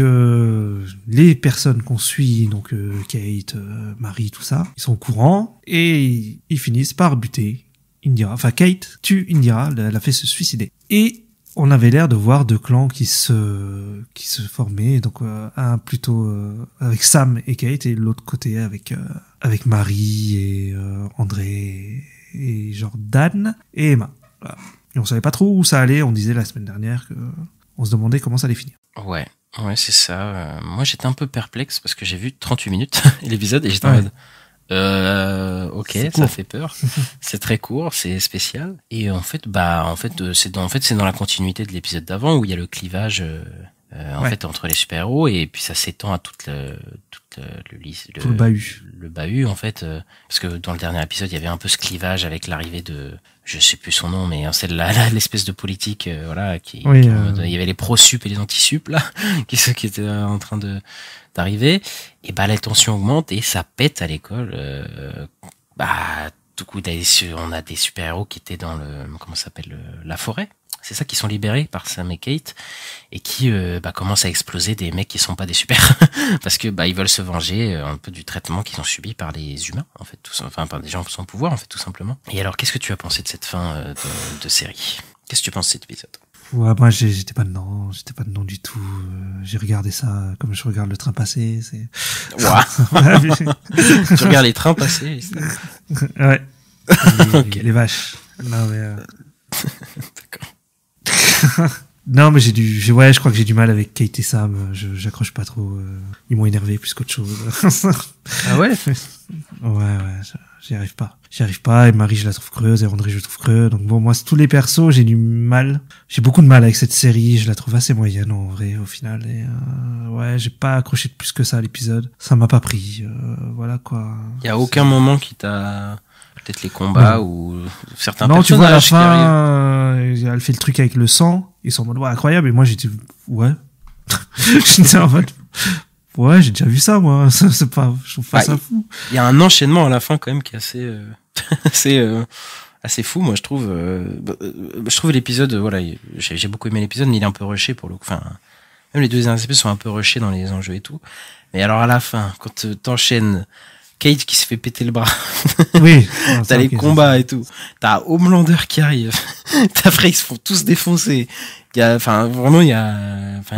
S6: les personnes qu'on suit, donc Kate, Marie, tout ça, ils sont au courant et ils finissent par buter Indira. Enfin Kate tue Indira, elle a fait se suicider. Et on avait l'air de voir 2 clans qui se formaient, donc un plutôt avec Sam et Kate et l'autre côté avec Marie et André et Jordan et Emma. Voilà. Et on savait pas trop où ça allait, on disait la semaine dernière que on se demandait comment ça allait finir.
S7: Ouais, c'est ça. Moi j'étais un peu perplexe parce que j'ai vu 38 minutes l'épisode et j'étais en mode ok, ça fait peur. C'est très court, c'est spécial. Et en fait, c'est dans la continuité de l'épisode d'avant où il y a le clivage en fait entre les super-héros, et puis ça s'étend à tout le bahut en fait, parce que dans le dernier épisode il y avait un peu ce clivage avec l'arrivée de, je sais plus son nom, mais c'est l'espèce de politique voilà il y avait les pro-sup et les anti-sup là qui étaient en train d'arriver, et bah les tensions augmentent et ça pète à l'école. Du coup on a des super-héros qui étaient dans la forêt. C'est ça, qui sont libérés par Sam et Kate, et qui commencent à exploser des mecs qui sont pas des super parce que ils veulent se venger un peu du traitement qu'ils ont subi par les humains en fait, par des gens sans pouvoir en fait, tout simplement. Et alors, qu'est-ce que tu as pensé de cette fin de série? Qu'est-ce que tu penses de cet épisode?
S6: Ouais, moi j'étais pas dedans du tout. J'ai regardé ça comme je regarde le train passer. C'est.
S7: Ouais. Tu regardes les trains passer.
S6: Ouais. Les vaches. Non mais.
S7: D'accord.
S6: Non, mais je crois que j'ai du mal avec Kate et Sam. J'accroche pas trop. Ils m'ont énervé plus qu'autre chose.
S7: Ah ouais?
S6: Ouais, j'y arrive pas. Et Marie, je la trouve creuse, et André, je le trouve creux. Donc bon, moi, tous les persos, j'ai du mal. J'ai beaucoup de mal avec cette série. Je la trouve assez moyenne, en vrai, au final. Et ouais, j'ai pas accroché de plus que ça à l'épisode. Ça m'a pas pris. Voilà, quoi.
S7: Y a aucun moment qui t'a... Peut-être les combats ou certains
S6: personnages. Non, tu vois, à la fin,
S7: elle
S6: fait le truc avec le sang. Ils sont en mode, ouais, incroyable. Et moi, j'étais, ouais. J'étais en mode, ouais, j'ai déjà vu ça, moi. Je trouve pas ça fou.
S7: Il y a un enchaînement à la fin, quand même, qui est assez fou, moi, je trouve. Je trouve l'épisode, voilà, j'ai beaucoup aimé l'épisode, mais il est un peu rushé pour le coup. Enfin, même les deux derniers épisodes sont un peu rushés dans les enjeux et tout. Mais alors, à la fin, quand t'enchaînes Kate qui se fait péter le bras.
S6: Oui.
S7: T'as les combats et tout. T'as Homelander qui arrive. Après, ils se font tous défoncer. Mais ça,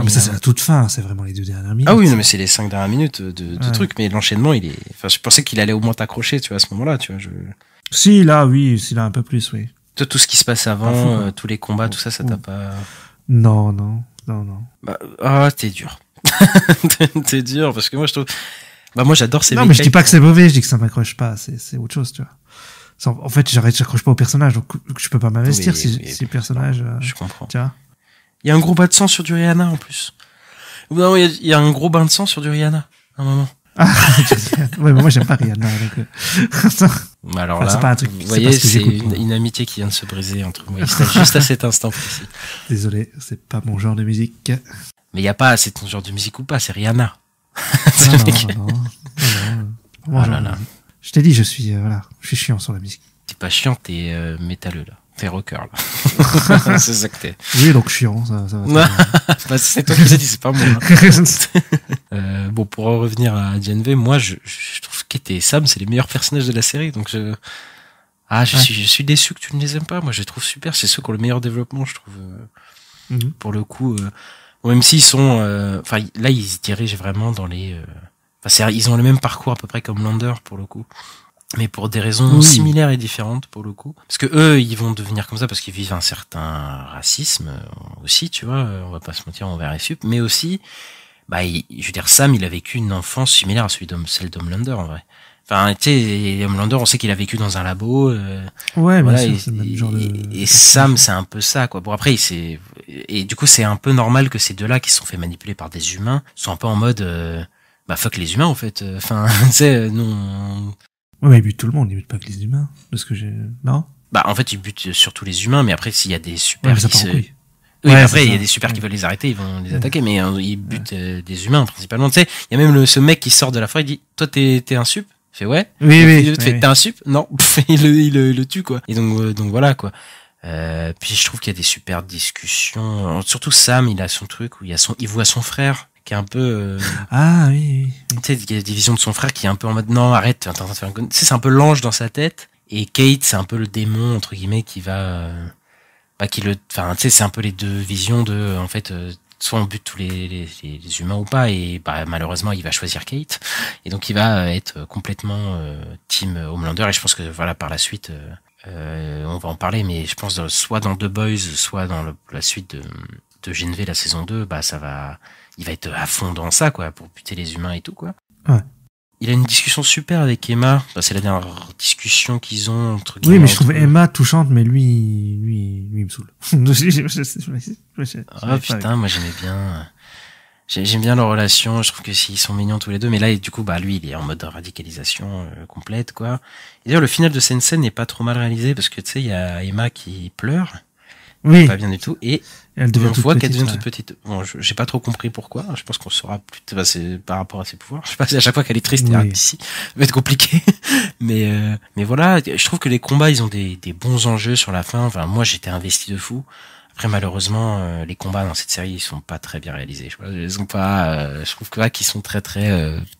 S6: c'est la toute fin. C'est vraiment les 2 dernières minutes.
S7: Ah oui, non, mais c'est les 5 dernières minutes de trucs. Mais l'enchaînement, je pensais qu'il allait au moins t'accrocher, tu vois, à ce moment-là, tu vois,
S6: Si, là, un peu plus, oui.
S7: Toi, tout ce qui se passe avant, tous les combats, tout ça, ça t'a pas...
S6: Non.
S7: T'es dur. T'es dur, parce que moi, je trouve... moi j'adore ces.
S6: Non, mais je dis pas que c'est mauvais, je dis que ça m'accroche pas, c'est autre chose, tu vois. En fait, j'accroche pas au personnage, donc je peux pas m'investir si le personnage.
S7: Je comprends.
S6: Tu vois.
S7: Il y a un gros bain de sang sur du Rihanna en plus. Non, il y a un gros bain de sang sur du Rihanna à un moment.
S6: Ah, ouais, mais moi j'aime pas Rihanna, donc.
S7: Alors là, c'est pas un truc, vous voyez, c'est une amitié qui vient de se briser entre moi et Estelle juste à cet instant précis.
S6: Désolé, c'est pas mon genre de musique.
S7: Mais il y a pas, c'est ton genre de musique ou pas, c'est Rihanna.
S6: Non. Oh là là. Je t'ai dit, je suis chiant sur la musique.
S7: T'es pas chiant, t'es métalleux là. T'es rocker là. C'est ça que t'es.
S6: Oui, donc chiant, ça va.
S7: C'est toi qui l'as dit, c'est pas moi. Bon, pour en revenir à GNV, moi je trouve Kate et Sam, c'est les meilleurs personnages de la série, donc je suis déçu que tu ne les aimes pas. Moi je les trouve super, c'est ceux qui ont le meilleur développement, je trouve. Pour le coup, même s'ils sont, là ils se dirigent vraiment dans les, ils ont le même parcours à peu près comme Lander pour le coup, mais pour des raisons similaires et différentes pour le coup. Parce que eux, ils vont devenir comme ça parce qu'ils vivent un certain racisme aussi, tu vois. On va pas se mentir envers les sup, mais aussi, je veux dire, Sam, il a vécu une enfance similaire à celle d'Homelander en vrai. Enfin, tu sais, Homelander, on sait qu'il a vécu dans un labo.
S6: Ouais,
S7: voilà,
S6: bien sûr, c'est le même genre
S7: et Sam, c'est un peu ça, quoi. Bon, après, et du coup, c'est un peu normal que ces deux-là, qui se sont fait manipuler par des humains, soient un peu en mode, fuck les humains, en fait. Enfin, tu sais, nous,
S6: Ouais, mais ils butent tout le monde, ils butent pas que les humains. De ce que j'ai, non?
S7: En fait, ils butent surtout les humains, mais après, s'il y a des super
S6: Oui,
S7: après, il y a des super qui veulent les arrêter, ils vont les attaquer, mais ils butent des humains, principalement. Tu sais, il y a même ce mec qui sort de la forêt, il dit, toi, t'es un sup? Il fait ouais.
S6: Oui.
S7: T'es un sup? Non. il le tue, quoi. Et donc voilà, quoi. Puis je trouve qu'il y a des super discussions. Surtout Sam, il a son truc où il voit son frère qui est un peu.
S6: Ah oui.
S7: Tu sais, il y a des visions de son frère qui est un peu en mode non, arrête, t'es en train de faire tu sais, c'est un peu l'ange dans sa tête. Et Kate, c'est un peu le démon entre guillemets qui va, tu sais, c'est un peu les deux visions de, en fait. Soit on bute tous les humains ou pas, et malheureusement il va choisir Kate, et donc il va être complètement team Homelander, et je pense que voilà, par la suite on va en parler, mais je pense soit dans The Boys, soit dans la suite de GNV, la saison 2, il va être à fond dans ça, quoi, pour buter les humains et tout, quoi.
S6: Ouais.
S7: il a une discussion super avec Emma. Bah, c'est la dernière discussion qu'ils ont entre
S6: Oui, mais je trouve Emma touchante, mais lui il me saoule.
S7: Ah putain, moi j'aimais bien. J'aime bien leur relation. Je trouve que s'ils sont mignons tous les deux, mais là, du coup, bah lui, il est en mode radicalisation complète, quoi. Et d'ailleurs, le final de Sensen n'est pas trop mal réalisé parce que tu sais, il y a Emma qui pleure.
S6: Oui.
S7: Pas bien du tout. Et
S6: elle devient
S7: on voit qu'elle devient
S6: ouais.
S7: toute petite. Bon, j'ai pas trop compris pourquoi. Je pense qu'on saura plus. Bah, c'est par rapport à ses pouvoirs. Je sais pas si à chaque fois qu'elle est triste,
S6: oui.
S7: ici, ça va être compliqué. mais voilà, je trouve que les combats, ils ont des bons enjeux sur la fin. Enfin, moi, j'étais investi de fou. Après, malheureusement, les combats dans cette série, ils sont pas très bien réalisés. Ils sont pas. Je trouve que là, qu'ils sont très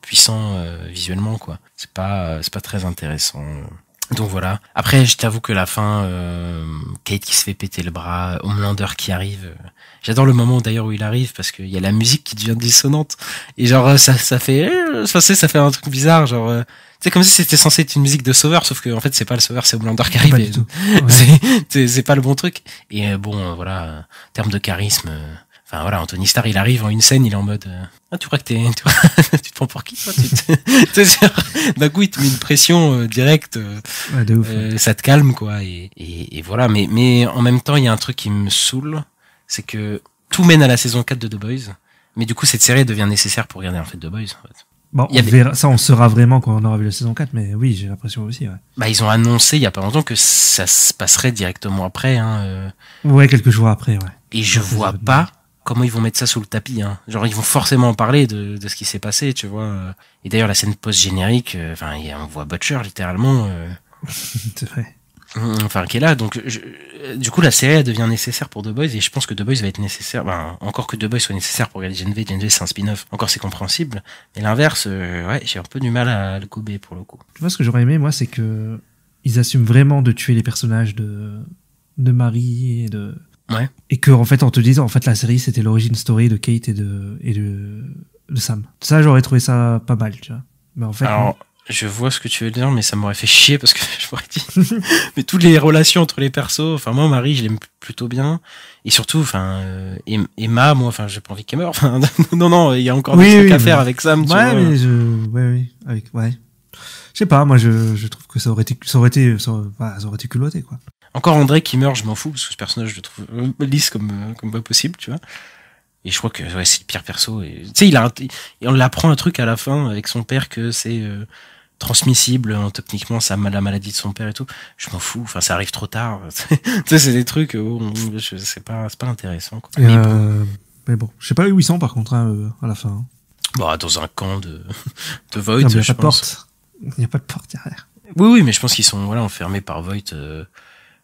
S7: puissants visuellement, quoi. C'est pas très intéressant. Donc voilà. Après, je t'avoue que la fin, Kate qui se fait péter le bras, Homelander qui arrive. J'adore le moment d'ailleurs où il arrive parce qu'il y a la musique qui devient dissonante et genre ça fait un truc bizarre, genre c'est comme si c'était censé être une musique de Sauveur, sauf que en fait c'est pas le Sauveur, c'est Homelander qui arrive.
S6: Pas du tout.
S7: Ouais. C'est pas le bon truc. Et bon, voilà, en termes de charisme. Enfin voilà, Anthony Starr, il arrive en une scène, il est en mode tu crois que tu te prends pour qui toi d'un coup il te met une pression directe,
S6: ouais, de ouf,
S7: ça te calme quoi et voilà, mais en même temps il y a un truc qui me saoule, c'est que tout mène à la saison 4 de The Boys, mais du coup cette série devient nécessaire pour regarder en fait The Boys en fait.
S6: Bon, verra, ça on saura vraiment quand on aura vu la saison 4, mais oui, j'ai l'impression aussi, ouais.
S7: Bah ils ont annoncé il y a pas longtemps que ça se passerait directement après
S6: Ouais, quelques jours après, ouais.
S7: Et je vois pas comment ils vont mettre ça sous le tapis, hein. Genre ils vont forcément en parler de ce qui s'est passé, tu vois. Et d'ailleurs la scène post-générique, enfin on voit Butcher littéralement
S6: c'est vrai.
S7: Enfin qui est là, donc du coup la série elle devient nécessaire pour The Boys et je pense que The Boys va être nécessaire, encore que The Boys soit nécessaire pour regarder Gen V c'est un spin-off, encore c'est compréhensible, mais l'inverse, ouais, j'ai un peu du mal à le gober pour le coup.
S6: Tu vois, ce que j'aurais aimé moi, c'est que ils assument vraiment de tuer les personnages de Marie
S7: ouais.
S6: Et que en fait en te disant en fait la série c'était l'origine story de Kate et de Sam. Ça j'aurais trouvé ça pas mal, tu vois. Mais en fait
S7: alors je vois ce que tu veux dire, mais ça m'aurait fait chier parce que je m'aurais dit mais toutes les relations entre les persos, enfin moi Marie je l'aime plutôt bien et surtout enfin Emma, moi enfin j'ai pas envie qu'elle meure, enfin non il y a encore des trucs à faire avec Sam, tu vois.
S6: Mais ouais je sais pas, moi je trouve que ça aurait été culotté quoi.
S7: Encore André qui meurt, je m'en fous, parce que ce personnage, je le trouve lisse comme pas possible, tu vois. Et je crois que ouais, c'est le pire perso. Et tu sais, on l'apprend un truc à la fin avec son père que c'est transmissible, techniquement, la maladie de son père et tout. Je m'en fous, enfin, ça arrive trop tard. Tu sais, c'est des trucs où c'est pas intéressant, quoi.
S6: Mais bon, je sais pas où ils sont par contre, hein, à la fin. Hein.
S7: Bon, dans un camp de Voight,
S6: non, mais
S7: je pense.
S6: Il n'y a pas de porte derrière.
S7: Oui, mais je pense qu'ils sont enfermés par Voight.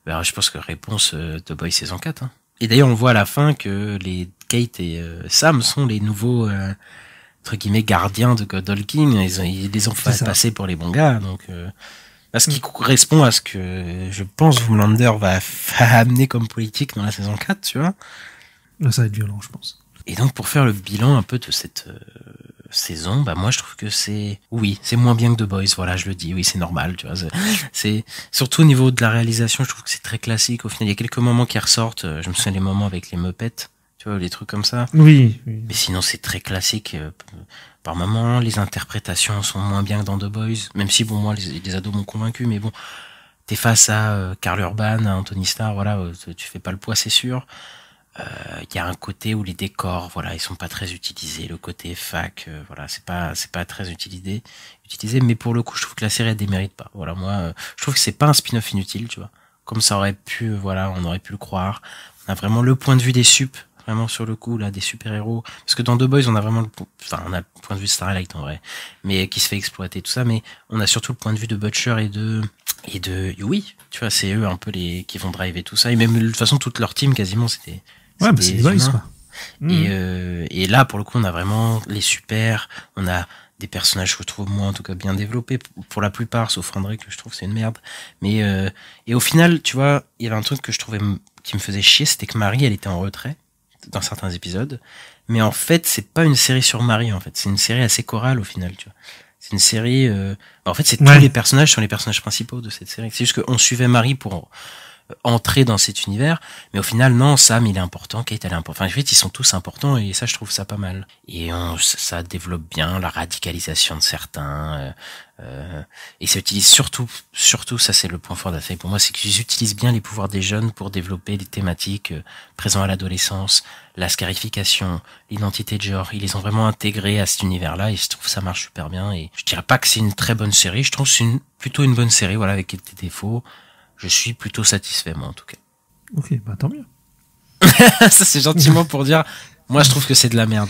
S7: Je pense que réponse de Boy saison 4. Hein. Et d'ailleurs, on voit à la fin que les Kate et Sam sont les nouveaux entre guillemets gardiens de Godolkin. Ils les ont fait passer pour les bons gars. Donc, ce qui correspond à ce que je pense Homelander va amener comme politique dans la saison 4, tu vois.
S6: Là, ça va être violent, je pense.
S7: Et donc, pour faire le bilan un peu de cette saison, moi je trouve que c'est moins bien que The Boys, voilà, je le dis, oui, c'est normal, tu vois, c'est surtout au niveau de la réalisation, je trouve que c'est très classique. Au final, il y a quelques moments qui ressortent, je me souviens les moments avec les Muppets, tu vois, les trucs comme ça.
S6: Oui.
S7: Mais sinon c'est très classique par moments, les interprétations sont moins bien que dans The Boys, même si bon, moi les ados m'ont convaincu, mais bon, t'es face à Karl Urban, à Anthony Starr, voilà, tu fais pas le poids, c'est sûr. Il y a un côté où les décors, voilà, ils sont pas très utilisés. Le côté fac, voilà, c'est pas très utilisé. Mais pour le coup, je trouve que la série elle démérite pas. Voilà, moi, je trouve que c'est pas un spin-off inutile, tu vois. Comme ça aurait pu, voilà, on aurait pu le croire. On a vraiment le point de vue des sups, vraiment sur le coup là, des super héros. Parce que dans The Boys, on a vraiment on a le point de vue de Starlight en vrai, mais qui se fait exploiter tout ça. Mais on a surtout le point de vue de Butcher et de Huey. Tu vois, c'est eux un peu qui vont driver tout ça. Et même de toute façon, toute leur team quasiment, c'était
S6: ouais, c'est des Boys, quoi.
S7: Et là, pour le coup, on a vraiment les super, on a des personnages que je trouve, moi, en tout cas, bien développés, pour la plupart, sauf André, que je trouve c'est une merde. Mais, et au final, tu vois, il y avait un truc que je trouvais, qui me faisait chier, c'était que Marie, elle était en retrait, dans certains épisodes. Mais en fait, c'est pas une série sur Marie, en fait. C'est une série assez chorale, au final, tu vois. C'est une série, en fait, c'est tous les personnages sont les personnages principaux de cette série. C'est juste qu'on suivait Marie pour entrer dans cet univers. Mais au final, non, Sam, il est important, Kate, elle est importante. Enfin, en fait, ils sont tous importants et ça, je trouve ça pas mal. Et ça développe bien la radicalisation de certains. Et ça utilise surtout, ça c'est le point fort de la série pour moi, c'est qu'ils utilisent bien les pouvoirs des jeunes pour développer les thématiques présentes à l'adolescence, la scarification, l'identité de genre. Ils les ont vraiment intégrés à cet univers-là et je trouve que ça marche super bien. Et je dirais pas que c'est une très bonne série, je trouve que c'est plutôt une bonne série, voilà, avec des défauts. Je suis plutôt satisfait, moi, en tout cas.
S6: Ok, bah tant mieux.
S7: Ça c'est gentiment pour dire, moi je trouve que c'est de la merde.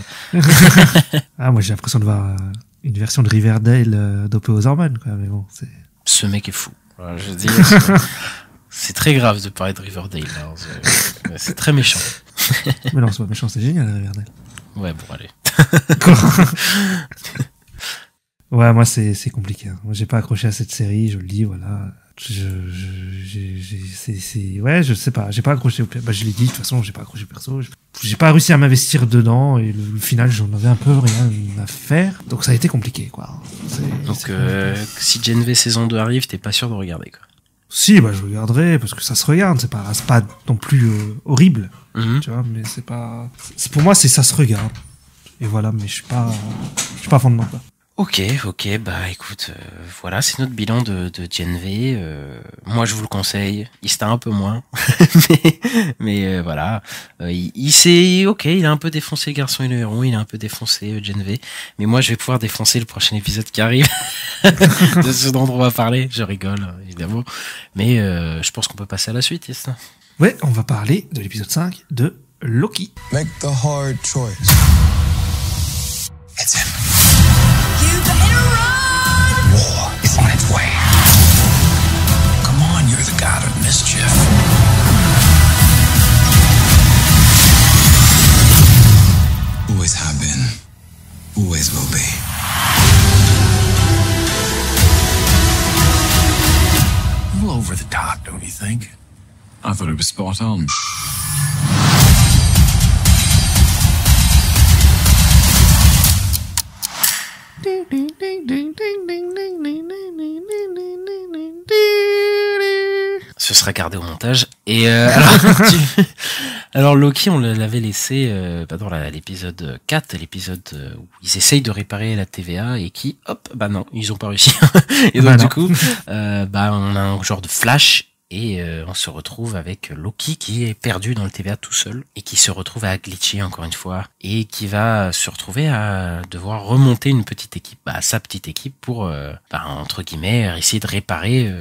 S6: Ah, moi j'ai l'impression de voir une version de Riverdale dopée aux hormones, quoi. Mais bon, c'est...
S7: Ce mec est fou. Voilà, je veux dire, c'est très grave de parler de Riverdale. Alors, c'est très méchant.
S6: Mais non, c'est pas méchant, c'est génial, Riverdale.
S7: Ouais, bon, allez.
S6: Ouais, moi c'est compliqué. Hein. Moi j'ai pas accroché à cette série, je le dis, voilà. Ouais, je sais pas, j'ai pas accroché au bah, je l'ai dit, de toute façon, j'ai pas accroché perso. J'ai pas réussi à m'investir dedans et le final, j'en avais un peu rien à faire. Donc ça a été compliqué, quoi.
S7: Donc, si Gen V saison 2 arrive, t'es pas sûr de regarder, quoi.
S6: Si, bah je regarderai parce que ça se regarde, c'est pas non plus horrible, tu vois, mais pour moi ça se regarde. Et voilà, mais je suis pas fan dedans, quoi.
S7: Ok, bah écoute, voilà, c'est notre bilan de Gen V. Moi, je vous le conseille. Ista un peu moins, mais voilà, il a un peu défoncé le garçon et le héron, il a un peu défoncé Gen V. Mais moi, je vais pouvoir défoncer le prochain épisode qui arrive de ce dont on va parler. Je rigole, évidemment, mais je pense qu'on peut passer à la suite, Ista.
S6: Ouais, on va parler de l'épisode 5 de Loki.
S10: Make the hard choice. It's him.
S9: You better run!
S10: War is on its way. Come on, you're the god of mischief. Always have been. Always will be. A little over the top, don't you think? I thought it was spot on.
S7: Ce sera gardé au montage. Et alors Loki, on l'avait laissé dans l'épisode 4, l'épisode où ils essayent de réparer la TVA et qui, hop, bah non, ils ont pas réussi. Et donc du coup, on a un genre de flash. Et on se retrouve avec Loki qui est perdu dans le TVA tout seul et qui se retrouve à glitcher encore une fois et qui va se retrouver à devoir remonter une petite équipe, sa petite équipe pour entre guillemets essayer de réparer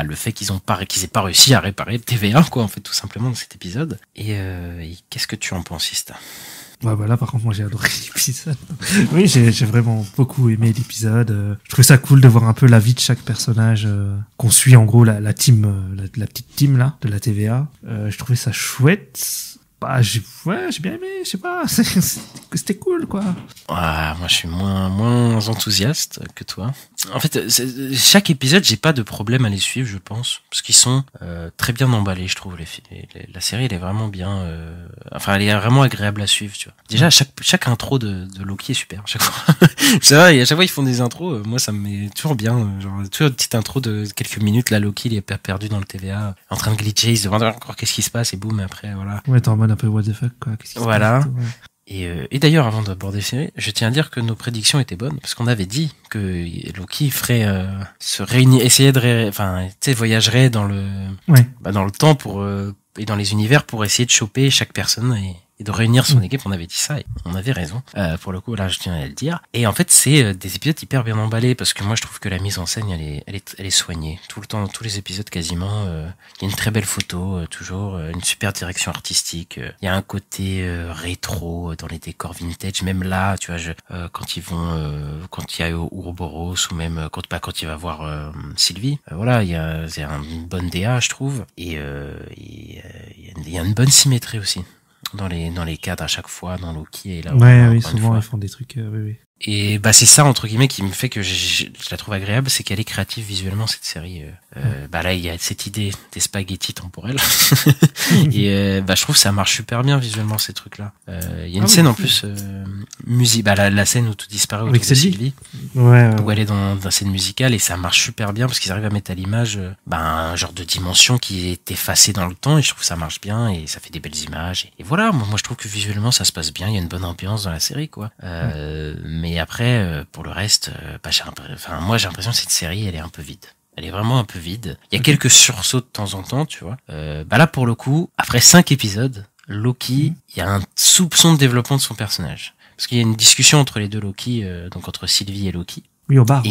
S7: le fait qu'ils aient pas réussi à réparer le TVA, quoi, en fait, tout simplement, dans cet épisode. Et qu'est-ce que tu en penses, Ista?
S6: Ouais, bah là, par contre, moi, j'ai adoré l'épisode. Oui, j'ai vraiment beaucoup aimé l'épisode. Je trouvais ça cool de voir un peu la vie de chaque personnage qu'on suit, en gros, la team, la petite team, là, de la TVA. Je trouvais ça chouette. Bah, j'ai bien aimé, je sais pas, c'était cool, quoi.
S7: Ah, moi, je suis moins enthousiaste que toi. En fait, chaque épisode, j'ai pas de problème à les suivre, je pense, parce qu'ils sont très bien emballés, je trouve. La série, elle est vraiment bien. Elle est vraiment agréable à suivre, tu vois. Déjà, chaque intro de Loki est super, à chaque fois. C'est vrai, et à chaque fois ils font des intros, moi ça me met toujours bien. Genre, toujours une petite intro de quelques minutes. Là, Loki, il est perdu dans le TVA, en train de glitcher, il se demande encore qu'est-ce qui se passe, et boum, et après, voilà.
S6: Ouais, t'es en mode un peu what the fuck, quoi. Qu'est-ce qui se passe, ouais.
S7: Et d'ailleurs, avant d'aborder la série, je tiens à dire que nos prédictions étaient bonnes, parce qu'on avait dit que Loki ferait se réunir, essayer de voyagerait dans dans le temps et dans les univers pour essayer de choper chaque personne et de réunir son équipe. On avait dit ça et on avait raison. Pour le coup, là, je tiens à le dire. Et en fait, c'est des épisodes hyper bien emballés, parce que moi, je trouve que la mise en scène, elle est soignée. Tout le temps, dans tous les épisodes quasiment, il y a une très belle photo, toujours, une super direction artistique. Il y a un côté rétro dans les décors vintage. Même là, tu vois, quand il y a Ouroboros, ou même quand il va voir Sylvie, voilà, il y a une bonne DA, je trouve. Et il y a une bonne symétrie aussi dans les cadres à chaque fois, dans Loki et là.
S6: Ouais, oui, souvent ils font des trucs, oui.
S7: Et bah c'est ça entre guillemets qui me fait que je la trouve agréable, c'est qu'elle est créative visuellement cette série. Bah là il y a cette idée des spaghettis temporels et bah je trouve que ça marche super bien visuellement ces trucs là. Il y a une scène en plus musique, bah la scène où tout disparaît autour de Sylvie, où elle est dans la scène musicale et ça marche super bien parce qu'ils arrivent à mettre à l'image un genre de dimension qui est effacée dans le temps et je trouve que ça marche bien et ça fait des belles images et voilà, moi je trouve que visuellement ça se passe bien, il y a une bonne ambiance dans la série quoi. Mais après pour le reste moi j'ai l'impression que cette série elle est un peu vide. Elle est vraiment un peu vide. Il y a quelques sursauts de temps en temps, tu vois. Là pour le coup, après 5 épisodes, Loki, il y a un soupçon de développement de son personnage. Parce qu'il y a une discussion entre les deux Loki, donc entre Sylvie et Loki.
S6: Oui, au bar.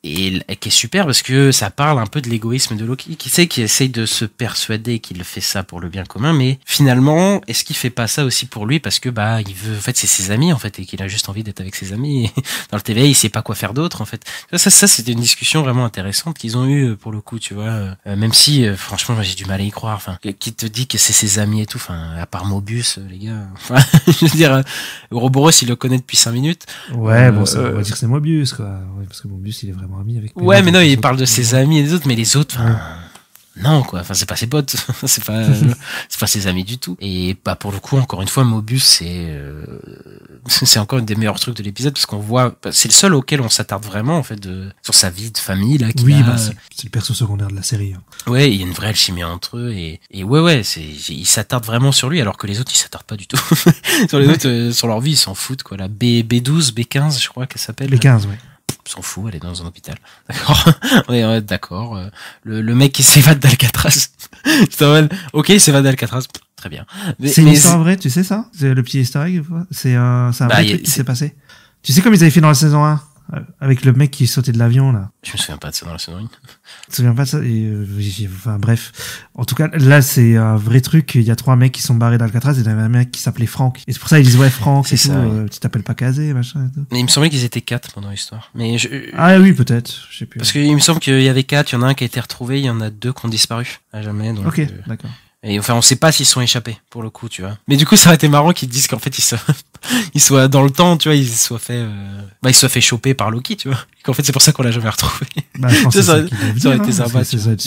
S7: Et qui est super parce que ça parle un peu de l'égoïsme de Loki, qui essaye de se persuader qu'il fait ça pour le bien commun, mais finalement, est-ce qu'il fait pas ça aussi pour lui parce que il veut, en fait, c'est ses amis en fait et qu'il a juste envie d'être avec ses amis. Et dans le TVA, il sait pas quoi faire d'autre en fait. Ça, c'était une discussion vraiment intéressante qu'ils ont eue pour le coup, tu vois. Même si, franchement, moi, j'ai du mal à y croire. Enfin, qui te dit que c'est ses amis et tout. Enfin, à part Mobius, les gars. Enfin, je veux dire, Ouroboros, il le connaît depuis 5 minutes.
S6: Ouais, bon, ça, on va dire que c'est Mobius, quoi. Ouais, parce que Mobius, il est vraiment ami avec.
S7: Ouais, mais non, il parle de ses amis et des autres, mais les autres, non, quoi. Enfin, c'est pas ses potes. c'est pas ses amis du tout. Et, pour le coup, encore une fois, Mobius, c'est encore une des meilleurs trucs de l'épisode parce qu'on voit, c'est le seul auquel on s'attarde vraiment, en fait, sur sa vie de famille, là.
S6: C'est le perso secondaire de la série.
S7: Ouais, il y a une vraie alchimie entre eux et ouais, ils s'attardent vraiment sur lui alors que les autres, ils s'attardent pas du tout. Sur les autres, sur leur vie, ils s'en foutent, quoi. La B12, B15, je crois qu'elle s'appelle.
S6: B15, ouais.
S7: S'en fout, elle est dans un hôpital. D'accord. Ouais, d'accord. Le mec qui s'évade d'Alcatraz. Ok, il s'évade d'Alcatraz. Très bien.
S6: C'est une histoire vraie, tu sais ça? C'est le petit easter egg, c'est un vrai truc qui s'est passé. Tu sais comme ils avaient fait dans la saison 1? Avec le mec qui sautait de l'avion, là.
S7: Je me souviens pas de ça dans la saison 1.
S6: Je me souviens pas de ça. Enfin, bref. En tout cas, là, c'est un vrai truc. Il y a 3 mecs qui sont barrés d'Alcatraz et il y avait un mec qui s'appelait Franck. Et c'est pour ça qu'ils disent, ouais, Franck, c'est ça. Tu t'appelles pas Kazé, machin et tout.
S7: Mais il me semblait qu'ils étaient 4 pendant l'histoire. Mais
S6: Ah oui, peut-être. Je sais plus.
S7: Parce qu'il me semble qu'il y avait 4, il y en a un qui a été retrouvé, il y en a 2 qui ont disparu. À jamais. Donc,
S6: ok, d'accord.
S7: Et enfin, on sait pas s'ils sont échappés, pour le coup, tu vois. Mais du coup, ça aurait été marrant qu'ils disent qu'en fait, ils soient dans le temps, tu vois, ils se soient fait choper par Loki, tu vois. Et qu'en fait, c'est pour ça qu'on l'a jamais retrouvé.
S6: Je pense
S7: ça aurait été sympa.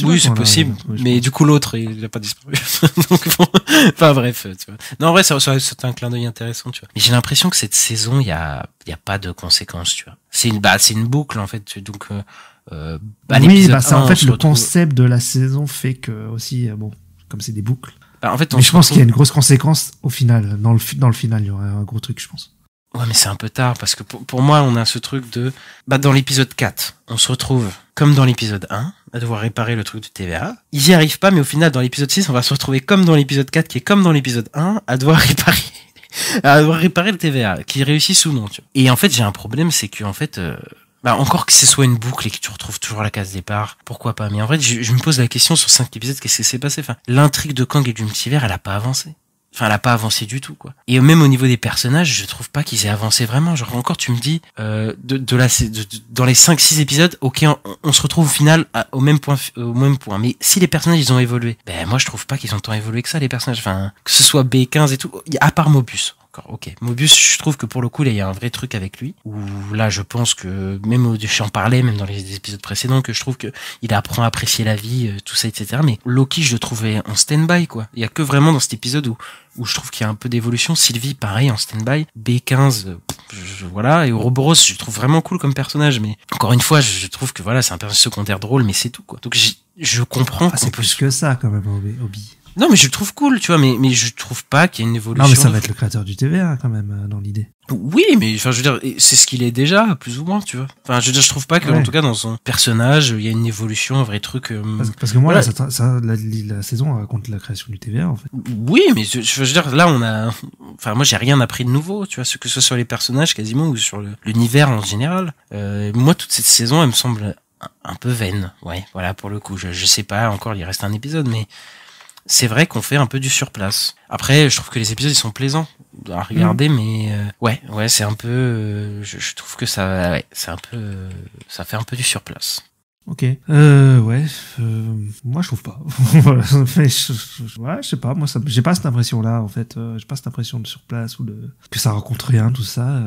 S7: Oui, c'est possible. Mais du coup, l'autre, il a pas disparu. Donc bon, enfin bref, tu vois. Non, en vrai, c'était un clin d'œil intéressant, tu vois. Mais j'ai l'impression que cette saison, il y a pas de conséquences, tu vois. C'est une boucle, en fait. Donc,
S6: oui, ça, en fait, le concept de la saison fait que aussi, comme c'est des boucles.
S7: En fait,
S6: mais je pense qu'il y a une grosse conséquence au final. Dans le final, il y aurait un gros truc, je pense.
S7: Ouais, mais c'est un peu tard parce que pour moi, on a ce truc de, dans l'épisode 4, on se retrouve comme dans l'épisode 1, à devoir réparer le truc du TVA. Ils y arrivent pas, mais au final, dans l'épisode 6, on va se retrouver comme dans l'épisode 4, qui est comme dans l'épisode 1, à devoir réparer le TVA, qu'ils réussissent ou non, tu vois. Et en fait, j'ai un problème, c'est que, en fait, encore que ce soit une boucle et que tu retrouves toujours la case départ, pourquoi pas. Mais en fait, je me pose la question sur 5 épisodes, qu'est-ce qui s'est passé? Enfin, l'intrigue de Kang et du multivers, elle a pas avancé. Enfin, elle a pas avancé du tout, quoi. Et même au niveau des personnages, je trouve pas qu'ils aient avancé vraiment. Genre, encore, tu me dis, dans les 5-6 épisodes, ok, on se retrouve au final au même point. Mais si les personnages, ils ont évolué, moi, je trouve pas qu'ils ont tant évolué que ça, les personnages. Enfin, que ce soit B15 et tout, à part Mobius. Ok. Mobius, je trouve que pour le coup, là, il y a un vrai truc avec lui. Où là, je pense que même j'en parlais, même dans les épisodes précédents, que je trouve que il apprend à apprécier la vie, tout ça, etc. Mais Loki, je le trouvais en stand-by, quoi. Il y a que vraiment dans cet épisode où je trouve qu'il y a un peu d'évolution. Sylvie, pareil, en stand-by. B15, voilà. Et Ouroboros, je le trouve vraiment cool comme personnage. Mais encore une fois, je trouve que voilà, c'est un personnage secondaire drôle, mais c'est tout, quoi. Donc je comprends.
S6: C'est plus que ça, quand même, Obi.
S7: Non, mais je le trouve cool, tu vois, mais je trouve pas qu'il y ait une évolution.
S6: Non, mais ça va être le créateur du TVA, quand même, dans l'idée.
S7: Oui, mais enfin, je veux dire, c'est ce qu'il est déjà, plus ou moins, tu vois. Enfin, je veux dire, je trouve pas que, en tout cas, dans son personnage, il y a une évolution, un vrai truc.
S6: Parce que moi, voilà. Là, la saison raconte la création du TVA, en fait.
S7: Oui, mais je veux dire, là, moi, j'ai rien appris de nouveau, tu vois, que ce soit sur les personnages, quasiment, ou sur l'univers en général. Moi, toute cette saison, elle me semble un peu vaine. Ouais, voilà, pour le coup. Je sais pas, encore, il reste un épisode, mais c'est vrai qu'on fait un peu du surplace. Après, je trouve que les épisodes, ils sont plaisants à regarder, mais ouais, c'est un peu. Je trouve que ça fait un peu du surplace.
S6: Ok. Ouais. Moi, je trouve pas. Voilà. Mais ouais, je sais pas. Moi, j'ai pas cette impression-là, en fait. J'ai pas cette impression de sur place ou que ça raconte rien, tout ça.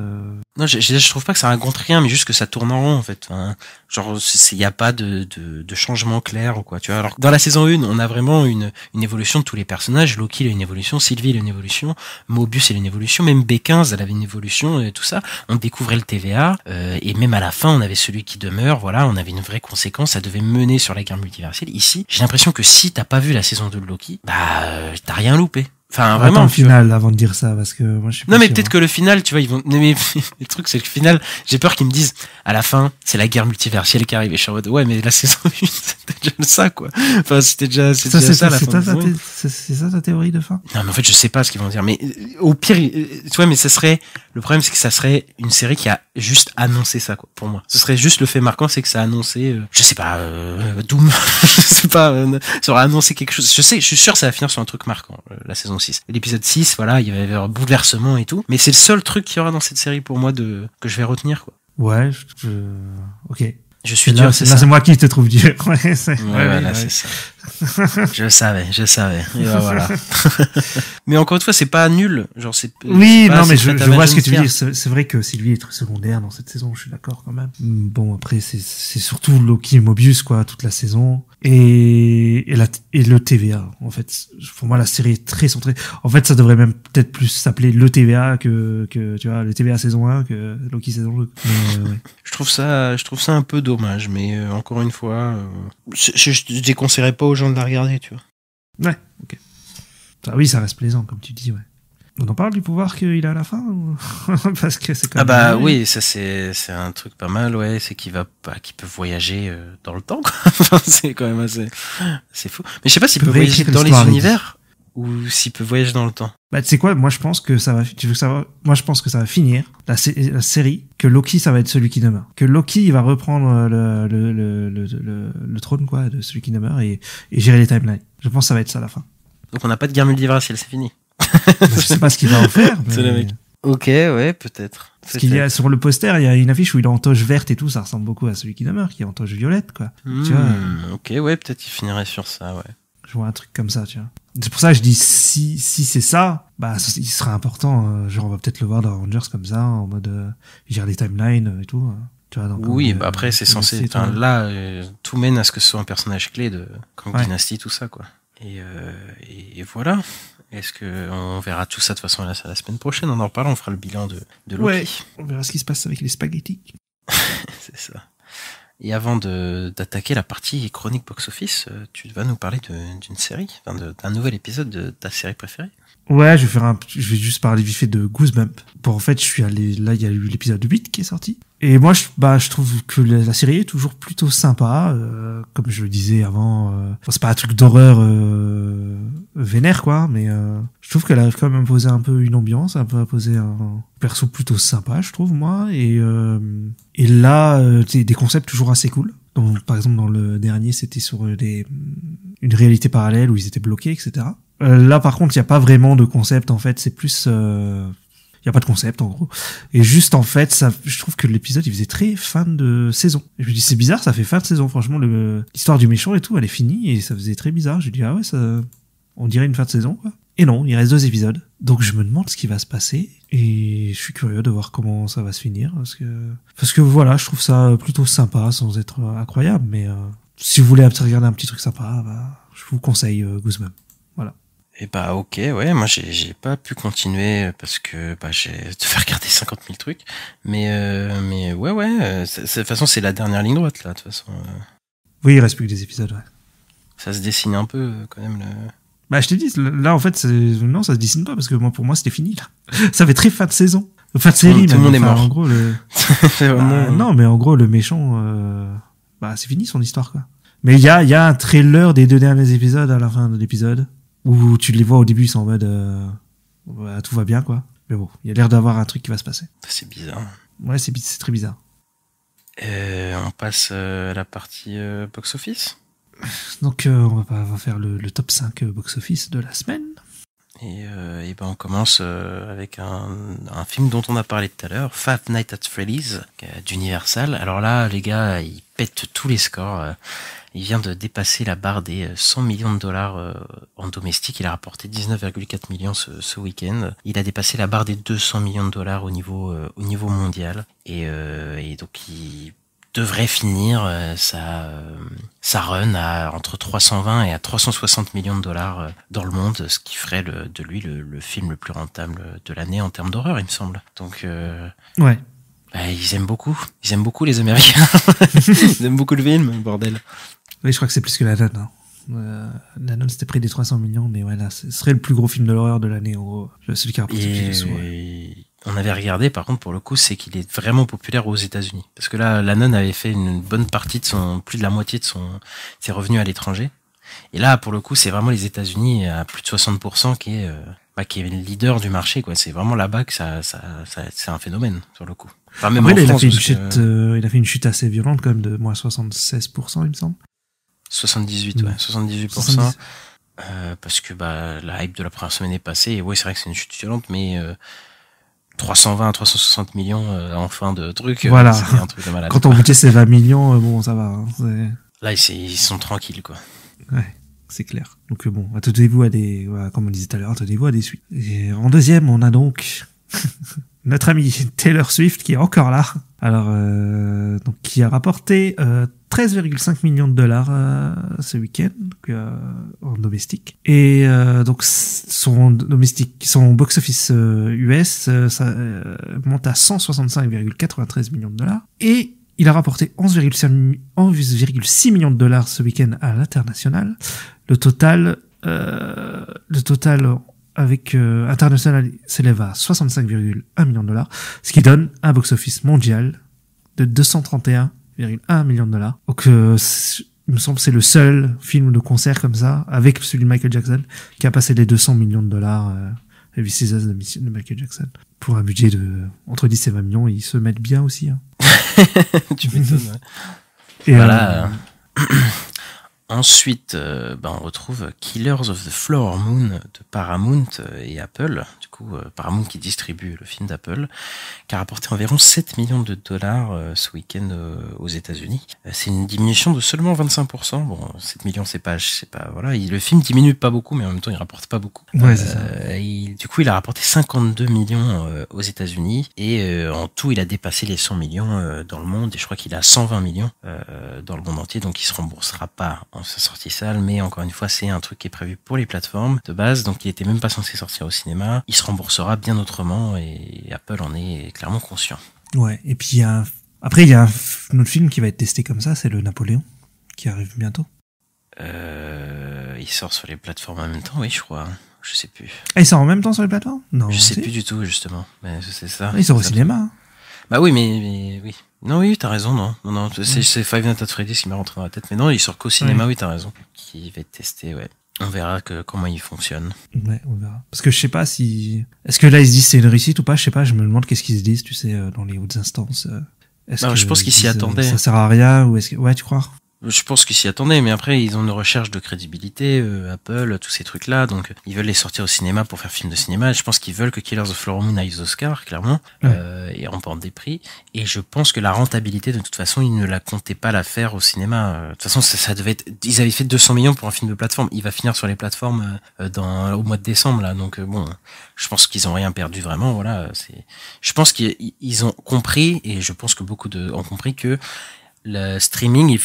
S7: Non, je trouve pas que ça raconte rien, mais juste que ça tourne en rond, en fait. Enfin, genre, il y a pas de changement clair ou quoi, tu vois. Alors, dans la saison 1, on a vraiment une évolution de tous les personnages. Loki, il a une évolution. Sylvie, il a une évolution. Mobius, il a une évolution. Même B15, elle avait une évolution et tout ça. On découvrait le TVA. Et même à la fin, on avait celui qui demeure. Voilà, on avait une vraie conséquence. Ça devait mener sur la guerre multiverselle. Ici, j'ai l'impression que si t'as pas vu la saison 2 de Loki, t'as rien loupé. Enfin, vraiment.
S6: Le final, avant de dire ça, parce que moi, je suis pas
S7: non, mais
S6: sûr,
S7: peut-être que le final, tu vois, ils vont, mais le truc, c'est que le final, j'ai peur qu'ils me disent, à la fin, c'est la guerre multiverselle qui arrive. Et je suis en mode, ouais, mais la saison 1, c'était déjà ça, quoi. Enfin, c'était déjà ça, la fin.
S6: C'est ça ta théorie de fin?
S7: Non, mais en fait, je sais pas ce qu'ils vont dire. Mais, au pire, tu vois, mais ça serait, le problème, c'est que ça serait une série qui a juste annoncé ça, quoi, pour moi. Ce serait juste le fait marquant, c'est que ça a annoncé, je sais pas, Doom. Je sais pas, ça aurait annoncé quelque chose. Je suis sûr que ça va finir sur un truc marquant, la saison 6. L'épisode 6, voilà, il va y avoir un bouleversement et tout. Mais c'est le seul truc qu'il y aura dans cette série pour moi que je vais retenir, quoi.
S6: Ouais, ok.
S7: Je suis dur, c'est ça.
S6: C'est moi qui te trouve dur. Ouais,
S7: voilà, c'est ça. Je savais. Et ben voilà. Mais encore une fois, c'est pas nul. Genre,
S6: oui, non, mais je vois ce que tu veux dire. C'est vrai que Sylvie est très secondaire dans cette saison. Je suis d'accord quand même. Bon, après, c'est surtout Loki et Mobius, quoi, toute la saison. Et le TVA. En fait, pour moi, la série est très centrée. En fait, ça devrait même peut-être plus s'appeler le TVA que, tu vois, le TVA saison 1 que Loki saison 2. Mais, ouais.
S7: Je trouve ça un peu dommage, mais encore une fois, je déconseillerais pas aux gens de la regarder, tu vois.
S6: Ouais, ok. Oui, ça reste plaisant, comme tu dis, ouais. On en parle du pouvoir qu'il a à la fin ou... Parce que c'est quand même...
S7: oui, ça c'est un truc pas mal, ouais, c'est qu'il peut voyager dans le temps, quoi. C'est quand même assez fou. Mais je sais pas s'il peut voyager dans les univers ou s'il peut voyager dans le temps.
S6: Bah, tu sais quoi, moi je pense que ça va, tu veux savoir, moi je pense que ça va finir, la série, que Loki ça va être celui qui demeure. Que Loki il va reprendre le trône, quoi, de celui qui demeure et gérer les timelines. Je pense que ça va être ça à la fin.
S7: Donc on n'a pas de guerre multiverselle, c'est fini.
S6: Je sais pas ce qu'il va en faire.
S7: C'est le mec. Ok, ouais, peut-être.
S6: Parce qu'il y a, sur le poster, il y a une affiche où il est en toge verte et tout, ça ressemble beaucoup à celui qui demeure, qui est en toge violette, quoi. Tu vois.
S7: Ok, ouais, peut-être il finirait sur ça, ouais.
S6: Je vois un truc comme ça, tu vois. C'est pour ça que je dis, si c'est ça, bah, il sera important, genre, on va peut-être le voir dans Avengers comme ça, en mode, il gère les timelines et tout. Tu vois, donc,
S7: oui, bah après, c'est censé, enfin, là, tout mène à ce que ce soit un personnage clé de Kang Dynasty, tout ça, quoi. Et voilà. Est-ce que on verra tout ça de toute façon la semaine prochaine? On en reparle, on fera le bilan de Loki.
S6: Ouais, on verra ce qui se passe avec les spaghettis.
S7: C'est ça. Et avant d'attaquer la partie chronique box-office, tu vas nous parler d'une série, enfin d'un nouvel épisode de ta série préférée.
S6: Ouais, je vais juste parler vite fait de Goosebumps. En fait, je suis allé, là, il y a eu l'épisode 8 qui est sorti. Et moi, je trouve que la série est toujours plutôt sympa, comme je le disais avant, c'est pas un truc d'horreur, vénère, quoi, mais, je trouve qu'elle a quand même imposé un peu une ambiance, un peu imposé un perso plutôt sympa, je trouve, moi, et là, des concepts toujours assez cool. Donc, par exemple, dans le dernier, c'était sur une réalité parallèle où ils étaient bloqués, etc. Là, par contre, il n'y a pas vraiment de concept, en fait, c'est plus, il y a pas de concept, en gros. Et juste, en fait, ça, je trouve que l'épisode, il faisait très fin de saison. Et je me dis, c'est bizarre, ça fait fin de saison, franchement, l'histoire du méchant et tout, elle est finie, et ça faisait très bizarre. Je dis, ah ouais, ça, on dirait une fin de saison, quoi. Et non, il reste 2 épisodes. Donc, je me demande ce qui va se passer, et je suis curieux de voir comment ça va se finir, parce que voilà, je trouve ça plutôt sympa, sans être incroyable, mais, si vous voulez regarder un petit truc sympa, bah, je vous conseille Goosebumps. Voilà.
S7: Et bah ok, ouais, moi j'ai pas pu continuer parce que bah j'ai te faire regarder 50 000 trucs, mais ouais, de toute façon c'est la dernière ligne droite là, de toute façon.
S6: Oui, il reste plus que des épisodes, ouais.
S7: Ça se dessine un peu quand même.
S6: Bah je t'ai dit, là en fait, non, ça se dessine pas parce que pour moi c'était fini là. Ça fait très fin de saison, fin de série.
S7: Tout le monde est mort.
S6: En gros, non, mais en gros le méchant, bah c'est fini son histoire, quoi. Mais il y a un trailer des 2 derniers épisodes à la fin de l'épisode. Où tu les vois au début, ils sont en mode bah, tout va bien, quoi. Mais bon, il y a l'air d'avoir un truc qui va se passer.
S7: C'est bizarre.
S6: Ouais, c'est très bizarre.
S7: On passe à la partie box-office.
S6: Donc on va faire le top 5 box-office de la semaine.
S7: Et ben on commence avec un film dont on a parlé tout à l'heure, Five Nights at Freddy's d'Universal. Alors là, les gars, ils pètent tous les scores. Il vient de dépasser la barre des 100 millions de dollars en domestique. Il a rapporté 19,4 millions ce week-end. Il a dépassé la barre des 200 millions de dollars au niveau mondial. Et donc il devrait finir sa run à entre 320 et à 360 millions de dollars dans le monde, ce qui ferait de lui le film le plus rentable de l'année en termes d'horreur, il me semble. Donc
S6: ouais.
S7: Bah, ils aiment beaucoup les Américains. Ils aiment beaucoup le film, bordel.
S6: Oui, je crois que c'est plus que La Nonne. Hein. La Nonne, c'était près des 300 millions, mais voilà, ce serait le plus gros film de l'horreur de l'année, celui qui a rapporté plus de sous.
S7: On avait regardé, par contre, pour le coup, c'est qu'il est vraiment populaire aux États-Unis. Parce que là, La Nonne avait fait une bonne partie plus de la moitié de ses revenus à l'étranger. Et là, pour le coup, c'est vraiment les États-Unis à plus de 60% qui est le leader du marché, quoi. C'est vraiment là-bas que c'est un phénomène, sur le coup. Enfin, même
S6: après,
S7: en France,
S6: il a fait une chute assez violente, quand même, de moins 76%, il me semble.
S7: 78, ouais, 78%. Parce que, la hype de la première semaine est passée. Et ouais, c'est vrai que c'est une chute violente, mais, 320 à 360 millions en fin de truc.
S6: Voilà.
S7: C'est un truc de malade.
S6: Quand ton budget c'est 20 millions, bon, ça va. Hein,
S7: là, ils sont tranquilles, quoi.
S6: Ouais, c'est clair. Donc bon, attendez-vous à comme on disait tout à l'heure, attendez-vous à des suites. Et en deuxième, on a donc notre ami Taylor Swift qui est encore là. Alors, donc qui a rapporté 13,5 millions de dollars ce week-end en domestique. Et donc son box-office US ça monte à 165,93 millions de dollars. Et il a rapporté 11,6 millions de dollars ce week-end à l'international. Le total avec international s'élève à 65,1 millions de dollars, ce qui donne un box-office mondial de 231,1 millions de dollars. Donc, il me semble que c'est le seul film de concert comme ça, avec celui de Michael Jackson, qui a passé les 200 millions de dollars, Heavy Scissors de Michael Jackson. Pour un budget de entre 10 et 20 millions, ils se mettent bien aussi. Hein.
S7: Tu m'étonnes, ouais.
S6: Et
S7: voilà. Ensuite, on retrouve Killers of the Flower Moon de Paramount et Apple. Du coup, Paramount qui distribue le film d'Apple, qui a rapporté environ 7 millions de dollars ce week-end aux États-Unis. C'est une diminution de seulement 25%. Bon, 7 millions, c'est pas, voilà. Le film diminue pas beaucoup, mais en même temps, il rapporte pas beaucoup.
S6: Ouais, c'est ça.
S7: Du coup, il a rapporté 52 millions aux États-Unis et en tout, il a dépassé les 100 millions dans le monde. Et je crois qu'il a 120 millions dans le monde entier, donc il se remboursera pas en sa sortie salle, mais encore une fois, c'est un truc qui est prévu pour les plateformes de base, donc il était même pas censé sortir au cinéma. Il se remboursera bien autrement et Apple en est clairement conscient.
S6: Ouais, et puis après il y a un autre film qui va être testé comme ça, c'est le Napoléon, qui arrive bientôt.
S7: Il sort sur les plateformes en même temps, oui, je crois. Je sais plus.
S6: Ah, il sort en même temps sur les plateformes ? Non.
S7: Je sais plus du tout, justement. Mais c'est ça.
S6: Il sort au cinéma.
S7: Bah oui, mais oui. Non, oui, t'as raison, non, c'est Five Nights at Freddy's qui m'a rentré dans la tête, mais non, il sort qu'au cinéma, oui, t'as raison. Qui va être testé, ouais. On verra comment il fonctionne.
S6: Ouais, on verra. Parce que je sais pas est-ce que là ils se disent c'est une réussite ou pas, je sais pas, je me demande qu'est-ce qu'ils se disent, tu sais, dans les hautes instances.
S7: Je pense qu'ils s'y attendaient.
S6: Ça sert à rien, ou est-ce que, ouais, tu crois?
S7: Je pense qu'ils s'y attendaient, mais après ils ont une recherche de crédibilité, Apple, tous ces trucs-là, donc ils veulent les sortir au cinéma pour faire film de cinéma. Je pense qu'ils veulent que Killers of the Flower Moon aille aux Oscars, clairement, et remporte des prix. Et je pense que la rentabilité, de toute façon, ils ne la comptaient pas la faire au cinéma. De toute façon, ça devait être. Ils avaient fait 200 millions pour un film de plateforme. Il va finir sur les plateformes au mois de décembre, là. Donc bon, je pense qu'ils ont rien perdu vraiment. Voilà, Je pense qu'ils ont compris, et je pense que beaucoup ont compris que le streaming,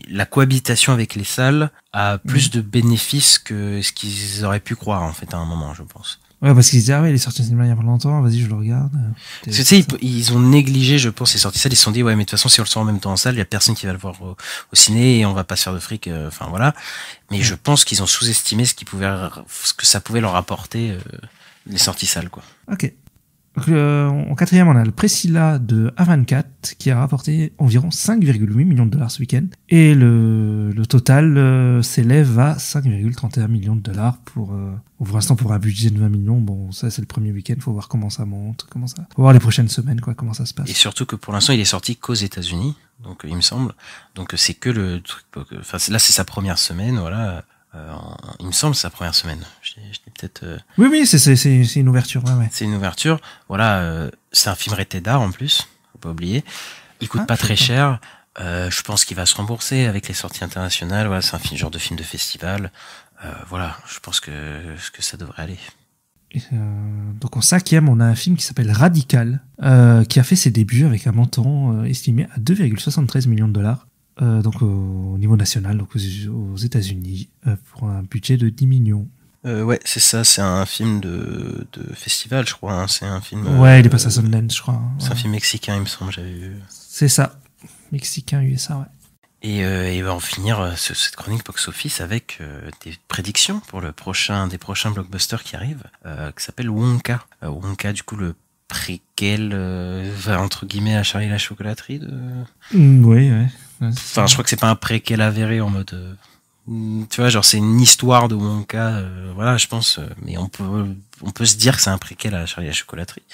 S7: la cohabitation avec les salles a plus de bénéfices que ce qu'ils auraient pu croire, en fait, à un moment, je pense.
S6: Ouais, parce qu'ils disaient, il est sorti au cinéma il y a pas longtemps, vas-y, je le regarde.
S7: Tu sais, ils ont négligé, je pense, les sorties salles, ils se sont dit, ouais, mais de toute façon, si on le sort en même temps en salle, il y a personne qui va le voir au ciné et on va pas se faire de fric, enfin, voilà. Mais je pense qu'ils ont sous-estimé ce que ça pouvait leur apporter, les sorties salles, quoi.
S6: Ok. Donc, en quatrième, on a le Priscilla de A24 qui a rapporté environ 5,8 millions de dollars ce week-end. Et le total s'élève à 5,31 millions de dollars pour l'instant pour un budget de 20 millions. Bon, ça c'est le premier week-end, faut voir comment ça monte, faut voir les prochaines semaines, quoi, comment ça se passe.
S7: Et surtout que pour l'instant, il est sorti qu'aux États-Unis, donc il me semble. Donc c'est que le truc. Enfin là, c'est sa première semaine, voilà. il me semble, sa première semaine. Je l'ai peut-être.
S6: Oui, c'est une ouverture. Ouais.
S7: C'est une ouverture. Voilà, c'est un film rated R en plus. Faut pas oublier. Il coûte pas très cher. Je pense qu'il va se rembourser avec les sorties internationales. Voilà, c'est un genre de film de festival. Voilà, je pense que ça devrait aller.
S6: Donc en 5e, on a un film qui s'appelle Radical, qui a fait ses débuts avec un montant estimé à 2,73 millions de dollars. Donc au niveau national, donc aux États-Unis, pour un budget de 10 millions.
S7: Ouais, c'est ça, c'est un film de festival, je crois. Hein. C'est un film.
S6: Ouais, il est passé à Sundance, je crois. Hein.
S7: C'est un film mexicain, il me semble, j'avais vu.
S6: C'est ça, mexicain, USA, ouais.
S7: Et va en finir cette chronique box-office avec des prédictions pour des prochains blockbusters qui arrivent, qui s'appelle Wonka. Wonka, du coup, le préquel, entre guillemets, à Charlie la chocolaterie de...
S6: Oui, ouais.
S7: Enfin, je crois que c'est pas un préquel avéré en mode... tu vois, genre c'est une histoire de Wonka, voilà, je pense, mais on peut se dire que c'est un préquel à Charlie la chocolaterie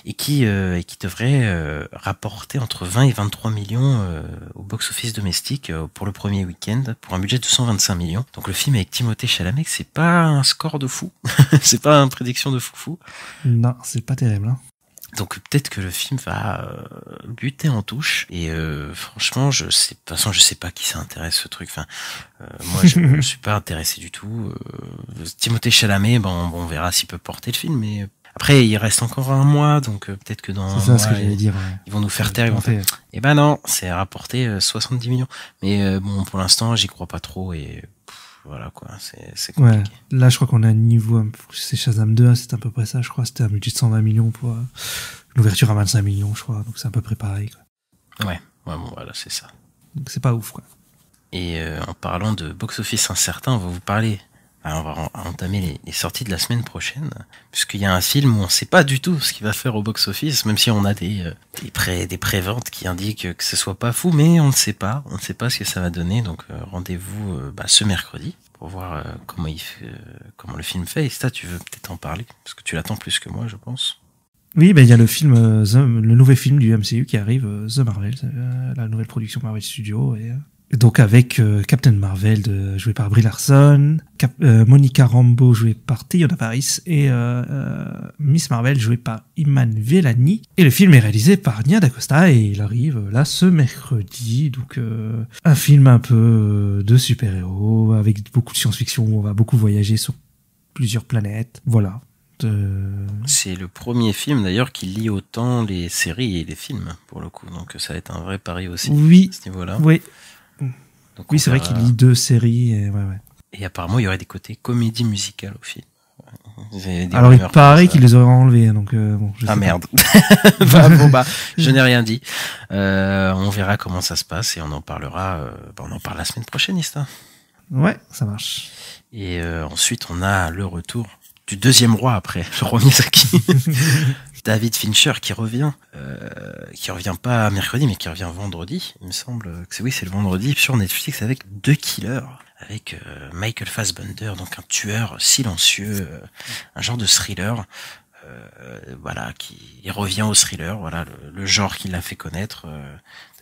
S7: et qui devrait rapporter entre 20 et 23 millions au box-office domestique pour le premier week-end pour un budget de 125 millions. Donc le film avec Timothée Chalamet, c'est pas un score de fou, c'est pas une prédiction de fou.
S6: Non, c'est pas terrible. Hein.
S7: Donc peut-être que le film va buter en touche et franchement de toute façon je sais pas qui ça intéresse ce truc. Enfin moi je suis pas intéressé du tout. Timothée Chalamet, on verra s'il peut porter le film, mais après il reste encore un mois, donc peut-être que dans
S6: c'est ça ce que j'allais dire. Ouais.
S7: Ils vont nous faire taire, ils vont faire. Et ben non, c'est rapporté 70 millions. Mais bon pour l'instant j'y crois pas trop et voilà quoi, c'est compliqué.
S6: Ouais, là je crois qu'on a un niveau, c'est Shazam 2, c'est à peu près ça, je crois, c'était un budget de 120 millions pour l'ouverture à 25 millions, je crois, donc c'est à peu près pareil. Quoi.
S7: Ouais, bon voilà, c'est ça.
S6: Donc c'est pas ouf quoi.
S7: Et en parlant de box-office incertain, on va vous parler, on va entamer les sorties de la semaine prochaine, puisqu'il y a un film où on sait pas du tout ce qu'il va faire au box-office, même si on a des préventes qui indiquent que ce soit pas fou, mais on ne sait pas ce que ça va donner, donc rendez-vous ce mercredi pour voir comment le film fait. Et ça, tu veux peut-être en parler, parce que tu l'attends plus que moi, je pense.
S6: Oui, il y a le film, le nouveau film du MCU qui arrive, The Marvel, la nouvelle production Marvel Studios, et donc avec Captain Marvel joué par Brie Larson, Monica Rambeau jouée par Teyonah Parris et Miss Marvel jouée par Iman Vellani. Et le film est réalisé par Nia DaCosta et il arrive là ce mercredi. Donc un film un peu de super-héros avec beaucoup de science-fiction où on va beaucoup voyager sur plusieurs planètes. Voilà.
S7: C'est le premier film d'ailleurs qui lie autant les séries et les films pour le coup. Donc ça va être un vrai pari aussi à ce niveau-là.
S6: Oui.
S7: Donc
S6: oui, c'est vrai qu'il lit 2 séries. Et
S7: apparemment, il y aurait des côtés comédie musicale au film.
S6: Alors, il paraît qu'ils les auraient enlevés. Donc,
S7: merde. Je n'ai rien dit. On verra comment ça se passe et on en parlera. On en parle la semaine prochaine, Ista.
S6: Ouais, ça marche.
S7: Et ensuite, on a le retour du deuxième roi après le roi Miyazaki. David Fincher qui revient pas mercredi mais qui revient vendredi, il me semble que c'est le vendredi sur Netflix avec The Killer, avec Michael Fassbender, donc un tueur silencieux, un genre de thriller, voilà, qui revient au thriller, voilà le genre qui l'a fait connaître.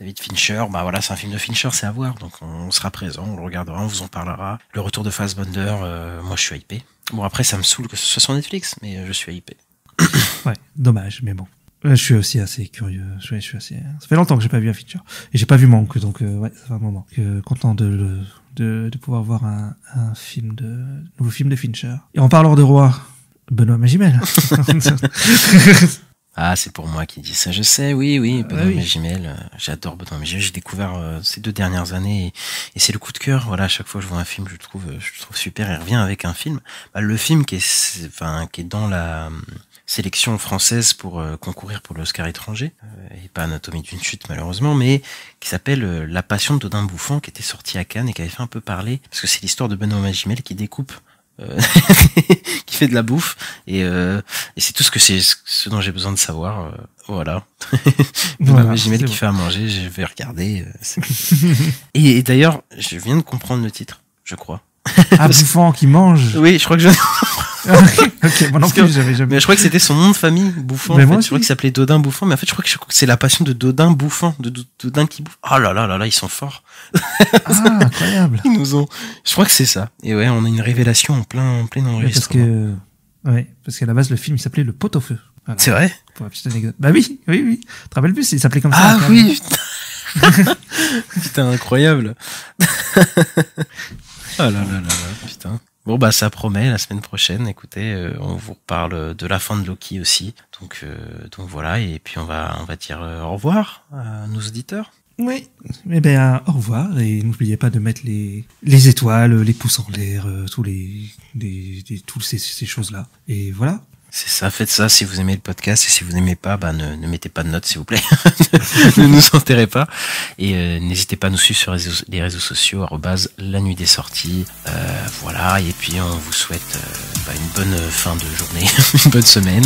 S7: David Fincher, c'est un film de Fincher, c'est à voir, donc on sera présent, on le regardera, on vous en parlera. Le retour de Fassbender, moi je suis hypé. Bon après ça me saoule que ce soit sur Netflix, mais je suis hypé.
S6: Ouais, dommage, mais bon. Je suis aussi assez curieux. Ça fait longtemps que j'ai pas vu un Fincher. Et j'ai pas vu Manque, donc ouais, ça fait un moment. Content de pouvoir voir un nouveau film de Fincher. Et en parlant de roi, Benoît Magimel.
S7: Ah, c'est pour moi qui dis ça, je sais, oui, Benoît Magimel, j'adore Benoît Magimel, j'ai découvert ces 2 dernières années et c'est le coup de cœur, voilà, à chaque fois que je vois un film, je le trouve super, et revient avec un film. Le film qui est dans la sélection française pour concourir pour l'Oscar étranger, et pas Anatomie d'une chute malheureusement, mais qui s'appelle La Passion de Dodin Bouffant, qui était sorti à Cannes et qui avait fait un peu parler, parce que c'est l'histoire de Benoît Magimel qui découpe qui fait de la bouffe et c'est tout ce dont j'ai besoin de savoir, voilà. Magimel qui fait à manger, je vais regarder. Et d'ailleurs je viens de comprendre le titre, je crois.
S6: Bouffant qui mange.
S7: Oui, je crois que
S6: Ok, moi non plus, j'avais jamais.
S7: Mais je crois que c'était son nom de famille, Bouffant.
S6: Mais
S7: En
S6: moi
S7: fait.
S6: aussi.
S7: Je crois qu'il s'appelait Dodin Bouffant, mais en fait, je crois que c'est la passion de Dodin Bouffant, de Dodin qui bouffe. Oh là là là là, ils sont forts.
S6: Ah, incroyable.
S7: Ils nous ont. Je crois que c'est ça. Et ouais, on a une révélation en plein enregistrement.
S6: Parce qu'à la base, le film, il s'appelait Le Pot-au-feu. Voilà.
S7: C'est vrai?
S6: Pour la petite anecdote. Bah oui. Tu te rappelles plus, il s'appelait comme ça.
S7: Ah oui, putain. Putain, incroyable. Oh là là là là, putain. Bon bah ça promet, la semaine prochaine, écoutez, on vous reparle de la fin de Loki aussi. Donc voilà, et puis on va dire au revoir à nos auditeurs.
S6: Oui. Eh bien, au revoir, et n'oubliez pas de mettre les étoiles, les pouces en l'air, toutes ces choses-là. Et voilà.
S7: C'est ça, faites ça si vous aimez le podcast, et si vous n'aimez pas, bah ne mettez pas de notes s'il vous plaît, ne nous enterrez pas, et n'hésitez pas à nous suivre sur les réseaux sociaux @la nuit des sorties, voilà, et puis on vous souhaite une bonne fin de journée, une bonne semaine,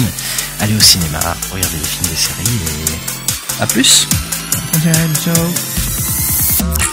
S7: allez au cinéma, regardez des films, des séries, et à plus.
S6: Ciao.